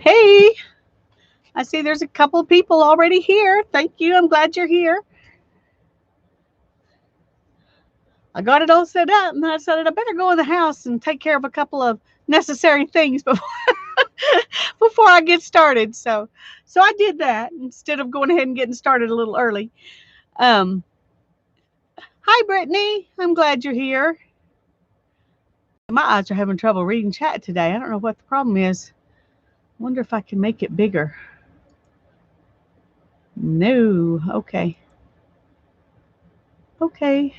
Hey, I see there's a couple of people already here. Thank you. I'm glad you're here. I got it all set up and I decided I better go in the house and take care of a couple of necessary things before I get started. So I did that instead of going ahead and getting started a little early. Um, Hi, Brittany. I'm glad you're here. My eyes are having trouble reading chat today. I don't know what the problem is. Wonder if I can make it bigger. No. Okay. Okay.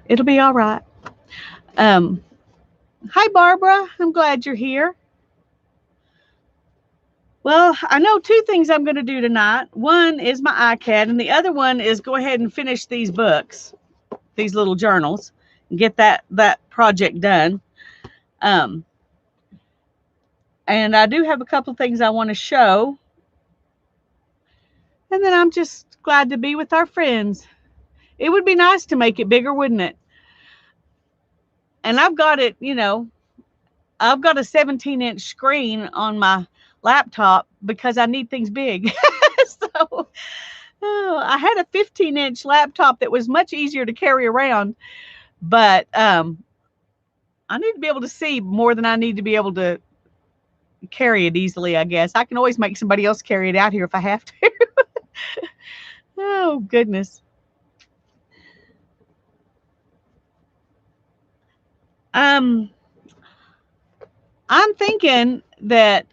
It'll be all right. Um, Hi, Barbara. I'm glad you're here. Well, I know two things I'm going to do tonight. One is my iCAD, and the other one is go ahead and finish these books, these little journals, and get that project done. Um, and I do have a couple of things I want to show. And then I'm just glad to be with our friends. It would be nice to make it bigger, wouldn't it? And I've got it, I've got a 17-inch screen on my laptop because I need things big. So I had a 15-inch laptop that was much easier to carry around, but I need to be able to see more than I need to be able to carry it easily, I guess. I can always make somebody else carry it out here if I have to. Oh, goodness. I'm thinking that,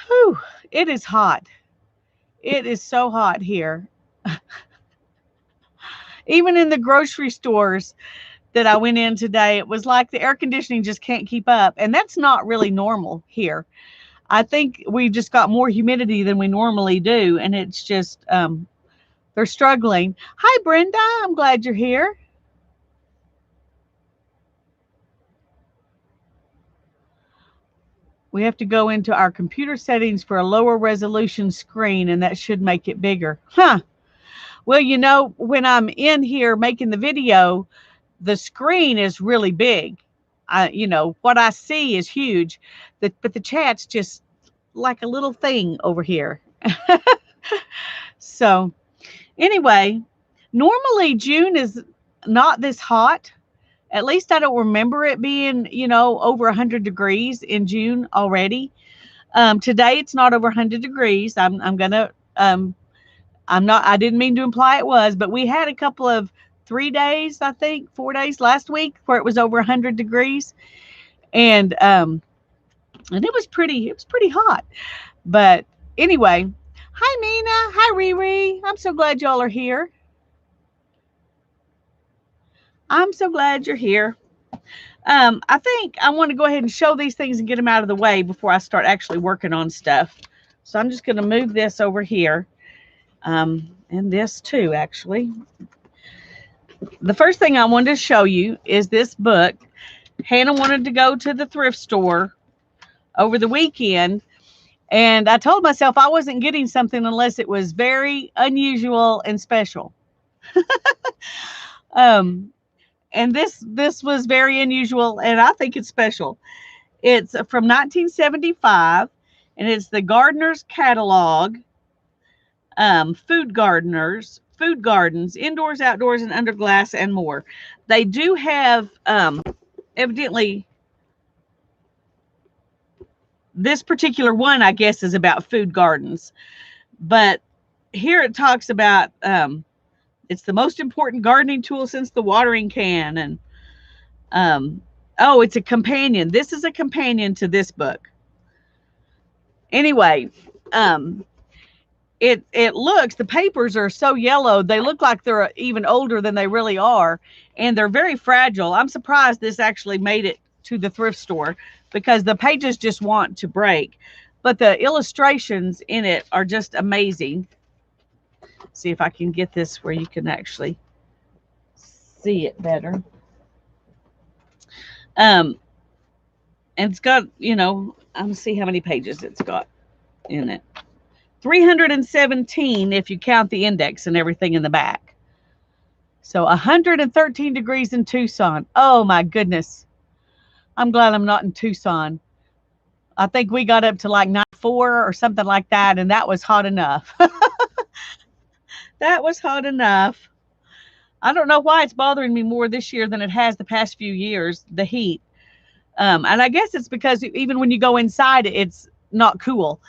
whew, it is hot. It is so hot here. Even in the grocery stores that I went in today, it was like the air conditioning just can't keep up. And that's not really normal here. I think we just got more humidity than we normally do. And it's just, they're struggling. Hi, Brenda. I'm glad you're here. We have to go into our computer settings for a lower resolution screen, and that should make it bigger. Huh. Well, when I'm in here making the video, the screen is really big. What I see is huge, but the chat's just like a little thing over here. So, anyway, normally June is not this hot. At least I don't remember it being, over 100 degrees in June already. Today it's not over 100 degrees. I didn't mean to imply it was, but we had a couple of 3 days, I think 4 days last week where it was over 100 degrees. And it was pretty hot. But anyway, hi Mina, hi Riri. I'm so glad y'all are here. I'm so glad you're here. I think I want to go ahead and show these things and get them out of the way before I start actually working on stuff. So I'm just going to move this over here. And this too, actually. The first thing I wanted to show you is this book. Hannah wanted to go to the thrift store over the weekend, and I told myself I wasn't getting something unless it was very unusual and special. And this was very unusual, and I think it's special. It's from 1975, and it's the Gardener's Catalog. Food gardens, indoors, outdoors, and under glass, and more. They do have, evidently, this particular one, I guess, is about food gardens. But here it talks about it's the most important gardening tool since the watering can. And, it's a companion. This is a companion to this book. Anyway, the papers are so yellow, they look like they're even older than they really are, and they're very fragile. I'm surprised this actually made it to the thrift store because the pages just want to break, but the illustrations in it are just amazing. See if I can get this where you can actually see it better. And it's got, I'm see how many pages it's got in it. 317 if you count the index and everything in the back. So 113 degrees in Tucson. Oh my goodness. I'm glad I'm not in Tucson. I think we got up to like 94 or something like that, and that was hot enough. That was hot enough. I don't know why it's bothering me more this year than it has the past few years, the heat. And I guess it's because even when you go inside, it's not cool.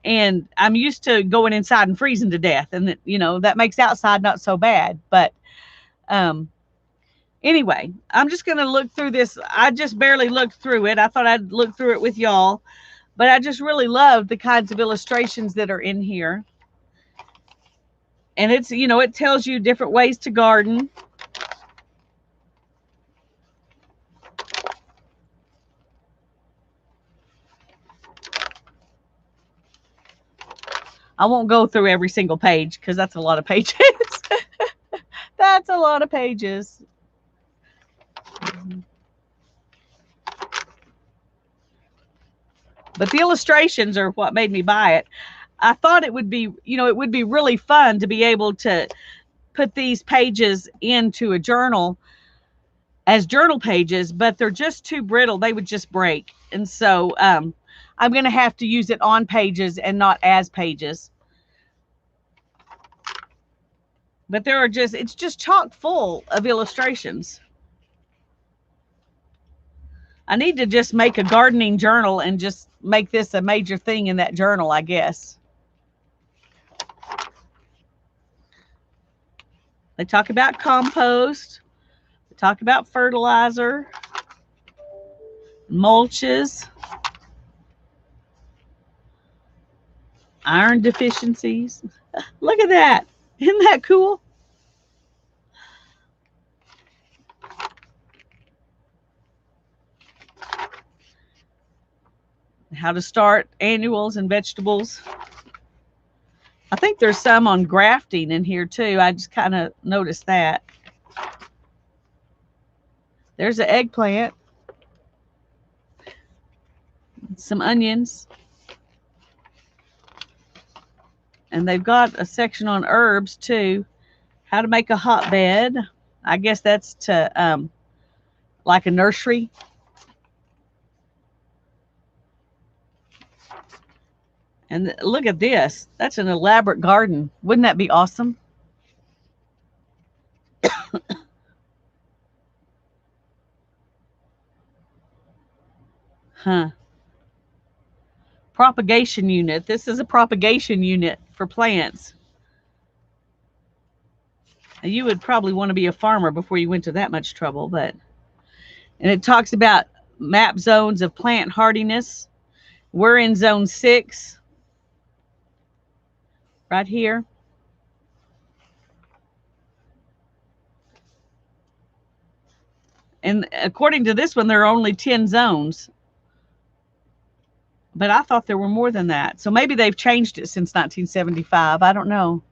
And I'm used to going inside and freezing to death. And, that makes outside not so bad. But um, anyway, I'm just going to look through this. I just barely looked through it. I thought I'd look through it with y'all. But I just really love the kinds of illustrations that are in here. And it's, it tells you different ways to garden. I won't go through every single page because that's a lot of pages. That's a lot of pages. But the illustrations are what made me buy it. I thought it would be, it would be really fun to be able to put these pages into a journal as journal pages, but they're just too brittle. They would just break. And so I'm going to have to use it on pages and not as pages. But it's just chock full of illustrations. I need to just make a gardening journal and just make this a major thing in that journal, I guess. They talk about compost. They talk about fertilizer, mulches, iron deficiencies. Look at that. Isn't that cool? How to start annuals and vegetables. I think there's some on grafting in here too. I just kind of noticed that. There's an eggplant. Some onions. And they've got a section on herbs too. How to make a hotbed. I guess that's to like a nursery. And look at this. That's an elaborate garden. Wouldn't that be awesome? Huh. Propagation unit. This is a propagation unit for plants. You would probably want to be a farmer before you went to that much trouble, and it talks about map zones of plant hardiness. We're in zone 6 right here. And according to this one, there are only 10 zones. But I thought there were more than that. So maybe they've changed it since 1975. I don't know.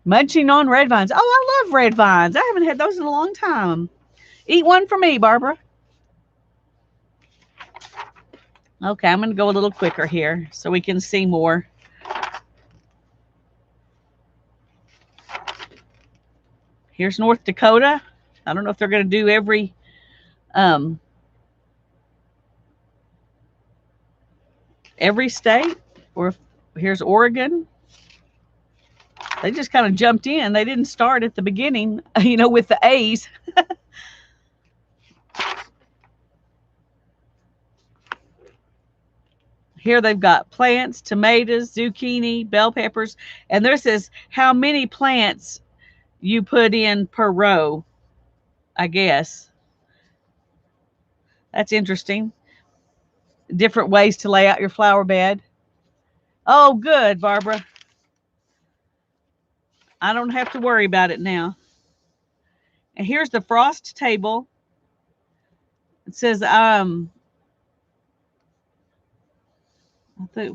Munching on red vines. Oh, I love red vines. I haven't had those in a long time. Eat one for me, Barbara. Okay, I'm going to go a little quicker here so we can see more. Here's North Dakota. I don't know if they're going to do every state, or here's Oregon. They just kind of jumped in. They didn't start at the beginning, with the A's. Here they've got plants, tomatoes, zucchini, bell peppers, and this says how many plants you put in per row, I guess. That's interesting. Different ways to lay out your flower bed. Oh, good, Barbara. I don't have to worry about it now. And here's the frost table. It says,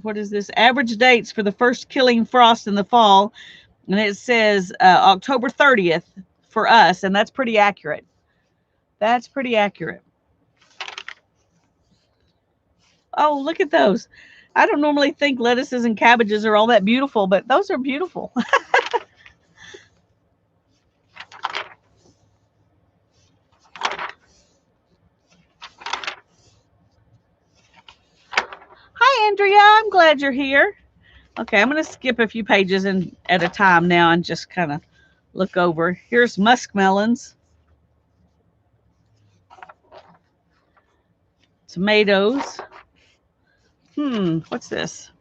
what is this? Average dates for the first killing frost in the fall. And it says October 30th for us, and that's pretty accurate. That's pretty accurate. Oh, look at those. I don't normally think lettuces and cabbages are all that beautiful, but those are beautiful. glad you're here. Okay, I'm going to skip a few pages at a time now and just kind of look over. Here's muskmelons, tomatoes. What's this?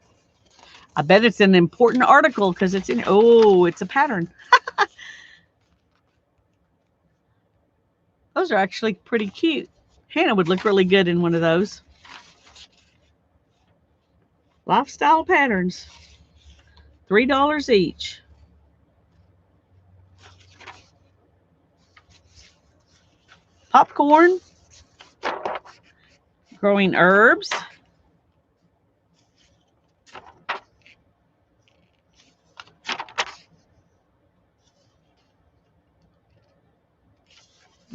I bet it's an important article because it's in, oh, it's a pattern. Those are actually pretty cute. Hannah would look really good in one of those. Lifestyle patterns. $3 each. Popcorn. Growing herbs.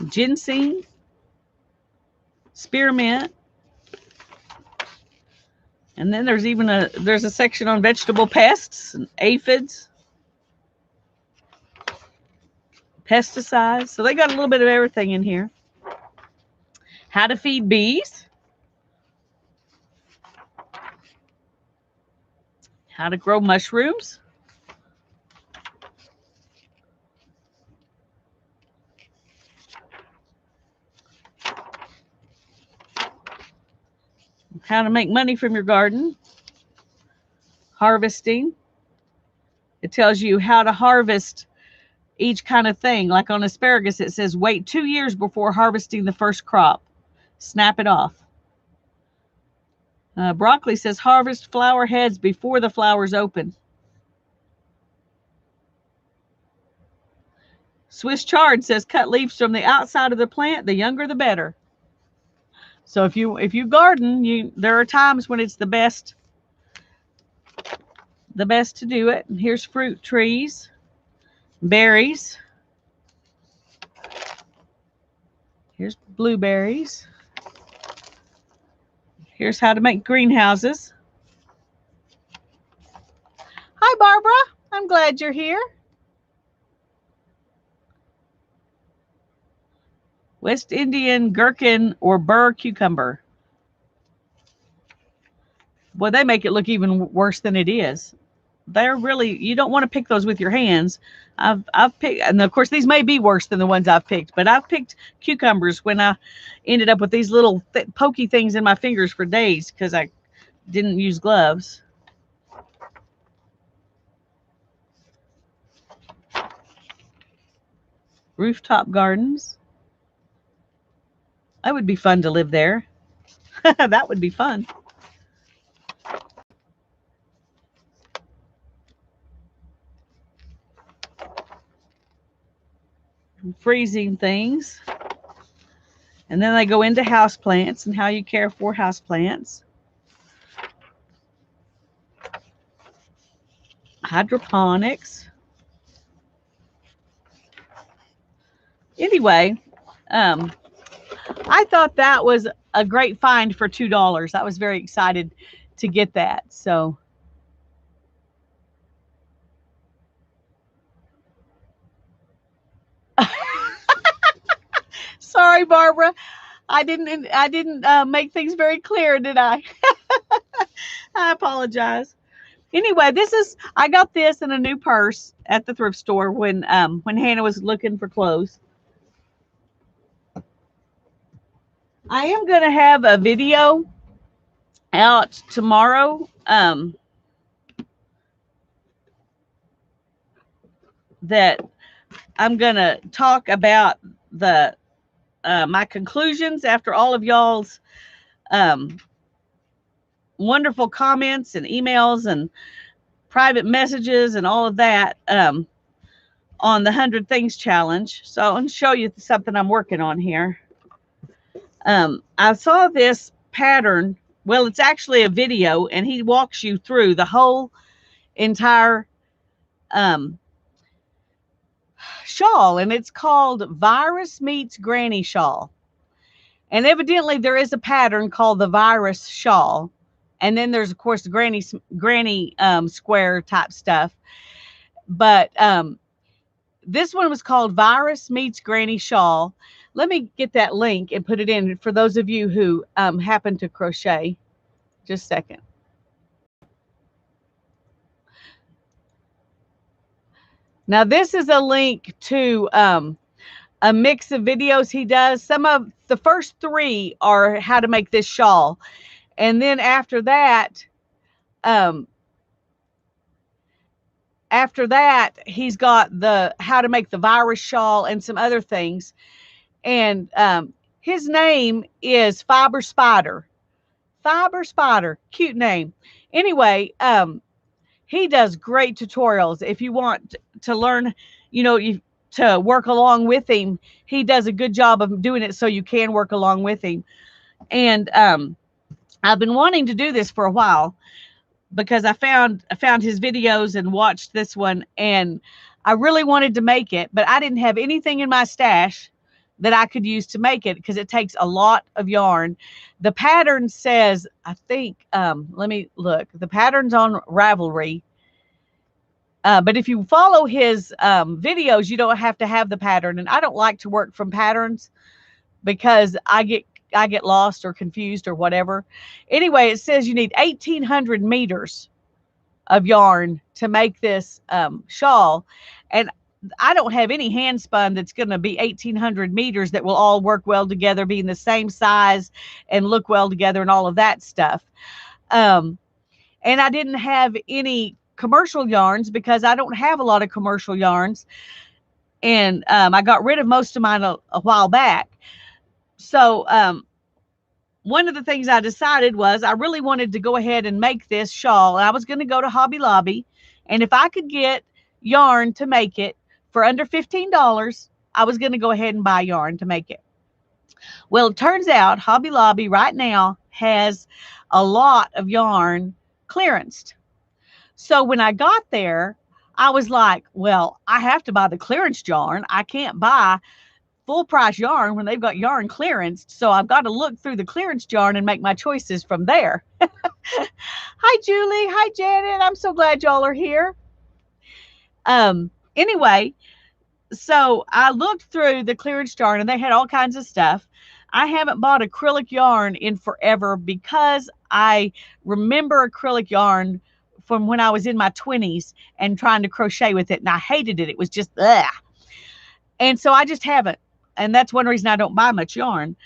Ginseng. Spearmint. And then there's even a section on vegetable pests and aphids, pesticides. So they got a little bit of everything in here. How to feed bees. How to grow mushrooms. How to make money from your garden. Harvesting. It tells you how to harvest each kind of thing. Like on asparagus, it says wait 2 years before harvesting the first crop. Snap it off. Broccoli says harvest flower heads before the flowers open. Swiss chard says cut leaves from the outside of the plant. The younger, the better. So if you garden, there are times when it's the best to do it. And here's fruit trees, berries. Here's blueberries. Here's how to make greenhouses. Hi, Barbara. I'm glad you're here. West Indian gherkin or burr cucumber. Boy, they make it look even worse than it is. They're really, you don't want to pick those with your hands. I've picked, and of course these may be worse than the ones I've picked, but I've picked cucumbers when I ended up with these little pokey things in my fingers for days because I didn't use gloves. Rooftop gardens. That would be fun to live there. That would be fun. Freezing things. And then they go into houseplants and how you care for houseplants. Hydroponics. Anyway, I thought that was a great find for $2. I was very excited to get that. So sorry, Barbara. I didn't make things very clear, did I? I apologize. Anyway, I got this in a new purse at the thrift store when Hannah was looking for clothes. I am going to have a video out tomorrow that I'm going to talk about the my conclusions after all of y'all's wonderful comments and emails and private messages and all of that on the 100 Things Challenge. So I'm going to show you something I'm working on here. I saw this pattern. Well, it's actually a video, and he walks you through the whole entire shawl, and it's called Virus Meets Granny Shawl. And evidently there is a pattern called the Virus Shawl. And then there's, of course, the granny square type stuff. But this one was called Virus Meets Granny Shawl. Let me get that link and put it in for those of you who happen to crochet. Just a second. Now, this is a link to a mix of videos he does. Some of the first 3 are how to make this shawl. And then um, after that, he's got the how to make the virus shawl and some other things. And his name is Fiber Spider. Fiber Spider, cute name. Anyway, he does great tutorials. If you want to learn, to work along with him, he does a good job of doing it so you can work along with him. And I've been wanting to do this for a while because I found his videos and watched this one, and I really wanted to make it, but I didn't have anything in my stash that I could use to make it because it takes a lot of yarn. The pattern says, I think, let me look. The pattern's on Ravelry. But if you follow his videos, you don't have to have the pattern. And I don't like to work from patterns because I get lost or confused or whatever. Anyway, it says you need 1,800 meters of yarn to make this shawl. And I don't have any hand spun that's going to be 1,800 meters that will all work well together, be in the same size and look well together and all of that stuff. And I didn't have any commercial yarns because I don't have a lot of commercial yarns. And I got rid of most of mine a while back. So one of the things I decided was I really wanted to go ahead and make this shawl. And I was going to go to Hobby Lobby. And if I could get yarn to make it for under $15, I was going to go ahead and buy yarn to make it. Well, it turns out Hobby Lobby right now has a lot of yarn clearanced. So when I got there, I was like, well, I have to buy the clearance yarn. I can't buy full price yarn when they've got yarn clearanced. So I've got to look through the clearance yarn and make my choices from there. Hi, Julie. Hi, Janet. I'm so glad y'all are here. Anyway, so I looked through the clearance yarn and they had all kinds of stuff. I haven't bought acrylic yarn in forever because I remember acrylic yarn from when I was in my 20s and trying to crochet with it. And I hated it. It was just, ugh. And so I just haven't. And that's one reason I don't buy much yarn.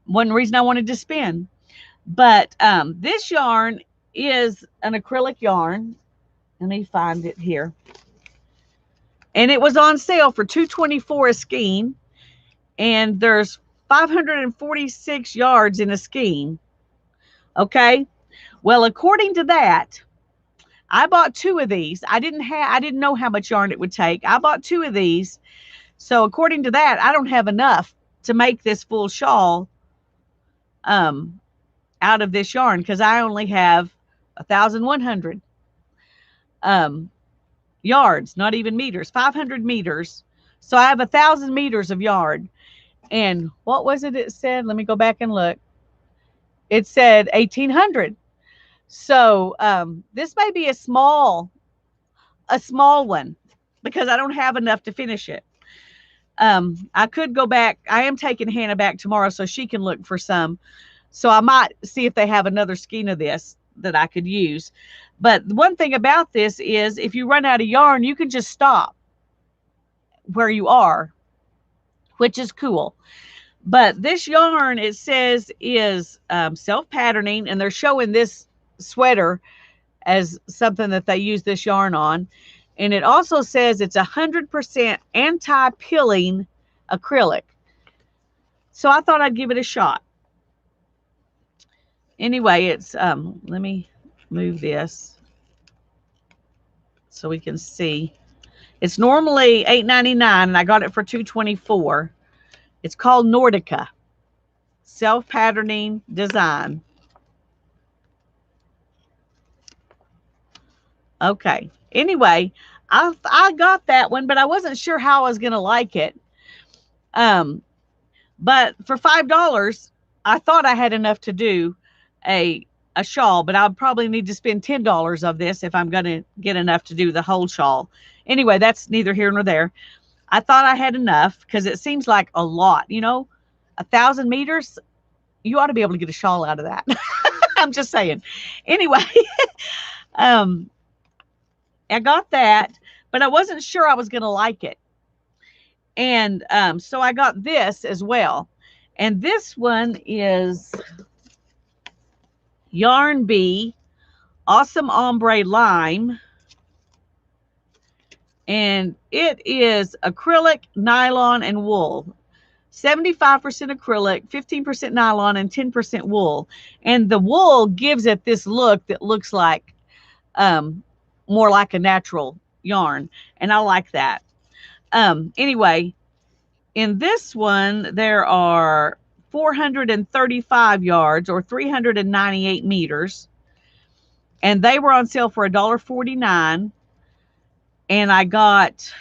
One reason I wanted to spin. But this yarn is an acrylic yarn. Let me find it here. And it was on sale for $2.24 a skein. And there's 546 yards in a skein. Okay. Well, according to that, I bought 2 of these. I didn't know how much yarn it would take. I bought 2 of these. So according to that, I don't have enough to make this full shawl out of this yarn because I only have 1,100 yards, not even meters, 500 meters. So I have 1,000 meters of yarn. And what was it said? Let me go back and look. It said 1,800. So this may be a small one because I don't have enough to finish it. I could go back. I am taking Hannah back tomorrow so she can look for some. So I might see if they have another skein of this that I could use. But one thing about this is if you run out of yarn, you can just stop where you are, which is cool. But this yarn, it says, is self-patterning, and they're showing this sweater as something that they use this yarn on. And it also says it's 100% anti-pilling acrylic. So I thought I'd give it a shot. Anyway, it's, let me move this so we can see. It's normally $8.99 and I got it for $2.24. It's called Nordica Self-Patterning Design. Okay. Anyway, I got that one, but I wasn't sure how I was going to like it. But for $5, I thought I had enough to do a shawl, but I'll probably need to spend $10 of this if I'm going to get enough to do the whole shawl. Anyway, that's neither here nor there. I thought I had enough because it seems like a lot, 1,000 meters. You ought to be able to get a shawl out of that. I'm just saying. Anyway, I got that, but I wasn't sure I was going to like it. And so I got this as well. And this one is Yarn Bee Awesome Ombre Lime. And it is acrylic, nylon, and wool. 75% acrylic, 15% nylon, and 10% wool. And the wool gives it this look that looks like more like a natural yarn. And I like that. Anyway, in this one, there are 435 yards or 398 meters. And they were on sale for $1.49. And I got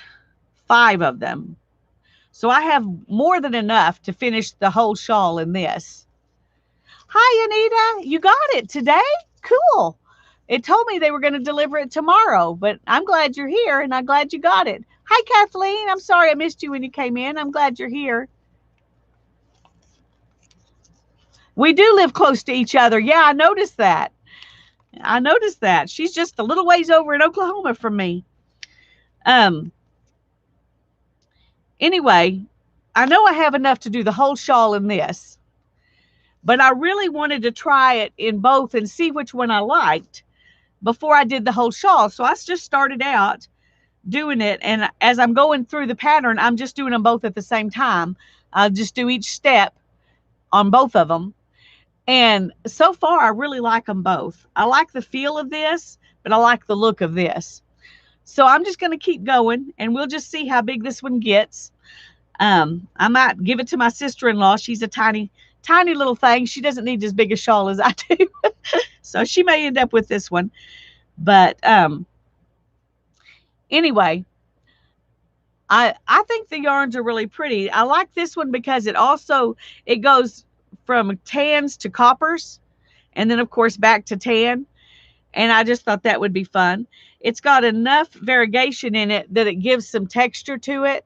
5 of them. So I have more than enough to finish the whole shawl in this. Hi, Anita. You got it today? Cool. It told me they were going to deliver it tomorrow, but I'm glad you're here and I'm glad you got it. Hi, Kathleen. I'm sorry I missed you when you came in. I'm glad you're here. We do live close to each other. Yeah, I noticed that. I noticed that. She's just a little ways over in Oklahoma from me. Anyway, I know I have enough to do the whole shawl in this, but I really wanted to try it in both and see which one I liked before I did the whole shawl. So I just started out doing it, and as I'm going through the pattern, I'm just doing them both at the same time. I'll just do each step on both of them. And so far, I really like them both. I like the feel of this, but I like the look of this. So I'm just going to keep going, and we'll just see how big this one gets. I might give it to my sister-in-law. She's a tiny little thing. She doesn't need as big a shawl as I do. So she may end up with this one. But anyway, I think the yarns are really pretty. I like this one because it goes from tans to coppers, and then of course back to tan. And I just thought that would be fun. It's got enough variegation in it that it gives some texture to it,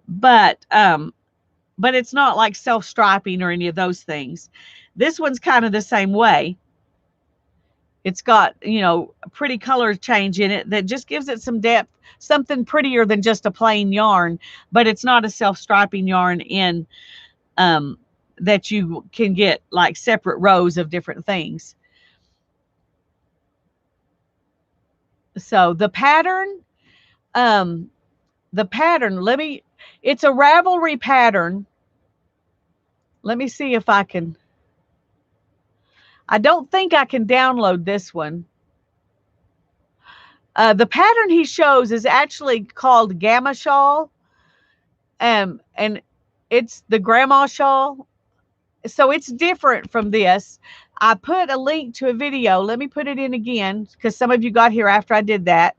but it's not like self-striping or any of those things. This one's kind of the same way. It's got, a pretty color change in it that just gives it some depth, something prettier than just a plain yarn, but it's not a self-striping yarn in that you can get like separate rows of different things. So the pattern, it's a Ravelry pattern. Let me see if I can. I don't think I can download this one. The pattern he shows is actually called Gamma Shawl. And it's the grandma shawl. So it's different from this. I put a link to a video. Let me put it in again because some of you got here after I did that.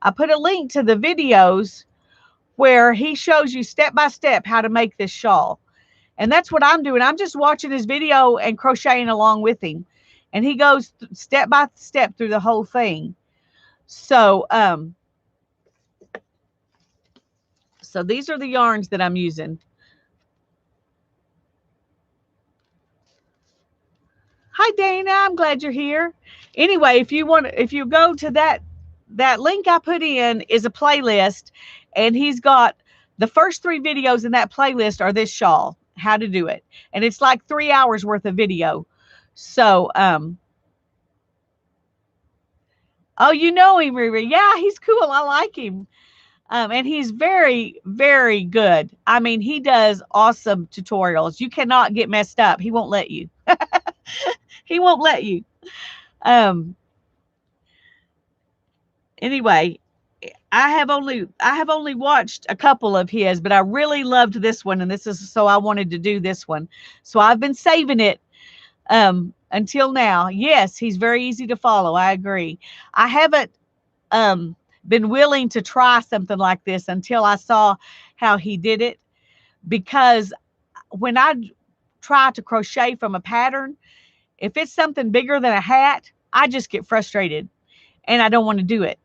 I put a link to the videos where he shows you step by step how to make this shawl. And that's what I'm doing. I'm just watching his video and crocheting along with him. And he goes step by step through the whole thing. So, so these are the yarns that I'm using. Hi, Dana. I'm glad you're here. Anyway, if you go to that link I put in is a playlist, and he's got the first 3 videos in that playlist are this shawl, how to do it. And it's like 3 hours worth of video. So, oh, you know him, Riri. Yeah, he's cool. I like him. And he's very, very good. I mean, he does awesome tutorials. You cannot get messed up. He won't let you. He won't let you. Anyway, I have only watched a couple of his, but I really loved this one, and so I wanted to do this one. So I've been saving it until now. Yes, he's very easy to follow. I agree. I haven't been willing to try something like this until I saw how he did it, because when I try to crochet from a pattern, if it's something bigger than a hat, I just get frustrated and I don't want to do it.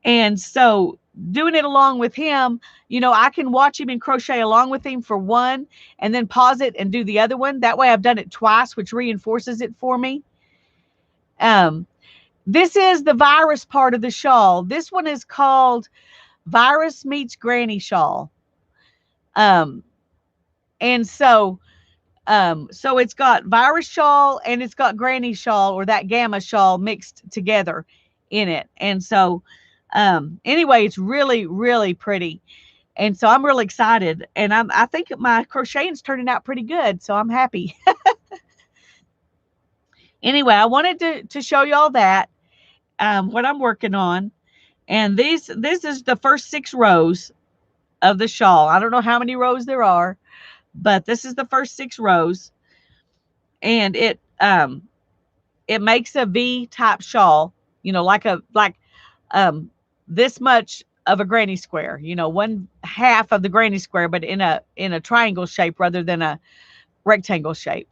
And so doing it along with him, I can watch him and crochet along with him for one and then pause it and do the other one. That way I've done it twice, which reinforces it for me. This is the virus part of the shawl. This one is called Virus Meets Granny Shawl. Um, and so it's got virus shawl and it's got granny shawl, or that gamma shawl, mixed together in it. And so anyway, it's really, really pretty. And so I'm really excited, and I think my crocheting's turning out pretty good, so I'm happy. Anyway, I wanted to show you all that, what I'm working on. And this is the first 6 rows of the shawl. I don't know how many rows there are, but this is the first 6 rows. And it makes a V type shawl, like this much of a granny square, 1/2 of the granny square, but in a triangle shape rather than a rectangle shape.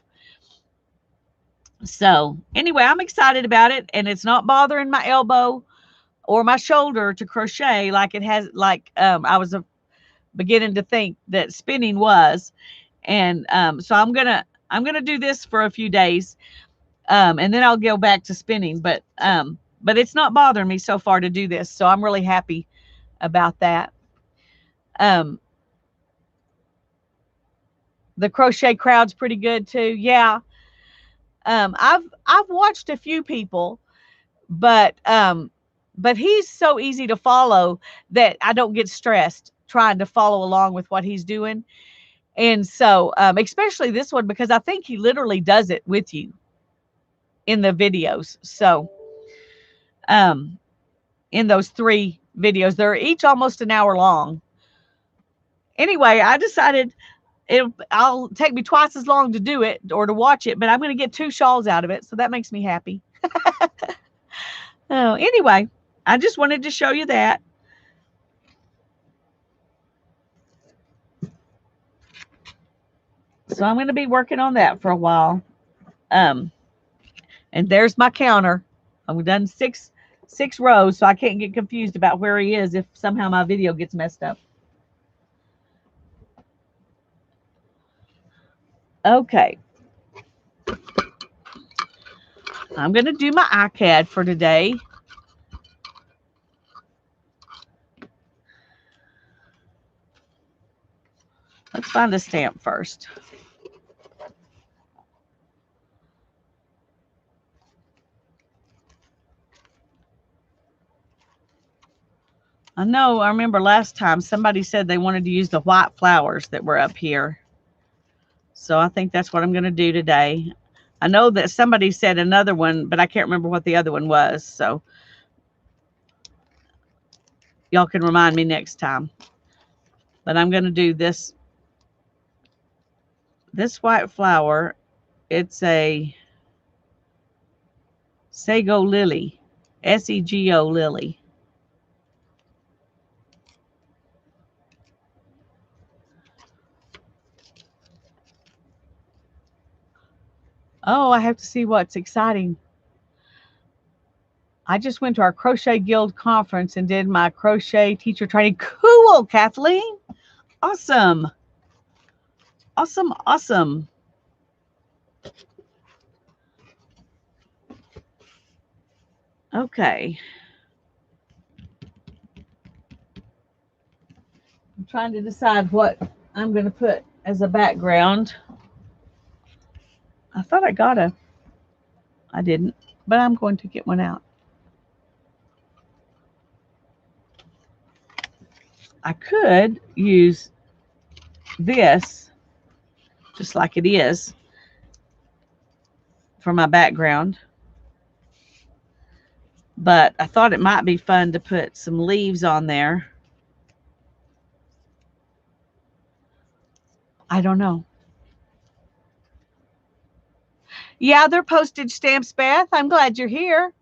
So anyway, I'm excited about it, and it's not bothering my elbow or my shoulder to crochet like it has, I was beginning to think that spinning was. And so I'm gonna do this for a few days, and then I'll go back to spinning. But it's not bothering me so far to do this, so I'm really happy about that. The crochet crowd's pretty good too. Yeah. I've watched a few people, but he's so easy to follow that I don't get stressed trying to follow along with what he's doing. And so especially this one, because I think he literally does it with you in the videos. So in those 3 videos, they're each almost an hour long. Anyway, I decided I'll take me twice as long to do it or to watch it, but I'm going to get 2 shawls out of it, so that makes me happy. Oh, anyway, I just wanted to show you that. So I'm going to be working on that for a while. And there's my counter. I've done six rows, so I can't get confused about where he is if somehow my video gets messed up. Okay. I'm going to do my iCAD for today. Let's find a stamp first. I remember last time somebody said they wanted to use the white flowers that were up here. So I think that's what I'm going to do today. I know that somebody said another one, but I can't remember what the other one was. So y'all can remind me next time. But I'm going to do this white flower. It's a Sego lily, S-E-G-O lily. Oh, I have to see what's exciting. I just went to our Crochet Guild conference and did my crochet teacher training. Cool, Kathleen. Awesome. Awesome, awesome. Okay. I'm trying to decide what I'm going to put as a background. I thought I didn't, but I'm going to get one out. I could use this just like it is for my background, but I thought it might be fun to put some leaves on there. I don't know. Yeah, they're postage stamps, Beth. I'm glad you're here.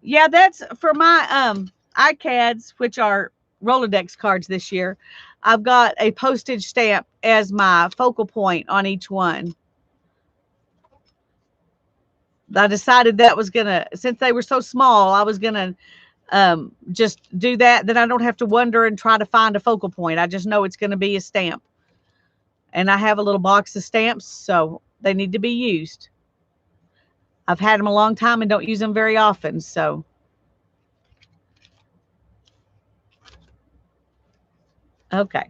Yeah, that's for my iCads, which are Rolodex cards this year. I've got a postage stamp as my focal point on each one. I decided that was gonna, since they were so small, I was gonna just do that. Then I don't have to wonder and try to find a focal point. I just know it's gonna be a stamp. And I have a little box of stamps, so they need to be used. I've had them a long time and don't use them very often, so. Okay.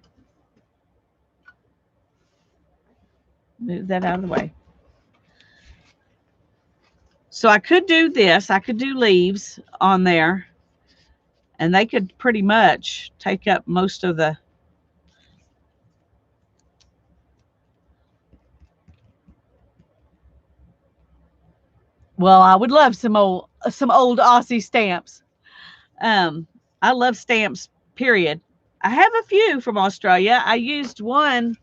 Move that out of the way. So I could do this. I could do leaves on there, and they could pretty much take up most of the. Well, I would love some old Aussie stamps. Um, I love stamps, period. I have a few from Australia. I used one.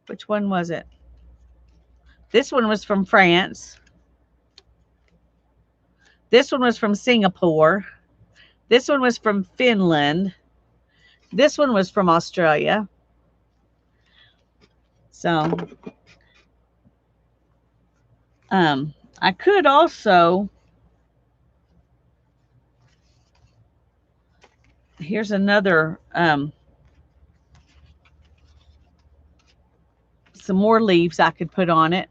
Which one was it? This one was from France. This one was from Singapore. This one was from Finland. This one was from Australia. So, I could also, here's another, some more leaves I could put on it.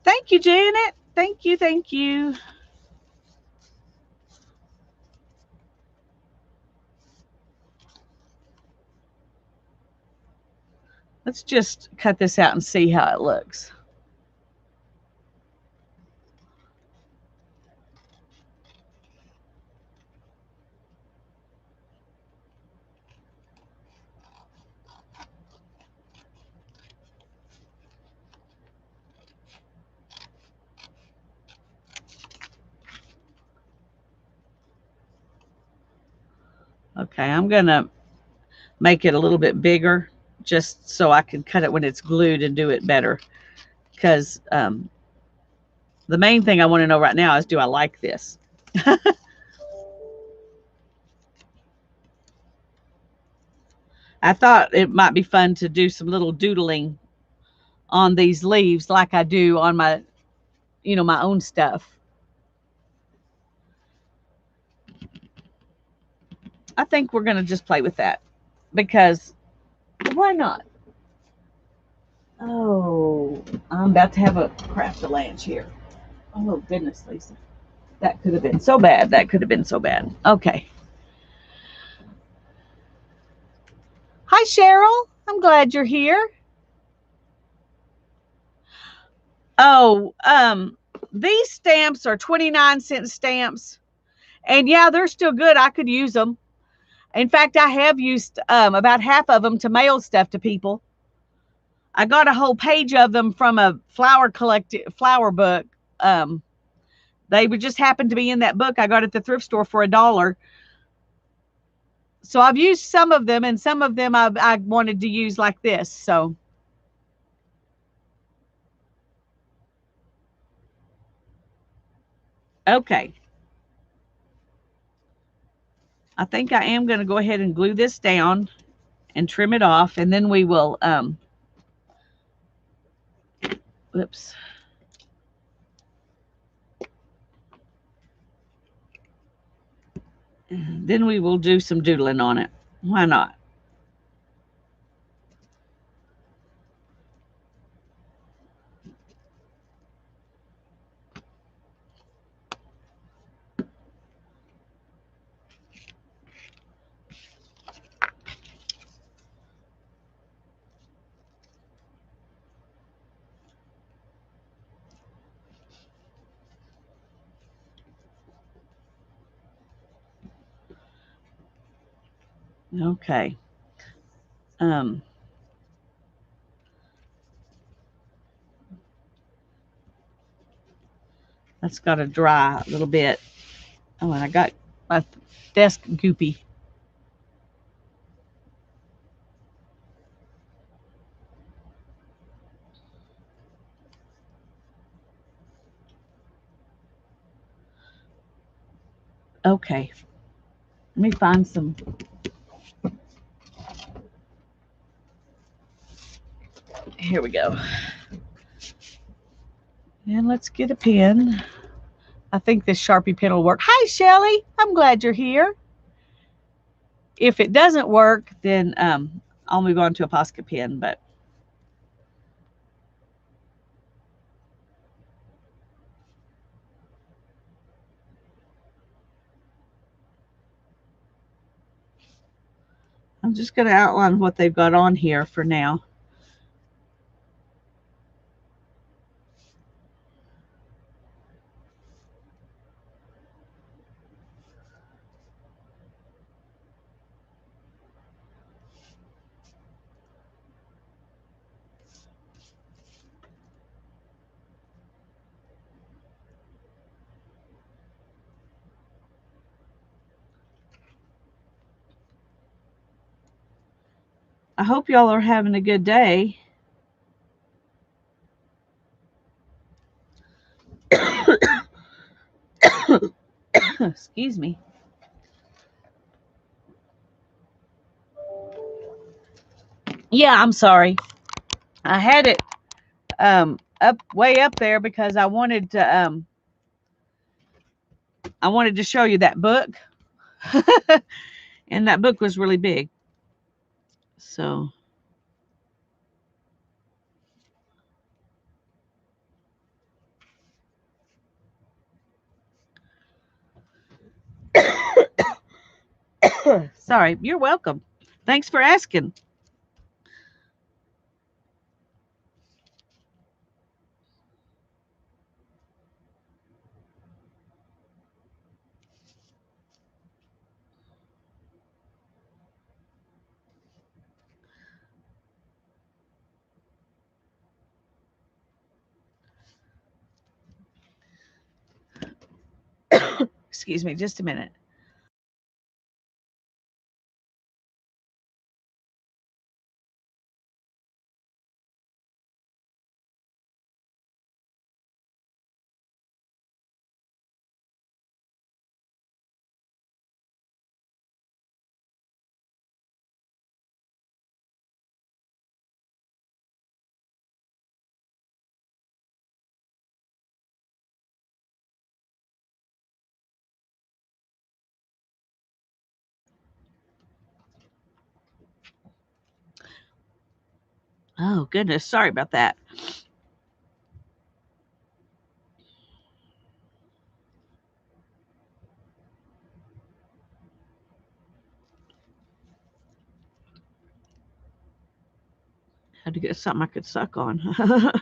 Thank you, Janet. Thank you. Thank you. Let's just cut this out and see how it looks. Okay, I'm going to make it a little bit bigger just so I can cut it when it's glued and do it better. Because the main thing I want to know right now is, do I like this? I thought it might be fun to do some little doodling on these leaves like I do on my, my own stuff. I think we're going to just play with that because why not? Oh, I'm about to have a craft-a-lanch here. Oh, goodness, Lisa. That could have been so bad. That could have been so bad. Okay. Hi, Cheryl. I'm glad you're here. Oh, these stamps are 29-cent stamps. And yeah, they're still good. I could use them. In fact, I have used about half of them to mail stuff to people. I got a whole page of them from a flower book. They would just happen to be in that book I got at the thrift store for $1. So I've used some of them, and some of them I wanted to use like this. So. Okay. I think I am going to go ahead and glue this down and trim it off, and then we will, whoops. Then we will do some doodling on it. Why not? Okay. That's got to dry a little bit. Oh, and I got my desk goopy. Okay. Let me find some. Here we go. And let's get a pen. I think this Sharpie pen will work. Hi, Shelly. I'm glad you're here. If it doesn't work, then I'll move on to a Posca pen. But I'm just going to outline what they've got on here for now. I hope y'all are having a good day. Excuse me. Yeah, I'm sorry. I had it up way up there because I wanted to show you that book. And that book was really big. So sorry, you're welcome. Thanks for asking. Excuse me, just a minute. Oh, goodness. Sorry about that. Had to get something I could suck on.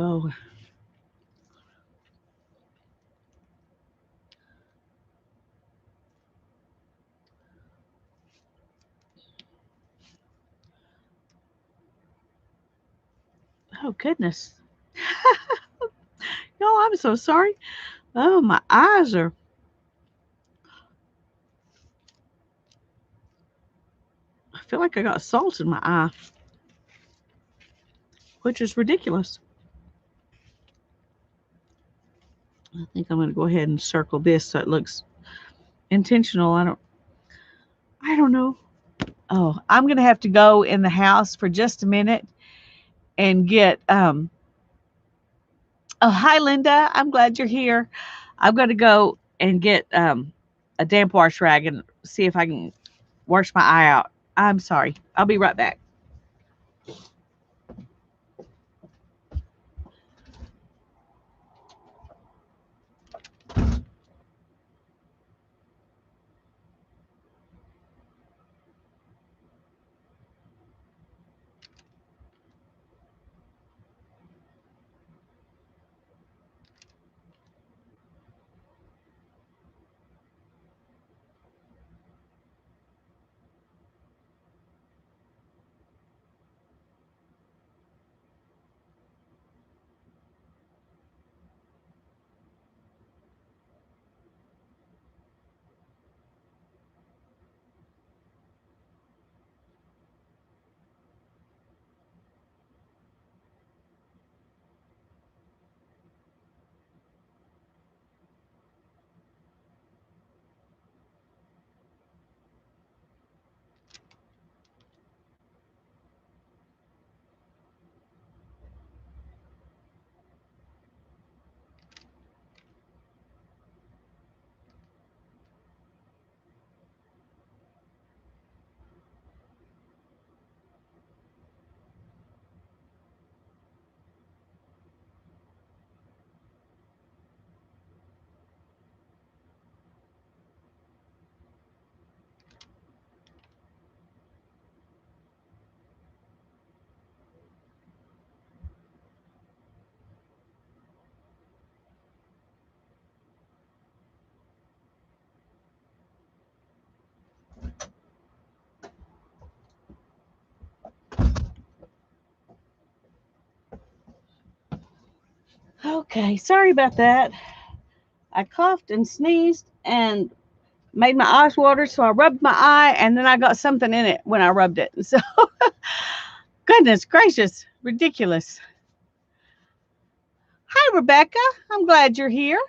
Oh, oh, goodness. Y'all, I'm so sorry. Oh, my eyes are. I feel like I got salt in my eye, which is ridiculous. I think I'm going to go ahead and circle this so it looks intentional. I don't know. Oh, I'm going to have to go in the house for just a minute and get oh, hi Linda. I'm glad you're here. I'm going to go and get a damp wash rag and see if I can wash my eye out. I'm sorry. I'll be right back. Okay, sorry about that. I coughed and sneezed and made my eyes water, so I rubbed my eye, and then I got something in it when I rubbed it. So, goodness gracious, ridiculous. Hi, Rebecca. I'm glad you're here.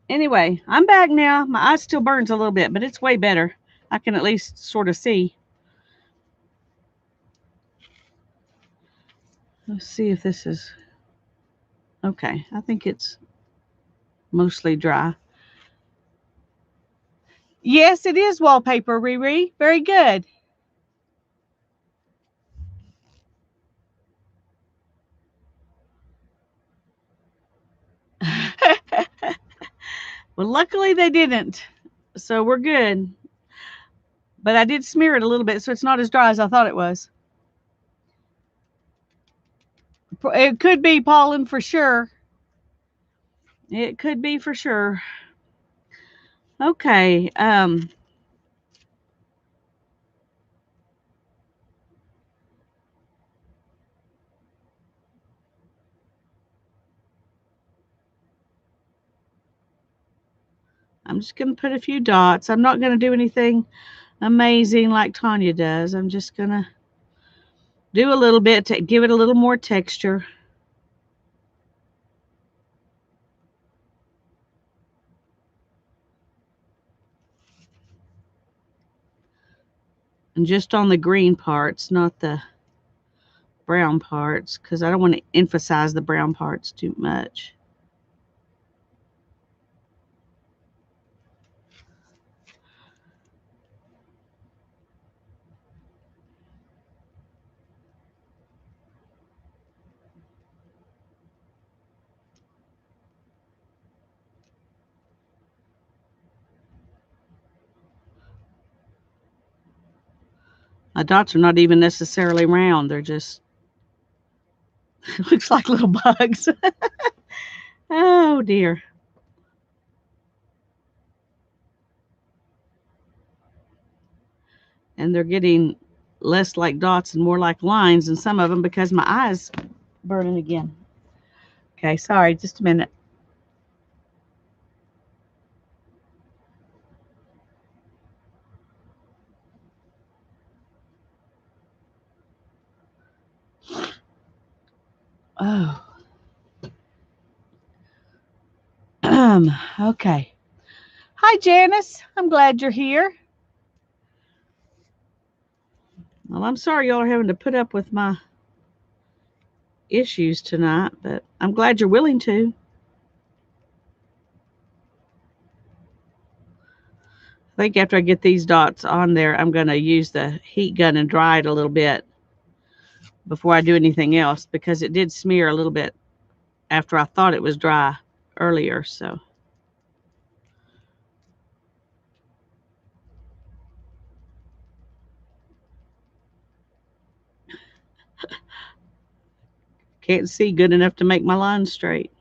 Anyway, I'm back now. My eye still burns a little bit, but it's way better. I can at least sort of see. Let's see if this is okay. I think it's mostly dry. Yes, it is wallpaper, Riri. Very good. Well, luckily they didn't. So we're good. But I did smear it a little bit so it's not as dry as I thought it was. It could be pollen for sure. It could be for sure. Okay. I'm just going to put a few dots. I'm not going to do anything amazing like Tanya does. I'm just going to do a little bit to give it a little more texture. And just on the green parts, not the brown parts, because I don't want to emphasize the brown parts too much. My dots are not even necessarily round. They're just, looks like little bugs. Oh dear. And they're getting less like dots and more like lines in some of them because my eyes burning again. Okay, sorry, just a minute. Oh, okay. Hi, Janice. I'm glad you're here. Well, I'm sorry y'all are having to put up with my issues tonight, but I'm glad you're willing to. I think after I get these dots on there, I'm going to use the heat gun and dry it a little bit before I do anything else because it did smear a little bit after I thought it was dry earlier. So, can't see good enough to make my lines straight.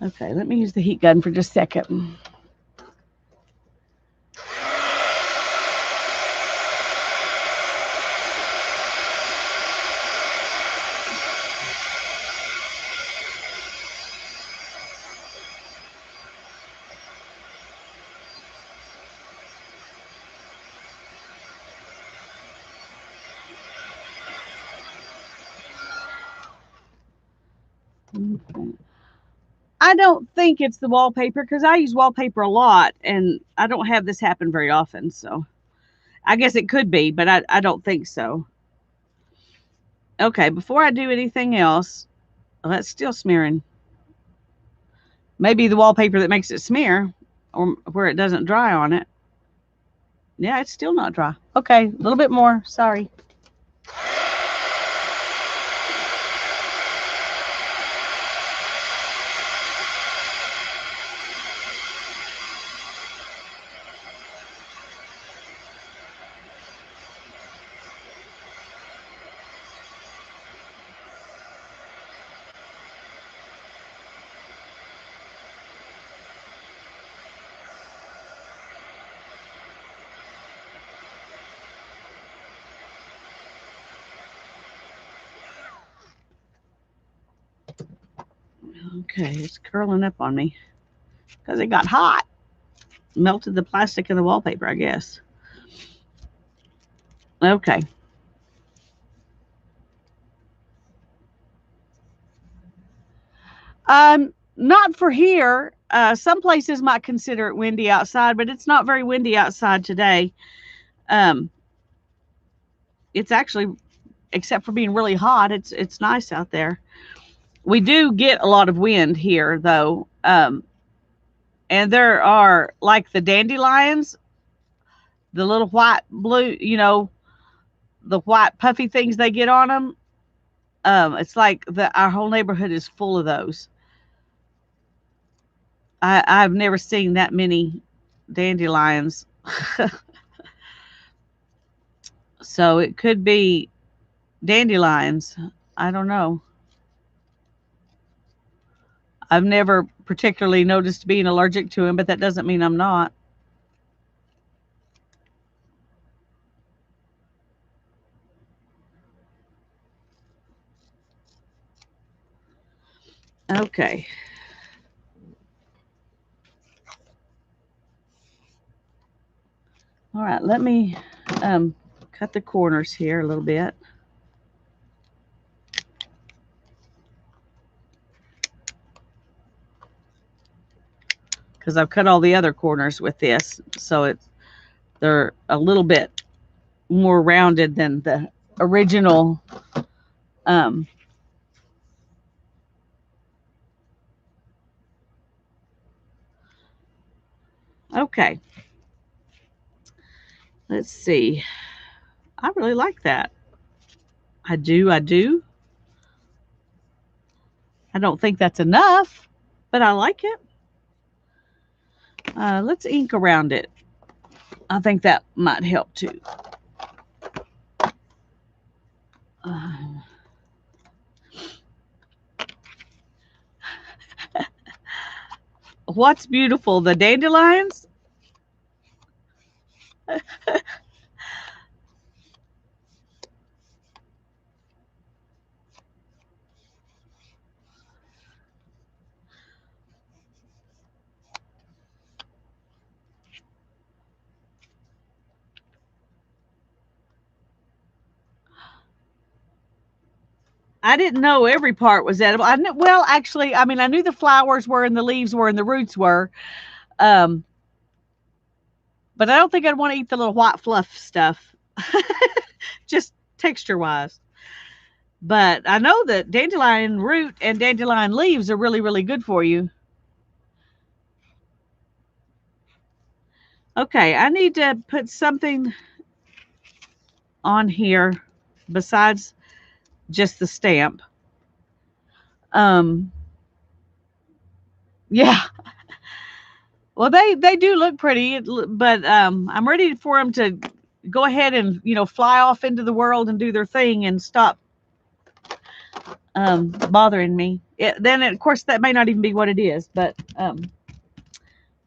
Okay, let me use the heat gun for just a second. Okay. I don't think it's the wallpaper because I use wallpaper a lot and I don't have this happen very often. So I guess it could be, but I don't think so. Okay, before I do anything else, well, that's still smearing. Maybe the wallpaper that makes it smear or where it doesn't dry on it. Yeah, it's still not dry. Okay, a little bit more. Sorry. Okay, it's curling up on me because it got hot. Melted the plastic in the wallpaper, I guess. Okay. Not for here. Some places might consider it windy outside, but it's not very windy outside today. Um, it's actually, except for being really hot, it's nice out there. We do get a lot of wind here, though, and there are like the dandelions, the little white blue, the white puffy things they get on them. It's like our whole neighborhood is full of those. I've never seen that many dandelions. So it could be dandelions. I don't know. I've never particularly noticed being allergic to them, but that doesn't mean I'm not. Okay. All right. Let me cut the corners here a little bit. Because I've cut all the other corners with this, so they're a little bit more rounded than the original. Um, okay, let's see. I really like that. I do. I do. I don't think that's enough, but I like it. Let's ink around it. I think that might help too. Uh, what's beautiful? The dandelions? I didn't know every part was edible. I knew, well, actually, I mean, I knew the flowers were and the leaves were and the roots were. Um, but I don't think I'd want to eat the little white fluff stuff, just texture wise. But I know that dandelion root and dandelion leaves are really, really good for you. Okay, I need to put something on here besides just the stamp. Um, yeah, well, they do look pretty, but I'm ready for them to go ahead and fly off into the world and do their thing and stop bothering me. Then of course that may not even be what it is, but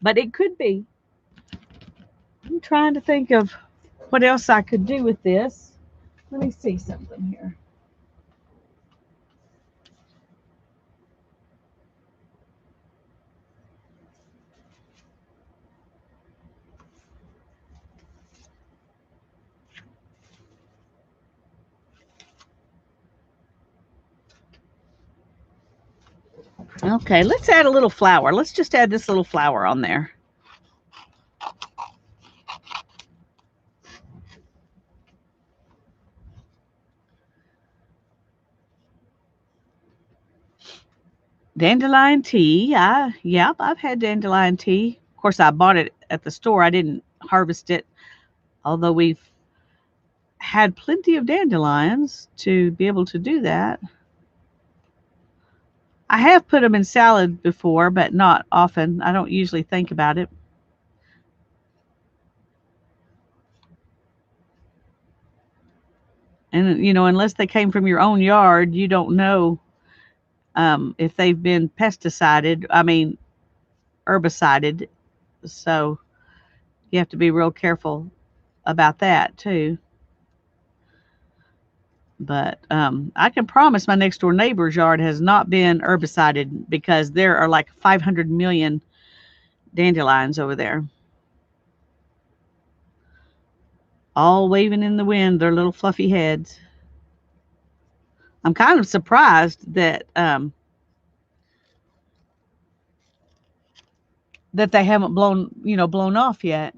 it could be. I'm trying to think of what else I could do with this. Let me see something here. Okay, let's add a little flower. Let's just add this little flower on there. Dandelion tea. Yep, I've had dandelion tea. Of course, I bought it at the store. I didn't harvest it, although we've had plenty of dandelions to be able to do that. I have put them in salad before, but not often. I don't usually think about it. And unless they came from your own yard, you don't know if they've been pesticided. I mean, herbicided. So you have to be real careful about that too. But I can promise my next door neighbor's yard has not been herbicided because there are like 500 million dandelions over there, all waving in the wind, their little fluffy heads. I'm kind of surprised that they haven't blown off yet.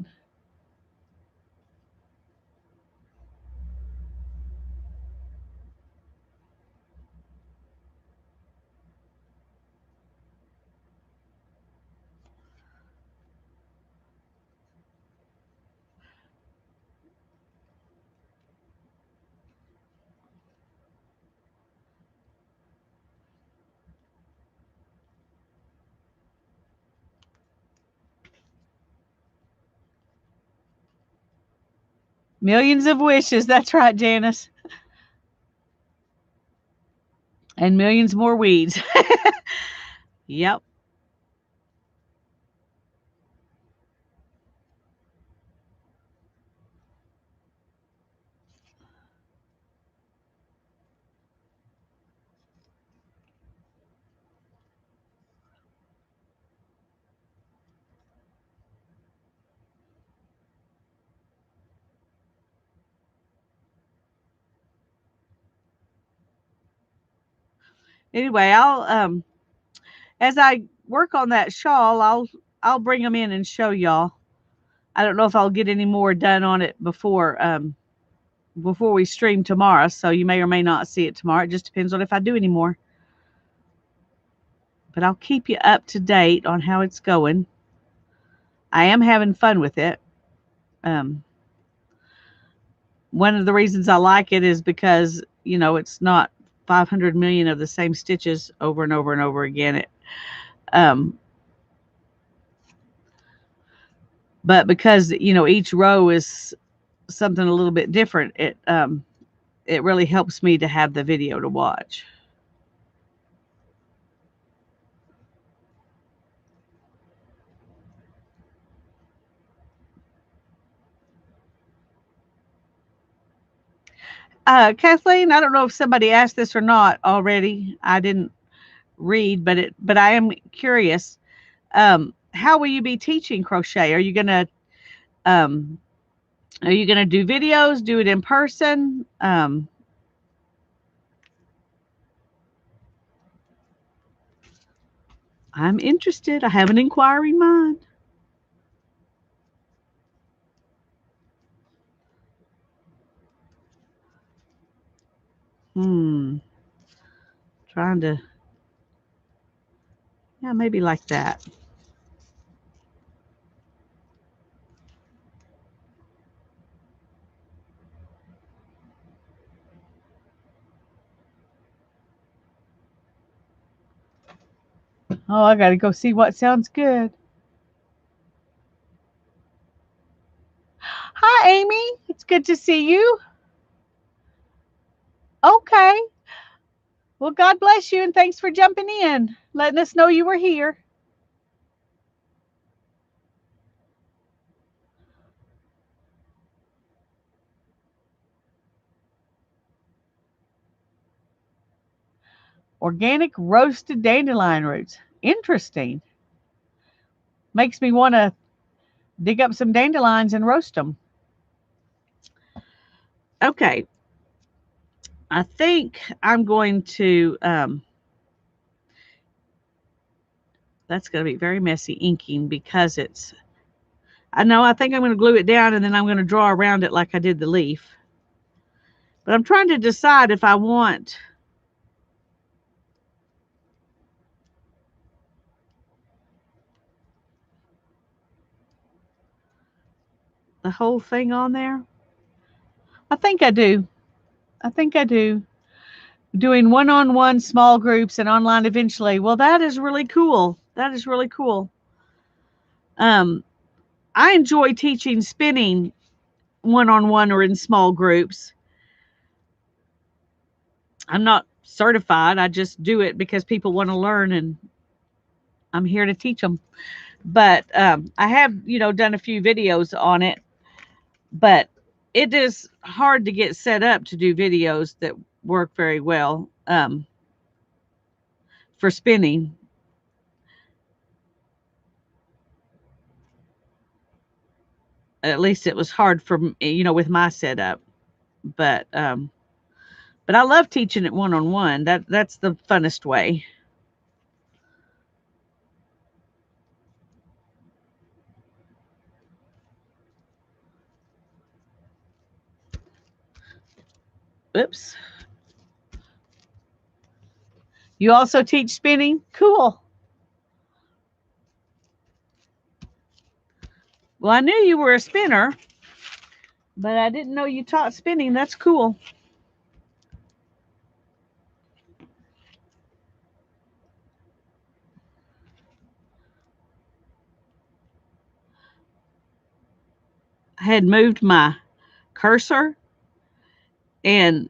Millions of wishes. That's right, Janice. And millions more weeds. Yep. Anyway, I'll as I work on that shawl, I'll bring them in and show y'all. I don't know if I'll get any more done on it before we stream tomorrow, so you may or may not see it tomorrow. It just depends on if I do any more. But I'll keep you up to date on how it's going. I am having fun with it. Um, One of the reasons I like it is because it's not 500 million of the same stitches over and over and over again. Um, but because each row is something a little bit different, it really helps me to have the video to watch. Kathleen, I don't know if somebody asked this or not already. I didn't read, but I am curious. How will you be teaching crochet? Um, are you gonna do videos? Do it in person? I'm interested. I have an inquiring mind. Hmm. Trying to, yeah, maybe like that. Oh, I gotta go see what sounds good. Hi, Amy. It's good to see you. Okay. Well, God bless you and thanks for jumping in, letting us know you were here. Organic roasted dandelion roots. Interesting. Makes me want to dig up some dandelions and roast them. Okay. I think I'm going to, that's going to be very messy inking because I think I'm going to glue it down and then I'm going to draw around it like I did the leaf. But I'm trying to decide if I want the whole thing on there. I think I do. I think I do. Doing one-on-one small groups and online eventually. Well, that is really cool. That is really cool. Um, I enjoy teaching spinning one-on-one or in small groups. I'm not certified. I just do it because people want to learn and I'm here to teach them. But I have, done a few videos on it, but it is hard to get set up to do videos that work very well for spinning. At least it was hard for with my setup. But but I love teaching it one on one. That's the funnest way. Oops. You also teach spinning? Cool. Well, I knew you were a spinner, but I didn't know you taught spinning. That's cool. I had moved my cursor and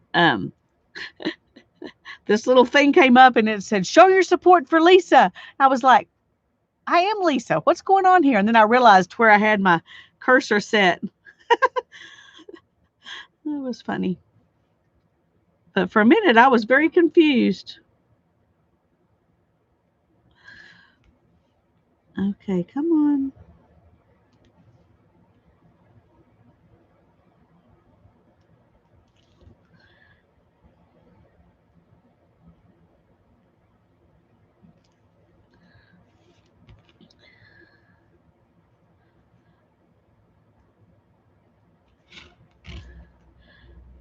this little thing came up and it said, "Show your support for Lisa." I was like, I am Lisa. What's going on here? And then I realized where I had my cursor set. It was funny. But for a minute, I was very confused. Okay, come on.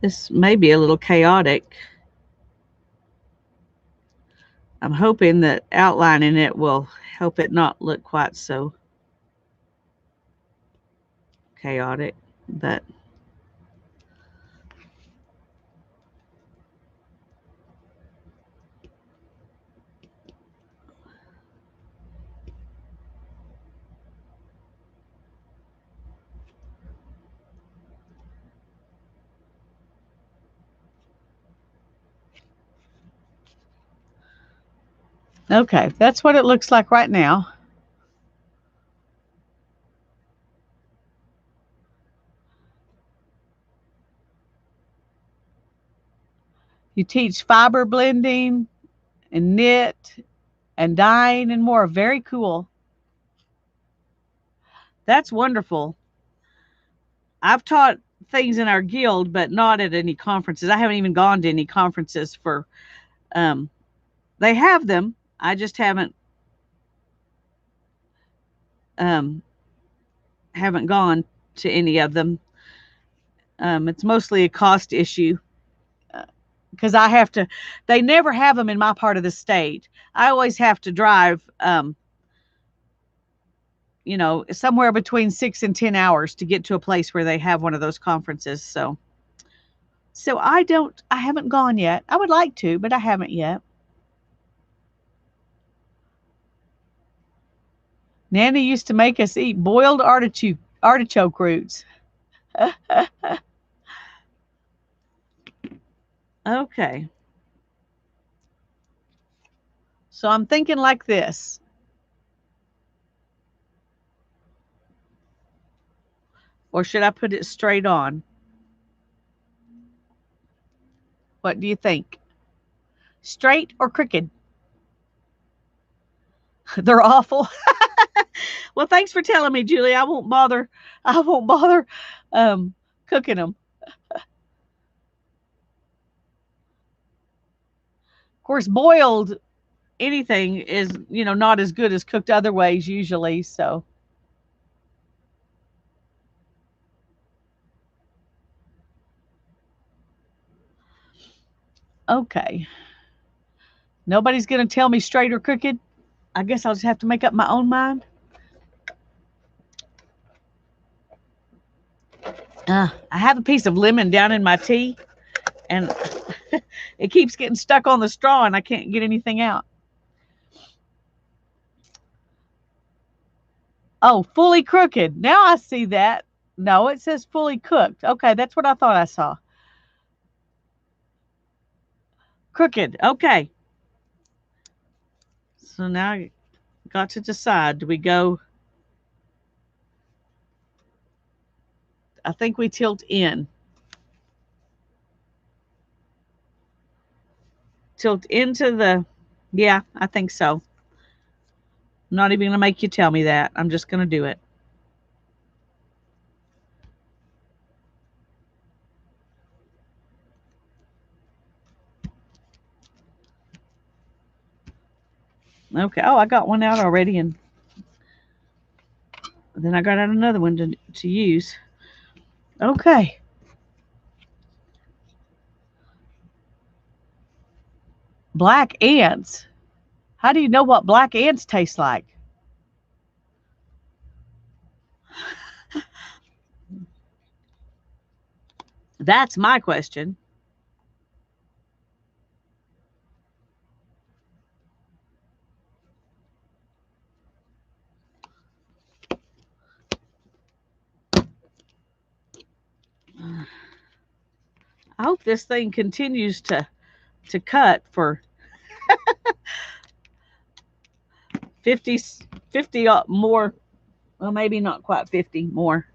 This may be a little chaotic. I'm hoping that outlining it will help it not look quite so chaotic, but okay, that's what it looks like right now. You teach fiber blending and knit and dyeing and more. Very cool. That's wonderful. I've taught things in our guild, but not at any conferences. I haven't even gone to any conferences for. Um, they have them. I just um, haven't gone to any of them. It's mostly a cost issue because I have to. They never have them in my part of the state. I always have to drive. Somewhere between 6 and 10 hours to get to a place where they have one of those conferences. So I haven't gone yet. I would like to, but I haven't yet. Nanny used to make us eat boiled artichoke roots. Okay. So I'm thinking like this. Or should I put it straight on? What do you think? Straight or crooked? They're awful. Well, thanks for telling me, Julie. I won't bother um, cooking them. Of course, boiled anything is, not as good as cooked other ways usually. So, okay. Nobody's going to tell me straight or crooked. I guess I'll just have to make up my own mind. I have a piece of lemon down in my tea, and it keeps getting stuck on the straw, and I can't get anything out. Oh, fully crooked. Now I see that. No, it says fully cooked. Okay, that's what I thought I saw. Crooked. Okay. So now I got to decide. Do we go? I think we tilt in. tilt into the, yeah, I think so. I'm not even going to make you tell me that. I'm just going to do it. Okay. Oh, I got one out already, and then I got out another one to use. Okay. Black ants. How do you know what black ants taste like? That's my question. I hope this thing continues to cut for 50, 50 more. Well, maybe not quite 50 more.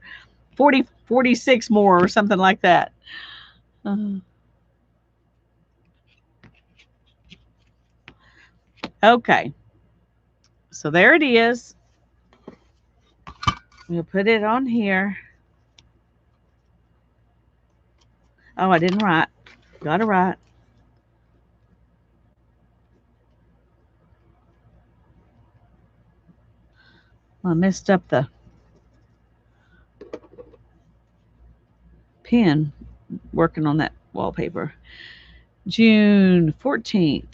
40, 46 more or something like that. Okay. So there it is. We'll put it on here. Oh, I didn't write. Got to write. I messed up the pen working on that wallpaper. June 14th.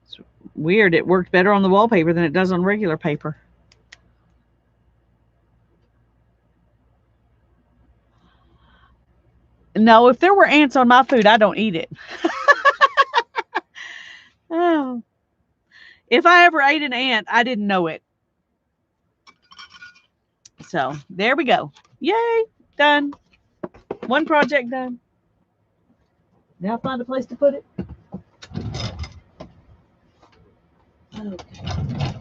It's weird. It worked better on the wallpaper than it does on regular paper. No, if there were ants on my food, I don't eat it. Oh. If I ever ate an ant, I didn't know it. So there we go. Yay, done. One project done. Now find a place to put it. Okay.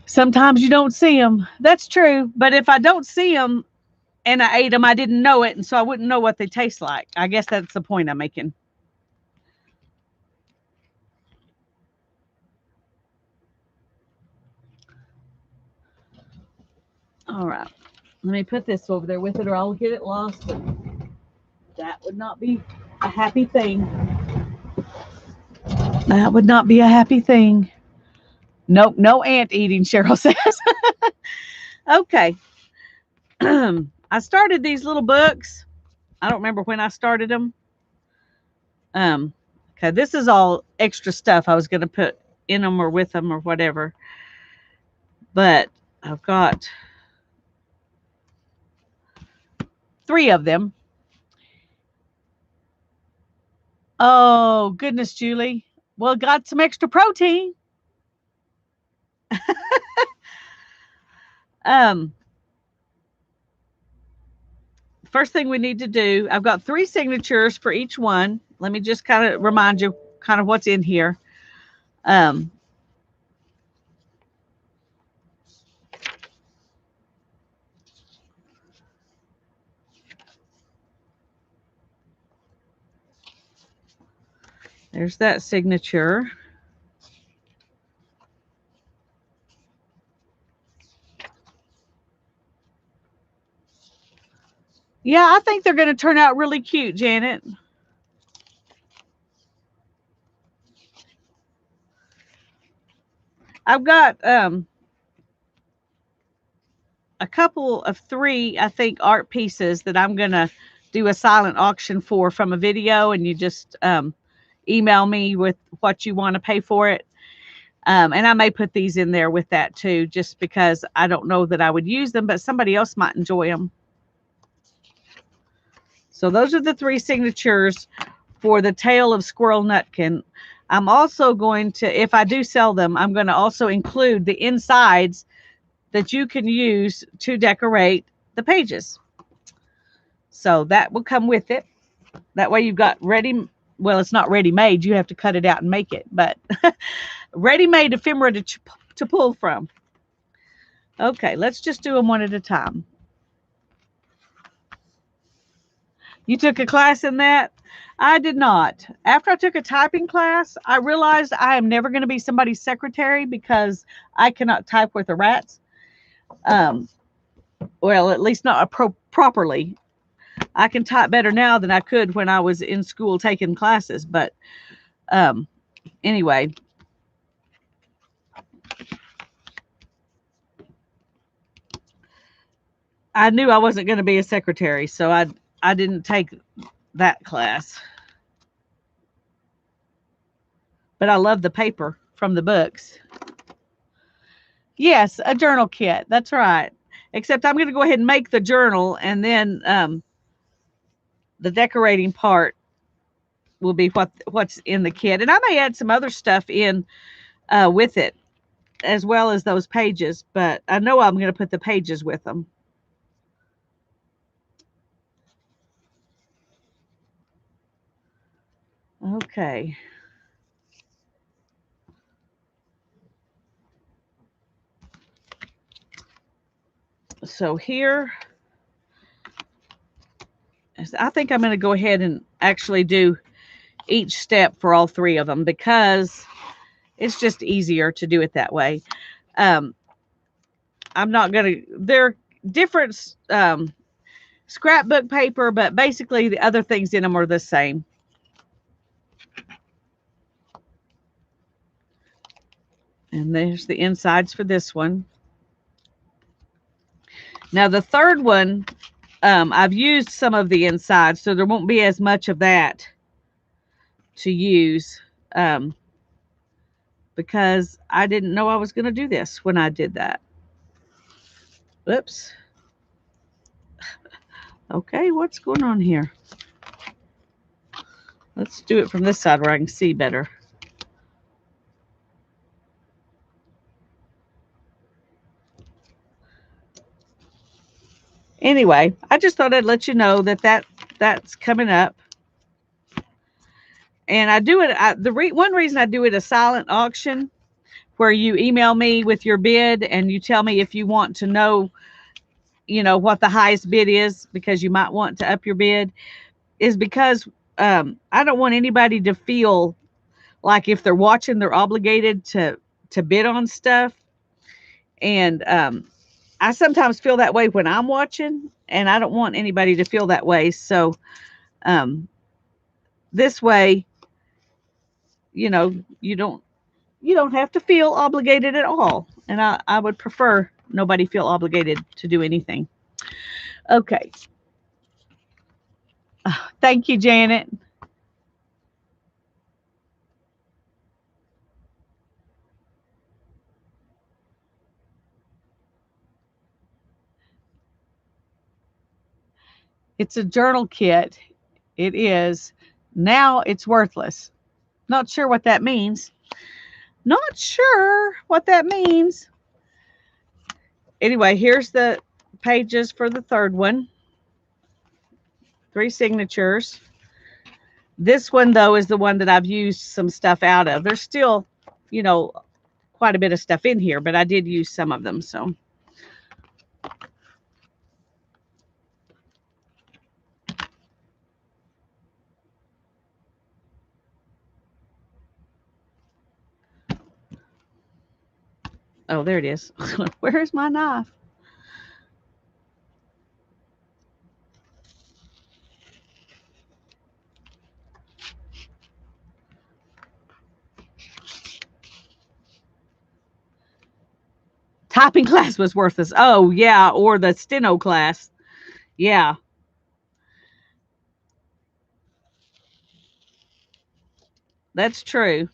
Sometimes you don't see them. That's true. But if I don't see them and I ate them, I didn't know it. And so I wouldn't know what they taste like. I guess that's the point I'm making. All right. Let me put this over there with it or I'll get it lost. That would not be a happy thing. That would not be a happy thing. Nope, no ant eating, Cheryl says. Okay. I started these little books. I don't remember when I started them. Okay, this is all extra stuff I was going to put in them or with them or whatever. But I've got 3 of them. Oh, goodness, Julie. Well, got some extra protein. First thing we need to do, I've got 3 signatures for each one. Let me just kind of remind you kind of what's in here. There's that signature. Yeah, I think they're going to turn out really cute, Janet. I've got a couple of 3, I think, art pieces that I'm going to do a silent auction for from a video, and you just email me with what you want to pay for it. And I may put these in there with that too, just because I don't know that I would use them, but somebody else might enjoy them. So those are the 3 signatures for the Tale of Squirrel Nutkin. I'm also going to, if I do sell them, I'm going to also include the insides that you can use to decorate the pages. So that will come with it. That way you've got ready, well, it's not ready-made. You have to cut it out and make it, but ready-made ephemera to pull from. Okay, let's just do them one at a time. You took a class in that? I did not. After I took a typing class, I realized I am never going to be somebody's secretary because I cannot type with the rats. Um, well, at least not properly. I can type better now than I could when I was in school taking classes. But um, anyway, I knew I wasn't going to be a secretary, so I didn't take that class. But I love the paper from the books. Yes, a journal kit. That's right. Except I'm going to go ahead and make the journal, and then the decorating part will be what's in the kit, and I may add some other stuff in with it as well as those pages. But I know I'm going to put the pages with them. Okay. So here, I think I'm going to go ahead and actually do each step for all three of them because it's just easier to do it that way. Um, I'm not going to, they're different scrapbook paper, but basically the other things in them are the same. And there's the insides for this one. Now the third one, I've used some of the insides, so there won't be as much of that to use because I didn't know I was going to do this when I did that. Whoops. Okay, what's going on here? Let's do it from this side where I can see better. Anyway, I just thought I'd let you know that's coming up. And I do it. One reason I do it a silent auction, where you email me with your bid and you tell me if you want to know, what the highest bid is because you might want to up your bid, is because I don't want anybody to feel like if they're watching, they're obligated to bid on stuff. And I sometimes feel that way when I'm watching, and I don't want anybody to feel that way. So this way, you don't have to feel obligated at all. And I would prefer nobody feel obligated to do anything. Okay. Thank you, Janet. It's a journal kit. It is. Now it's worthless. Not sure what that means. Not sure what that means. Anyway, here's the pages for the third one. 3 signatures. This one, though, is the one that I've used some stuff out of. There's still, quite a bit of stuff in here, but I did use some of them, so. Oh, there it is. Where's my knife? Typing class was worthless. Oh, yeah, or the steno class. Yeah. That's true.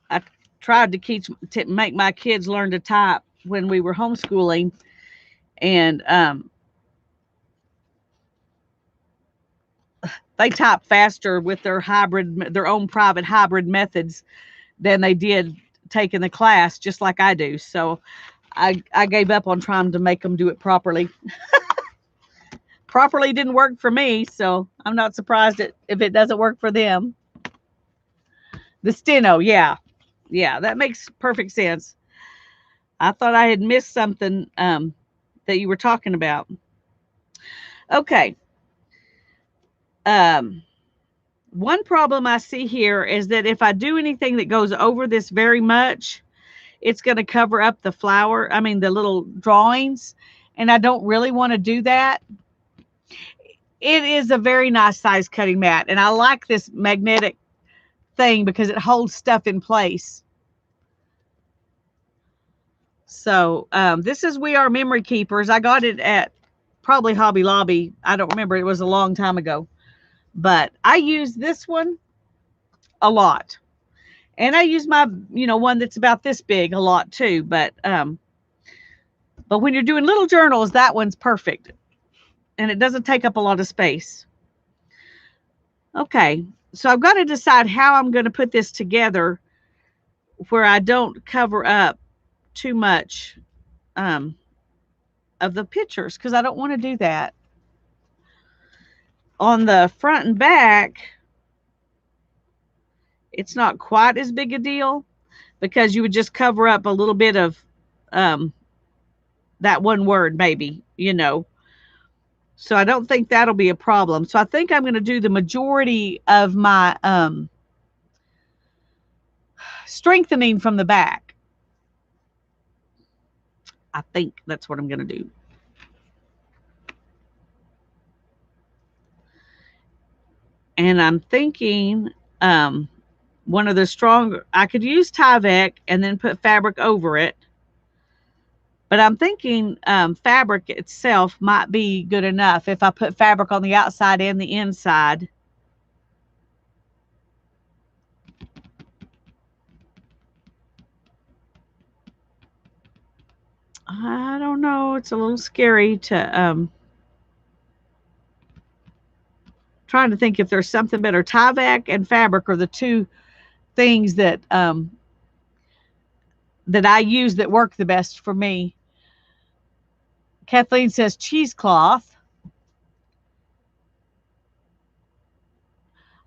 I tried to make my kids learn to type when we were homeschooling, and they type faster with their own private hybrid methods than they did taking the class, just like I do. So I gave up on trying to make them do it properly. Properly didn't work for me, so I'm not surprised if it doesn't work for them. The steno, yeah. Yeah, that makes perfect sense. I thought I had missed something that you were talking about. Okay. Um, One problem I see here is that if I do anything that goes over this very much, it's going to cover up the flower, I mean, the little drawings. And I don't really want to do that. It is a very nice size cutting mat. And I like this magnetic thing because it holds stuff in place. So this is We Are Memory Keepers. I got it at probably Hobby Lobby. I don't remember. It was a long time ago. But I use this one a lot. And I use my, one that's about this big a lot too. But when you're doing little journals, that one's perfect. And it doesn't take up a lot of space. Okay. So I've got to decide how I'm going to put this together where I don't cover up too much of the pictures, because I don't want to do that. On the front and back, it's not quite as big a deal because you would just cover up a little bit of that one word, maybe, So I don't think that'll be a problem. So I think I'm going to do the majority of my strengthening from the back. I think that's what I'm going to do. And I'm thinking one of the stronger, I could use Tyvek and then put fabric over it. But I'm thinking fabric itself might be good enough if I put fabric on the outside and the inside. I don't know. It's a little scary to trying to think if there's something better. Tyvek and fabric are the two things that that I use that work the best for me. Kathleen says cheesecloth.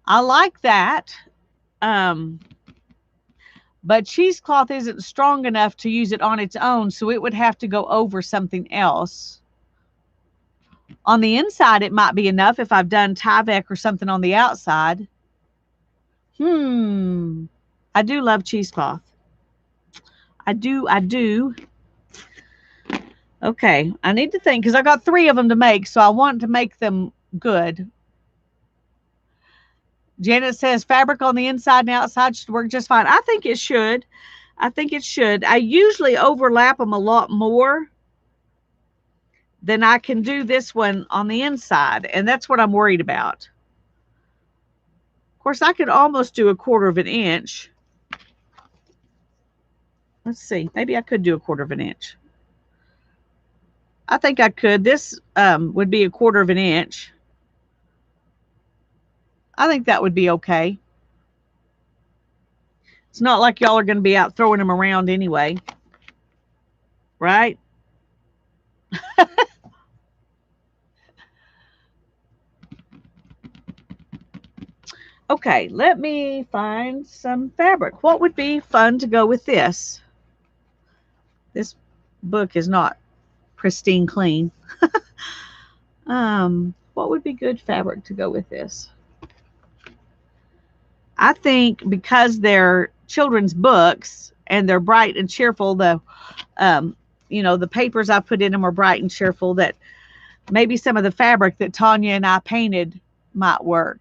I like that. But cheesecloth isn't strong enough to use it on its own, so it would have to go over something else. On the inside, it might be enough if I've done Tyvek or something on the outside. I do love cheesecloth. I do. Okay, I need to think because I got 3 of them to make, so I want to make them good. Janet says fabric on the inside and outside should work just fine. I think it should. I usually overlap them a lot more than I can do this one on the inside, and that's what I'm worried about. Of course, I could almost do 1/4 of an inch. Let's see. Maybe I could do 1/4 of an inch. I think I could. This would be 1/4 of an inch. I think that would be okay. It's not like y'all are going to be out throwing them around anyway. Right? Okay, let me find some fabric. What would be fun to go with this? This book is not pristine clean. What would be good fabric to go with this? I think because they're children's books and they're bright and cheerful, the papers I put in them are bright and cheerful, that maybe some of the fabric that Tanya and I painted might work.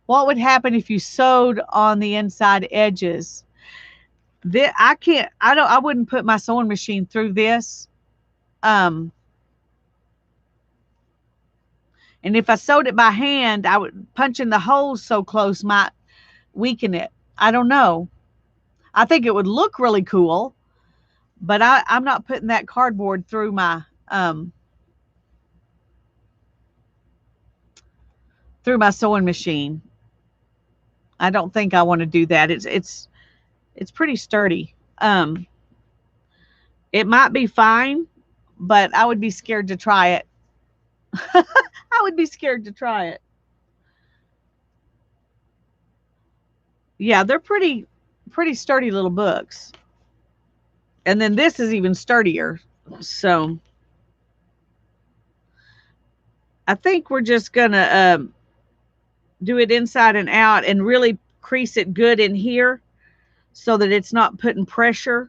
What would happen if you sewed on the inside edges? I wouldn't put my sewing machine through this. And if I sewed it by hand, I would punching the holes so close might weaken it. I don't know. I think it would look really cool, but I'm not putting that cardboard through my sewing machine. I don't think I want to do that. It's pretty sturdy. It might be fine, but I would be scared to try it. I would be scared to try it. Yeah, they're pretty sturdy little books. And then this is even sturdier. So I think we're just gonna do it inside and out and really crease it good in here so that it's not putting pressure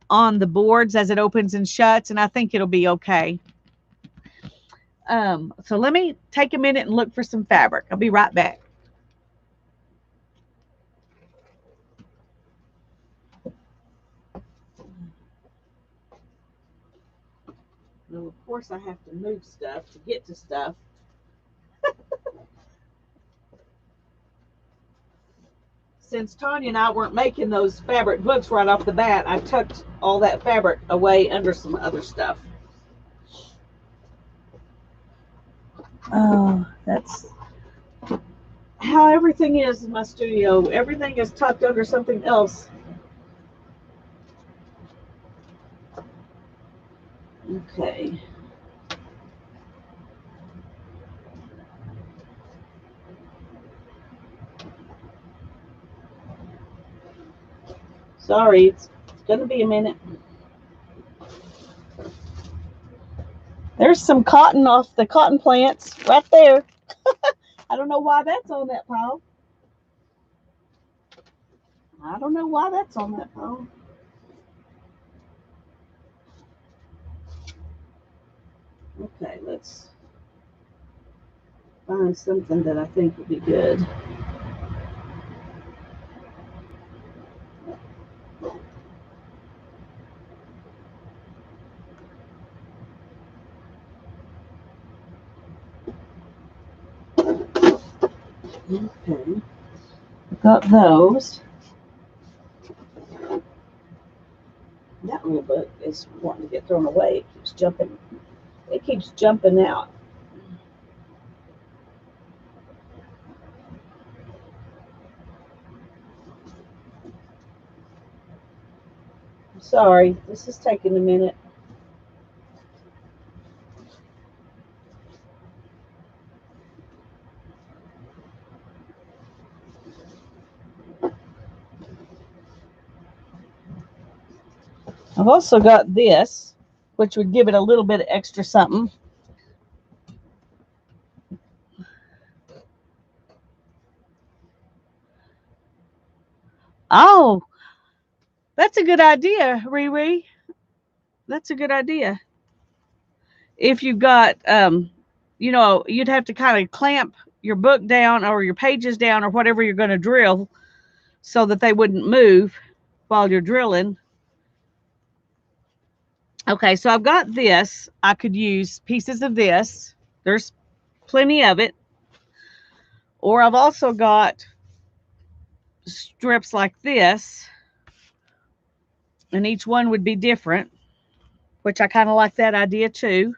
on the boards as it opens and shuts. And I think it'll be okay. So let me take a minute and look for some fabric. I'll be right back. Well, of course, I have to move stuff to get to stuff. Since Tanya and I weren't making those fabric books right off the bat, I tucked all that fabric away under some other stuff. Oh, that's how everything is in my studio. Everything is tucked under something else. Okay. Sorry, it's going to be a minute. There's some cotton off the cotton plants right there. I don't know why that's on that pile. I don't know why that's on that pile. Okay, let's find something that I think would be good. Okay, got those. That little book is wanting to get thrown away. It keeps jumping. It keeps jumping out. I'm sorry, this is taking a minute. I've also got this, which would give it a little bit of extra something. Oh, that's a good idea, Riri. That's a good idea. If you got, you'd have to kind of clamp your book down or your pages down or whatever you're going to drill so that they wouldn't move while you're drilling. Okay, so I've got this. I could use pieces of this. There's plenty of it. Or I've also got strips like this, and each one would be different, which I kind of like that idea too.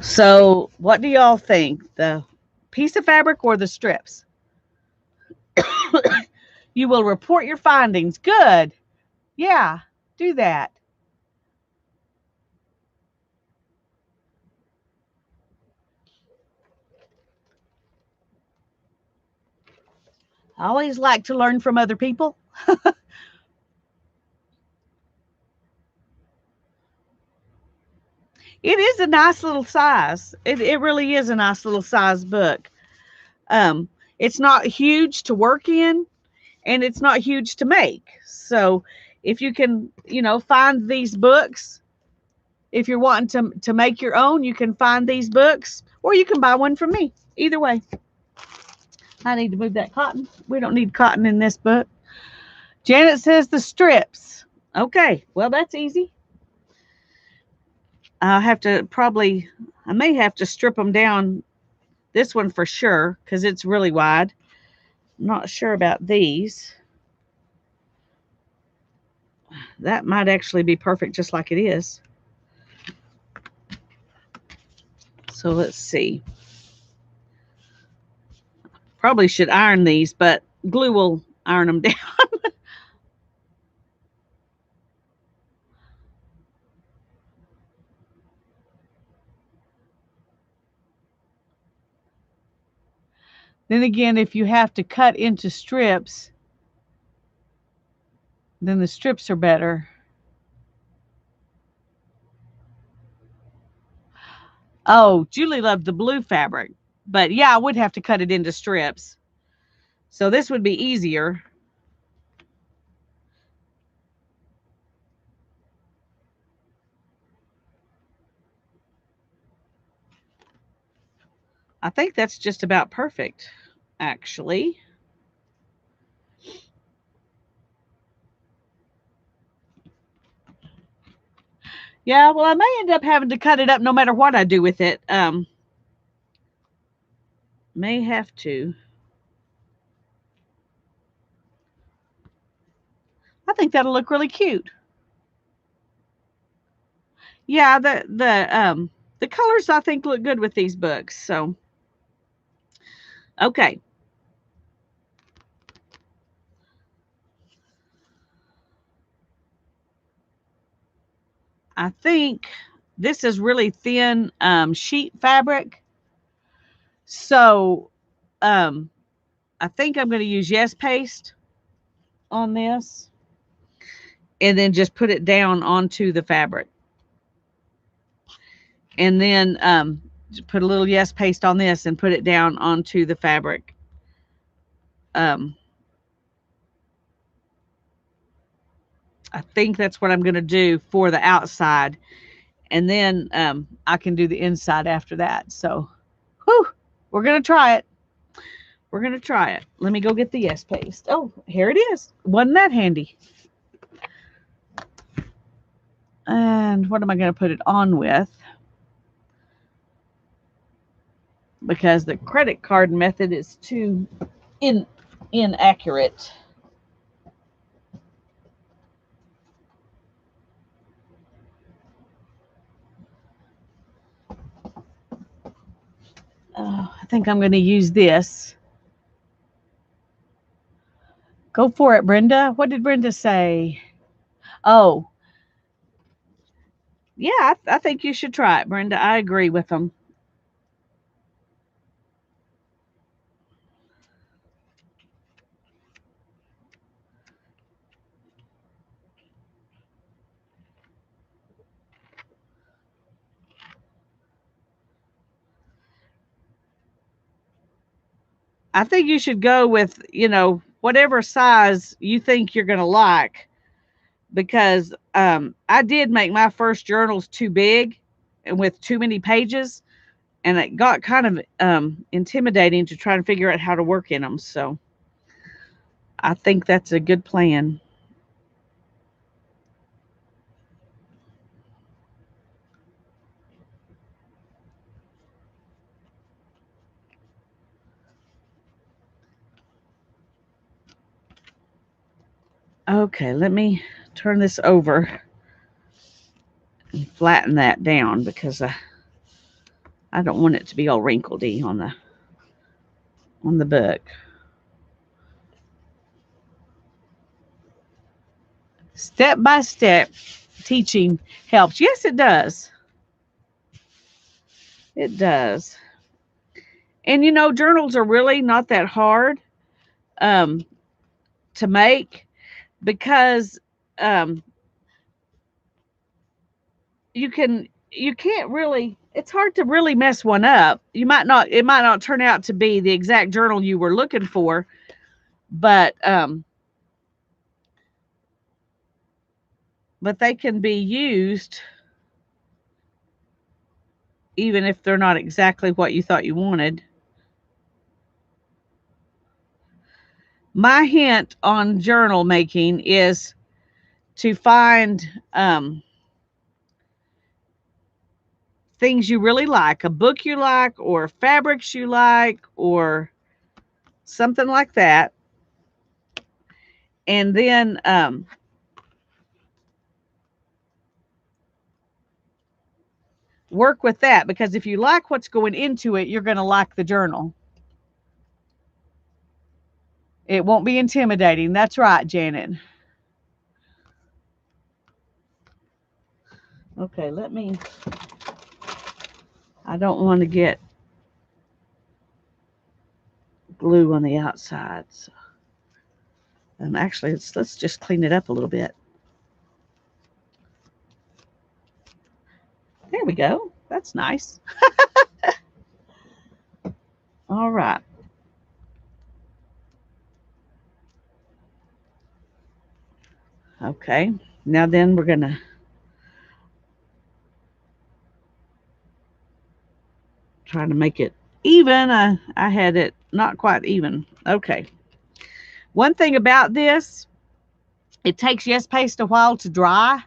So, what do y'all think? The piece of fabric or the strips? You will report your findings. Good. Yeah, do that. I always like to learn from other people. It is a nice little size. It really is a nice little size book. Um, it's not huge to work in, and it's not huge to make. So if you can, find these books, if you're wanting to make your own, you can find these books, or you can buy one from me. Either way. I need to move that cotton. We don't need cotton in this book. Janet says the strips. Okay, well, that's easy. I'll have to probably, I may have to strip them down. This one for sure, because it's really wide. I'm not sure about these. That might actually be perfect just like it is. So let's see. Probably should iron these, but glue will iron them down. Then again, if you have to cut into strips, then the strips are better. Oh, Julie loved the blue fabric. But yeah, I would have to cut it into strips. So this would be easier. I think that's just about perfect, actually. Yeah, well, I may end up having to cut it up no matter what I do with it. May have to. I think that'll look really cute. Yeah, the colors I think look good with these books. So, okay. I think this is really thin sheet fabric. So, um, I think I'm going to use Yes Paste on this and then just put it down onto the fabric. And then put a little Yes Paste on this and put it down onto the fabric. I think that's what I'm going to do for the outside. And then I can do the inside after that. So, whew, we're going to try it. We're going to try it. Let me go get the Yes Paste. Oh, here it is. Wasn't that handy? And what am I going to put it on with? Because the credit card method is too inaccurate. I think I'm going to use this. Go for it, Brenda. What did Brenda say? Oh, yeah, I think you should try it, Brenda. I agree with them. I think you should go with, whatever size you think you're going to like because I did make my first journals too big and with too many pages, and it got kind of intimidating to try and figure out how to work in them. So I think that's a good plan. Okay, let me turn this over and flatten that down because I don't want it to be all wrinkledy on the book. Step by step teaching helps. Yes, it does. It does. And journals are really not that hard um, to make because um, you can't really. It's hard to really mess one up. It might not turn out to be the exact journal you were looking for, but they can be used even if they're not exactly what you thought you wanted. My hint on journal making is to find things you really like, a book you like, or fabrics you like, or something like that. And then work with that because if you like what's going into it, you're going to like the journal. It won't be intimidating. That's right, Janet. Okay, I don't want to get glue on the outside. So, actually, let's just clean it up a little bit. There we go. That's nice. All right. Okay. Now then we're going to try to make it even. I had it not quite even. Okay. One thing about this, it takes Yes Paste a while to dry.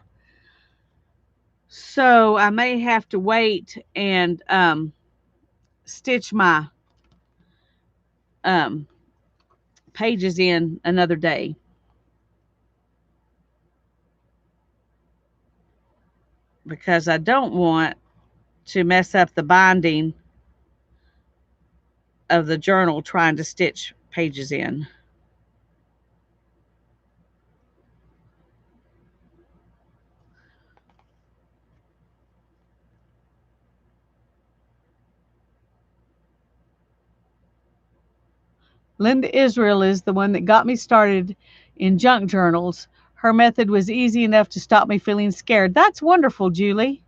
So I may have to wait and stitch my um, pages in another day. Because I don't want to mess up the binding of the journal trying to stitch pages in. Linda Israel is the one that got me started in junk journals. Her method was easy enough to stop me feeling scared. That's wonderful, Julie.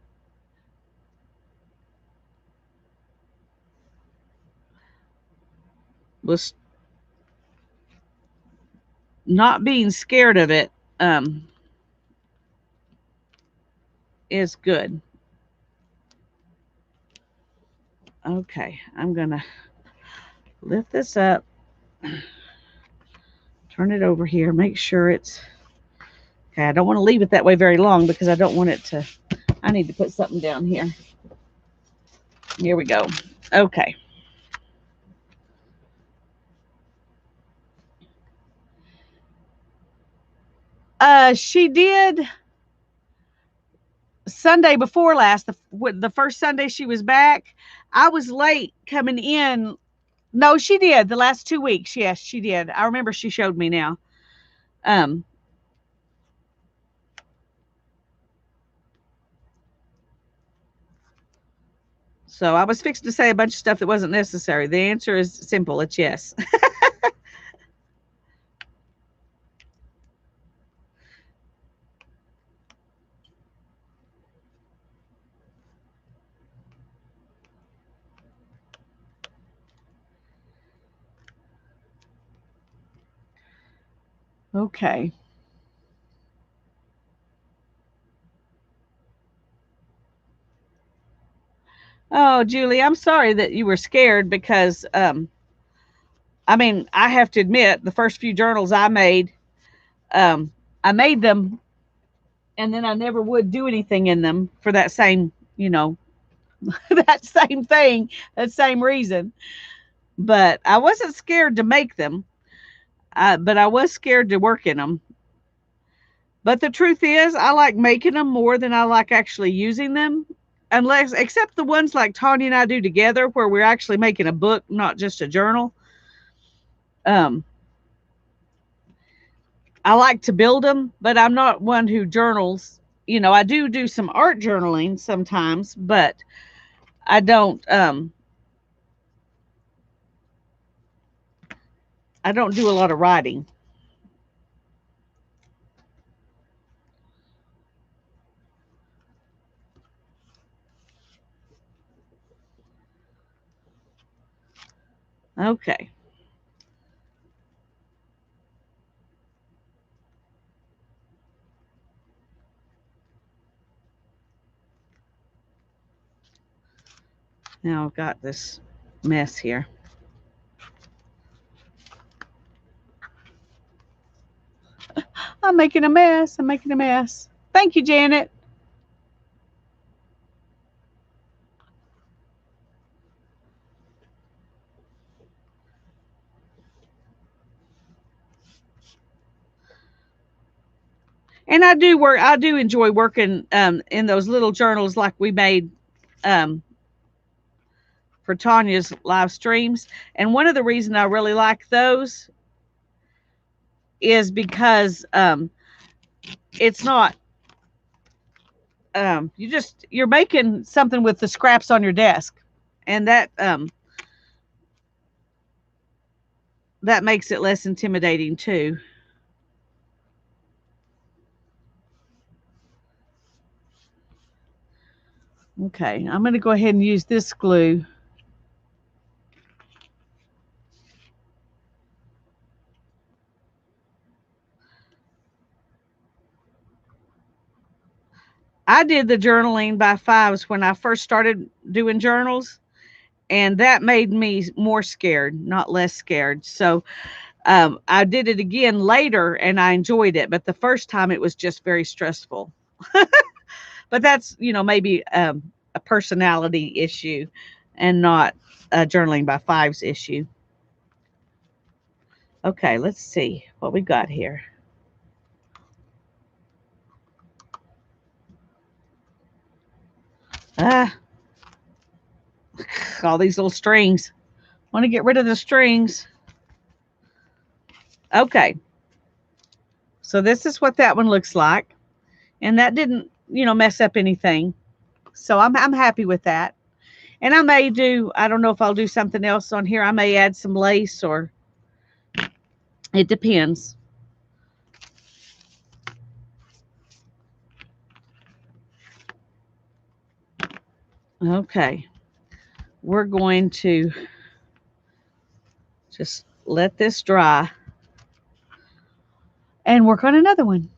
Was not being scared of it is good. Okay, I'm going to lift this up, turn it over here, make sure it's okay. I don't want to leave it that way very long because I don't want it to, I need to put something down here. Here we go. Okay. She did Sunday before last, the first Sunday she was back. I was late coming in. No, she did the last 2 weeks. Yes, she did. I remember she showed me now. So I was fixing to say a bunch of stuff that wasn't necessary. The answer is simple. It's yes. Okay. Oh, Julie, I'm sorry that you were scared because I mean, I have to admit the first few journals I made them and then I never would do anything in them for that same, that same thing, that same reason. But I wasn't scared to make them, but I was scared to work in them. But the truth is, I like making them more than I like actually using them. Except the ones like Tanya and I do together, where we're actually making a book, not just a journal. Um, I like to build them, but I'm not one who journals. I do some art journaling sometimes, but I don't. I don't do a lot of writing. Okay. Now I've got this mess here. I'm making a mess. I'm making a mess. Thank you, Janet. And I do enjoy working in those little journals like we made for Tanya's live streams. And one of the reasons I really like those is because it's not you're making something with the scraps on your desk, and that that makes it less intimidating too. Okay, I'm going to go ahead and use this glue. I did the journaling by fives when I first started doing journals, and that made me more scared, not less scared. So I did it again later and I enjoyed it, but the first time it was just very stressful. But that's, maybe a personality issue and not a journaling by fives issue. Okay, let's see what we got here. Ah, all these little strings. Want to get rid of the strings. Okay, so this is what that one looks like. And that didn't, mess up anything. So I'm happy with that. And I don't know if I'll do something else on here. I may add some lace, or it depends. Okay, we're going to just let this dry and work on another one.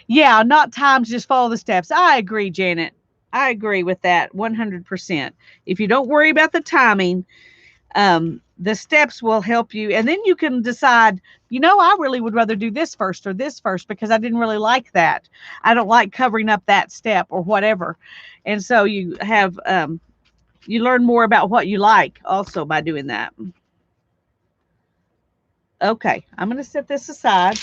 Yeah, not times, just follow the steps. I agree, Janet. I agree with that 100%. If you don't worry about the timing, the steps will help you. And then you can decide, I really would rather do this first or this first because I didn't really like that. I don't like covering up that step or whatever. And so you learn more about what you like also by doing that. Okay, I'm going to set this aside.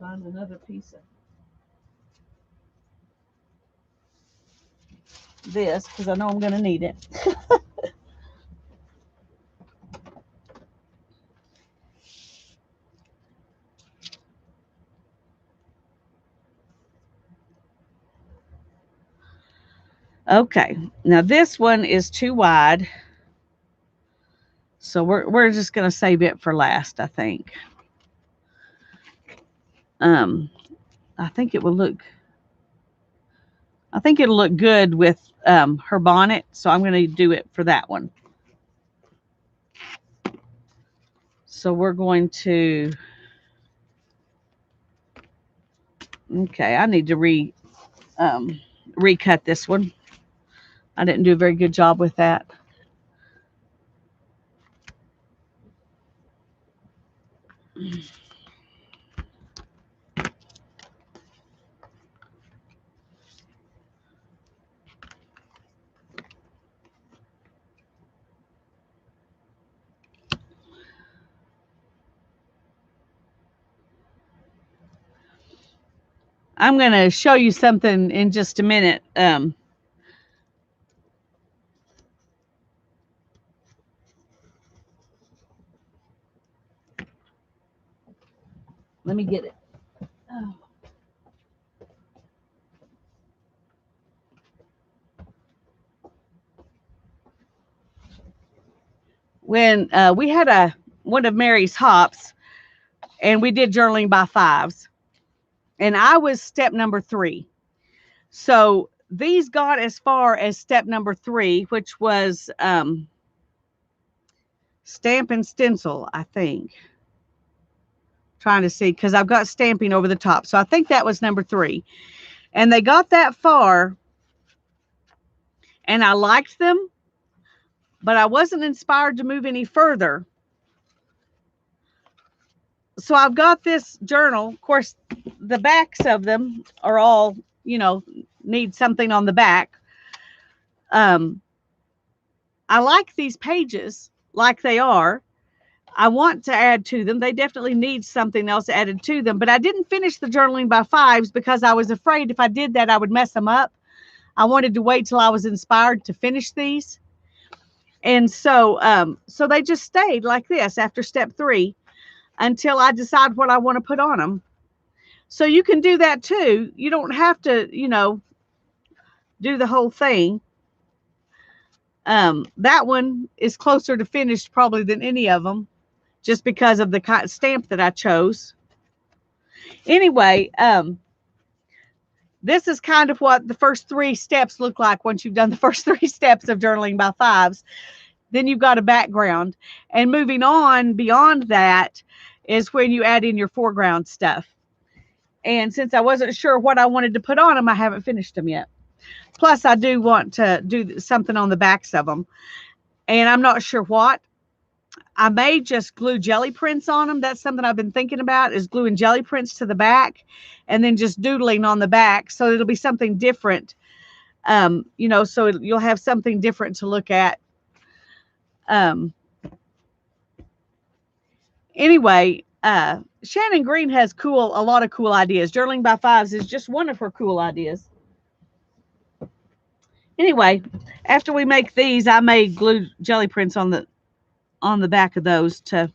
Find another piece of this because I know I'm going to need it. Okay, now this one is too wide, so we're just going to save it for last, I think. Um, I think it will look. I think it'll look good with her bonnet, so I'm going to do it for that one. So we're going to. Okay, I need to recut this one. I didn't do a very good job with that. I'm going to show you something in just a minute. Let me get it. Oh. When we had one of Mary's hops, and we did journaling by fives, and I was step number 3. So these got as far as step number 3, which was stamp and stencil, I think. Trying to see, because I've got stamping over the top. So I think that was number 3. And they got that far, and I liked them, but I wasn't inspired to move any further. So I've got this journal. Of course, the backs of them are all, need something on the back. I like these pages like they are. I want to add to them. They definitely need something else added to them, but I didn't finish the journaling by fives because I was afraid if I did that, I would mess them up. I wanted to wait till I was inspired to finish these. And so they just stayed like this after step 3 until I decide what I want to put on them. So you can do that too. You don't have to, do the whole thing. That one is closer to finished probably than any of them, just because of the stamp that I chose. Anyway, this is kind of what the first 3 steps look like once you've done the first 3 steps of journaling by fives. Then you've got a background. And moving on beyond that is when you add in your foreground stuff. And since I wasn't sure what I wanted to put on them, I haven't finished them yet. Plus, I do want to do something on the backs of them. And I'm not sure what. I may just glue jelly prints on them. That's something I've been thinking about, is gluing jelly prints to the back and then just doodling on the back. So it'll be something different. So you'll have something different to look at. Anyway, Shannon Green has a lot of cool ideas. Journaling by fives is just one of her cool ideas. Anyway, after we make these, I may glue jelly prints on the back of those to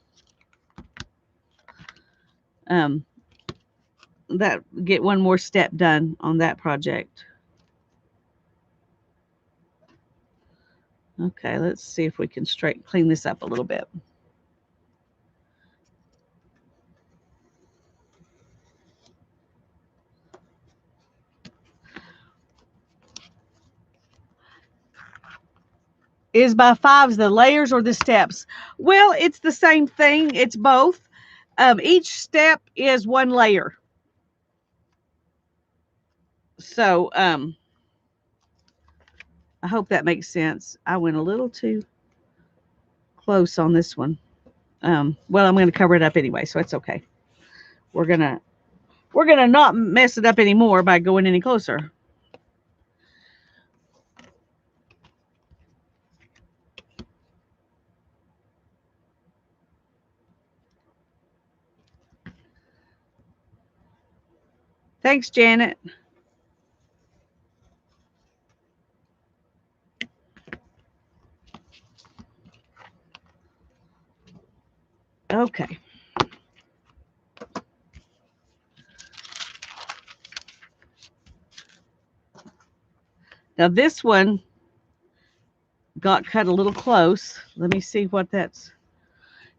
that get one more step done on that project. Okay, let's see if we can clean this up a little bit. Is by fives the layers or the steps? Well, it's the same thing. It's both. Each step is one layer. So I hope that makes sense. I went a little too close on this one. Well, I'm going to cover it up anyway, so it's okay. We're gonna not mess it up anymore by going any closer. Thanks, Janet. Okay. Now this one got cut a little close. Let me see what that's.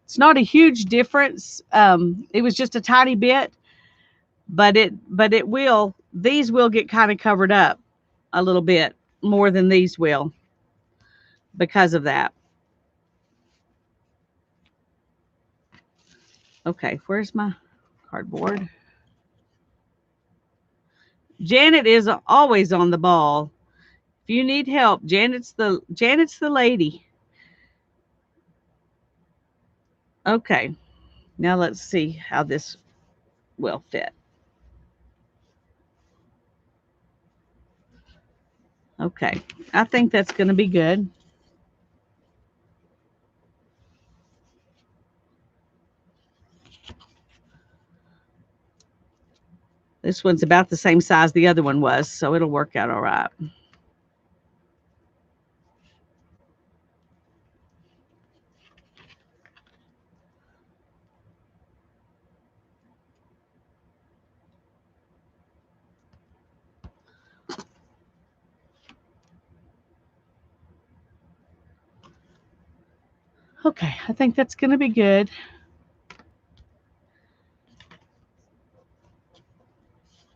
It's not a huge difference. It was just a tiny bit, but these will get kind of covered up a little bit more than these will because of that. Okay, where's my cardboard? Janet is always on the ball. If you need help, Janet's the lady. Okay, now let's see how this will fit. Okay, I think that's going to be good. This one's about the same size the other one was, so it'll work out all right. Okay, I think that's going to be good.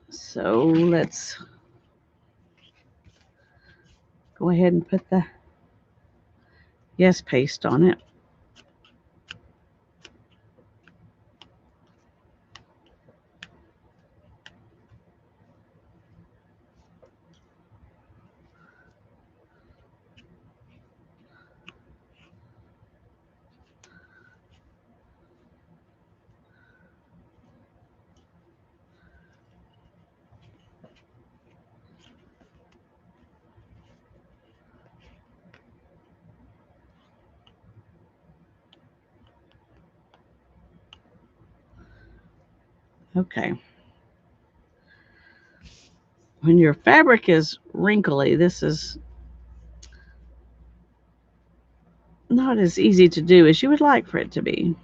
So let's go ahead and put the Yes paste on it. Okay. When your fabric is wrinkly, this is not as easy to do as you would like for it to be.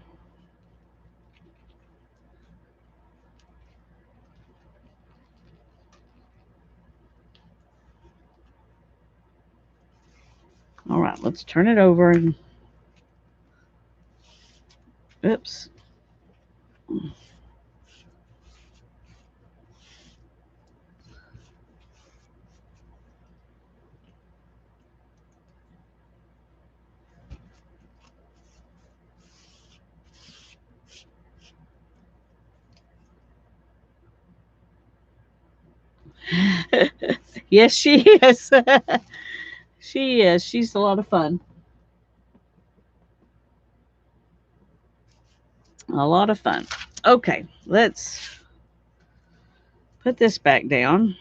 Let's turn it over and oops. Yes, she is. She is. She's a lot of fun. A lot of fun. Okay, let's put this back down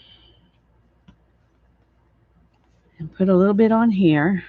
and put a little bit on here.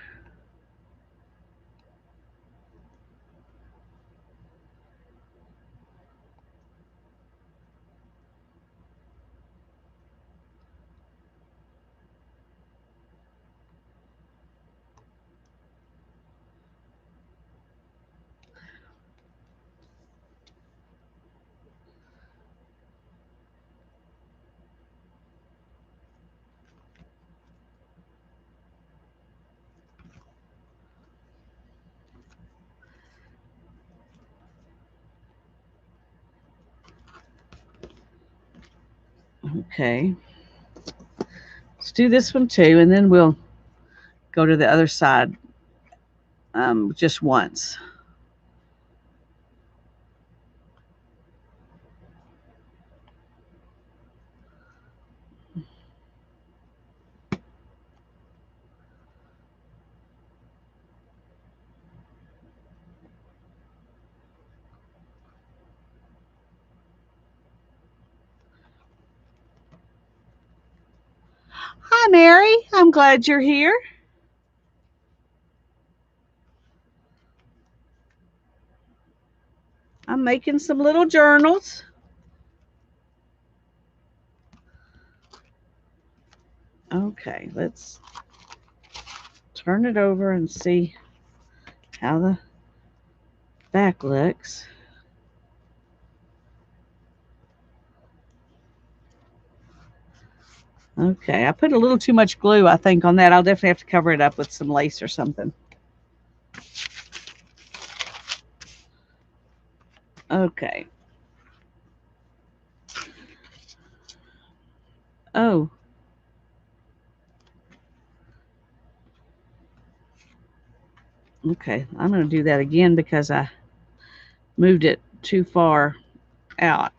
Okay. Let's do this one too, and then we'll go to the other side just once. Hi, Mary. I'm glad you're here. I'm making some little journals. Okay, let's turn it over and see how the back looks. Okay, I put a little too much glue, I think, on that. I'll definitely have to cover it up with some lace or something. Okay. Oh. Okay, I'm going to do that again because I moved it too far out.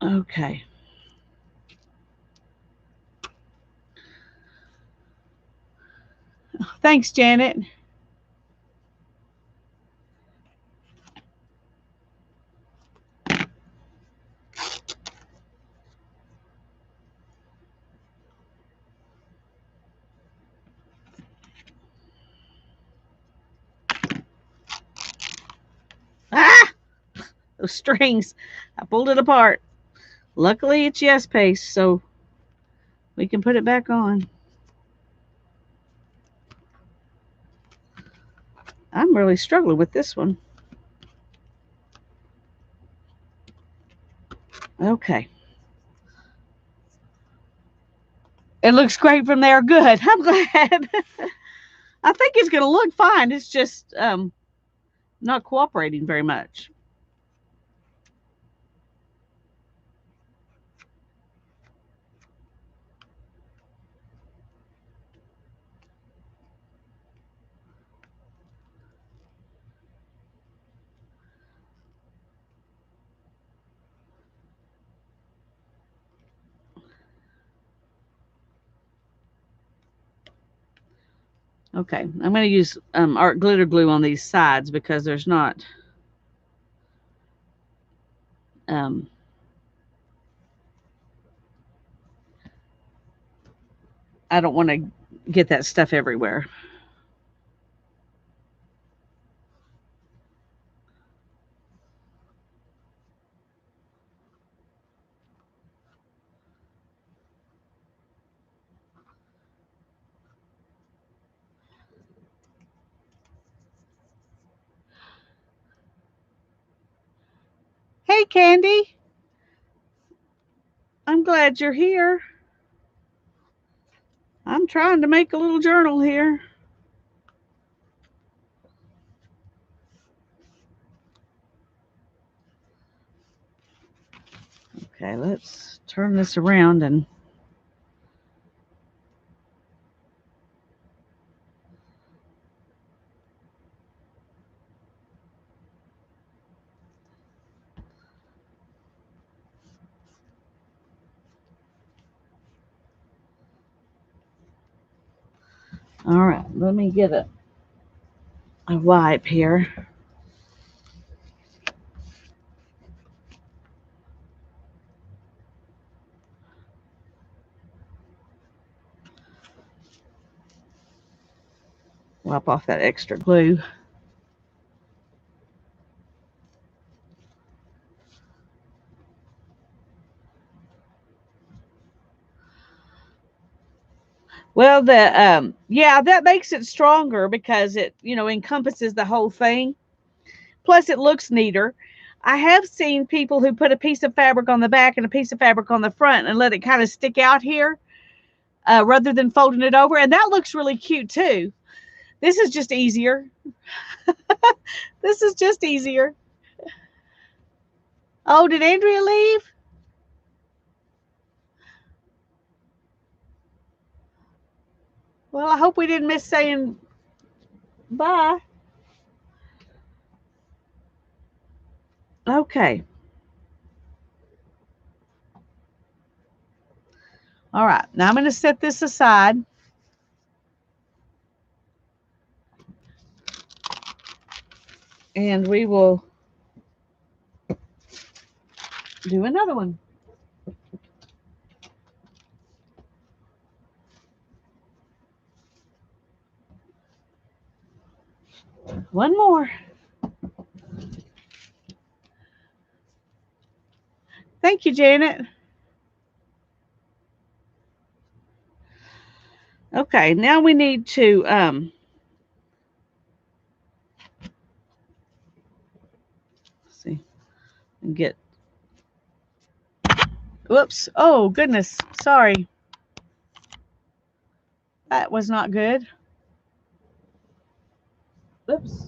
Okay. Thanks, Janet. Ah! Those strings. I pulled it apart. Luckily, it's yes paste, so we can put it back on. I'm really struggling with this one. Okay. It looks great from there. Good. I'm glad. I think it's going to look fine. It's just not cooperating very much. Okay, I'm going to use art glitter glue on these sides because there's not um, I don't want to get that stuff everywhere. Hey, Candy. I'm glad you're here. I'm trying to make a little journal here. Okay, let's turn this around and all right, let me get a wipe here. Wipe off that extra glue. Well, yeah, that makes it stronger because it, encompasses the whole thing. Plus, it looks neater. I have seen people who put a piece of fabric on the back and a piece of fabric on the front and let it kind of stick out here rather than folding it over. And that looks really cute too. This is just easier. This is just easier. Oh, did Andrea leave? Well, I hope we didn't miss saying bye. Okay. All right. Now I'm going to set this aside. And we will do another one. One more. Thank you, Janet. Okay, now we need to see and get. Whoops. Oh, goodness. Sorry. That was not good. Oops.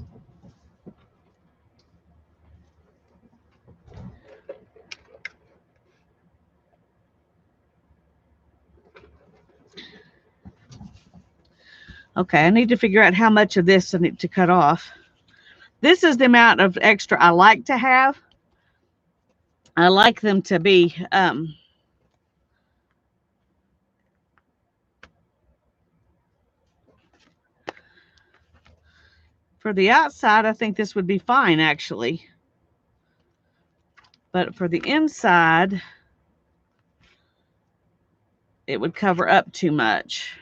Okay, I need to figure out how much of this I need to cut off. This is the amount of extra I like to have. I like them to be for the outside, I think this would be fine actually. But for the inside, it would cover up too much.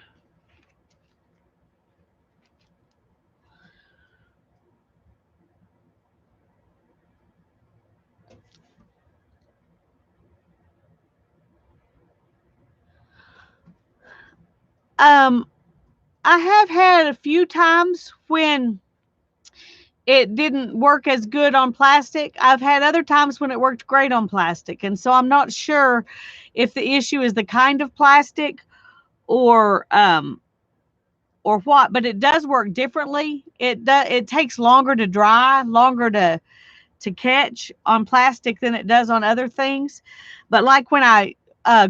I have had a few times when it didn't work as good on plastic. I've had other times when it worked great on plastic. And so I'm not sure if the issue is the kind of plastic or what, but it does work differently. It takes longer to dry, longer to catch on plastic than it does on other things. But like when I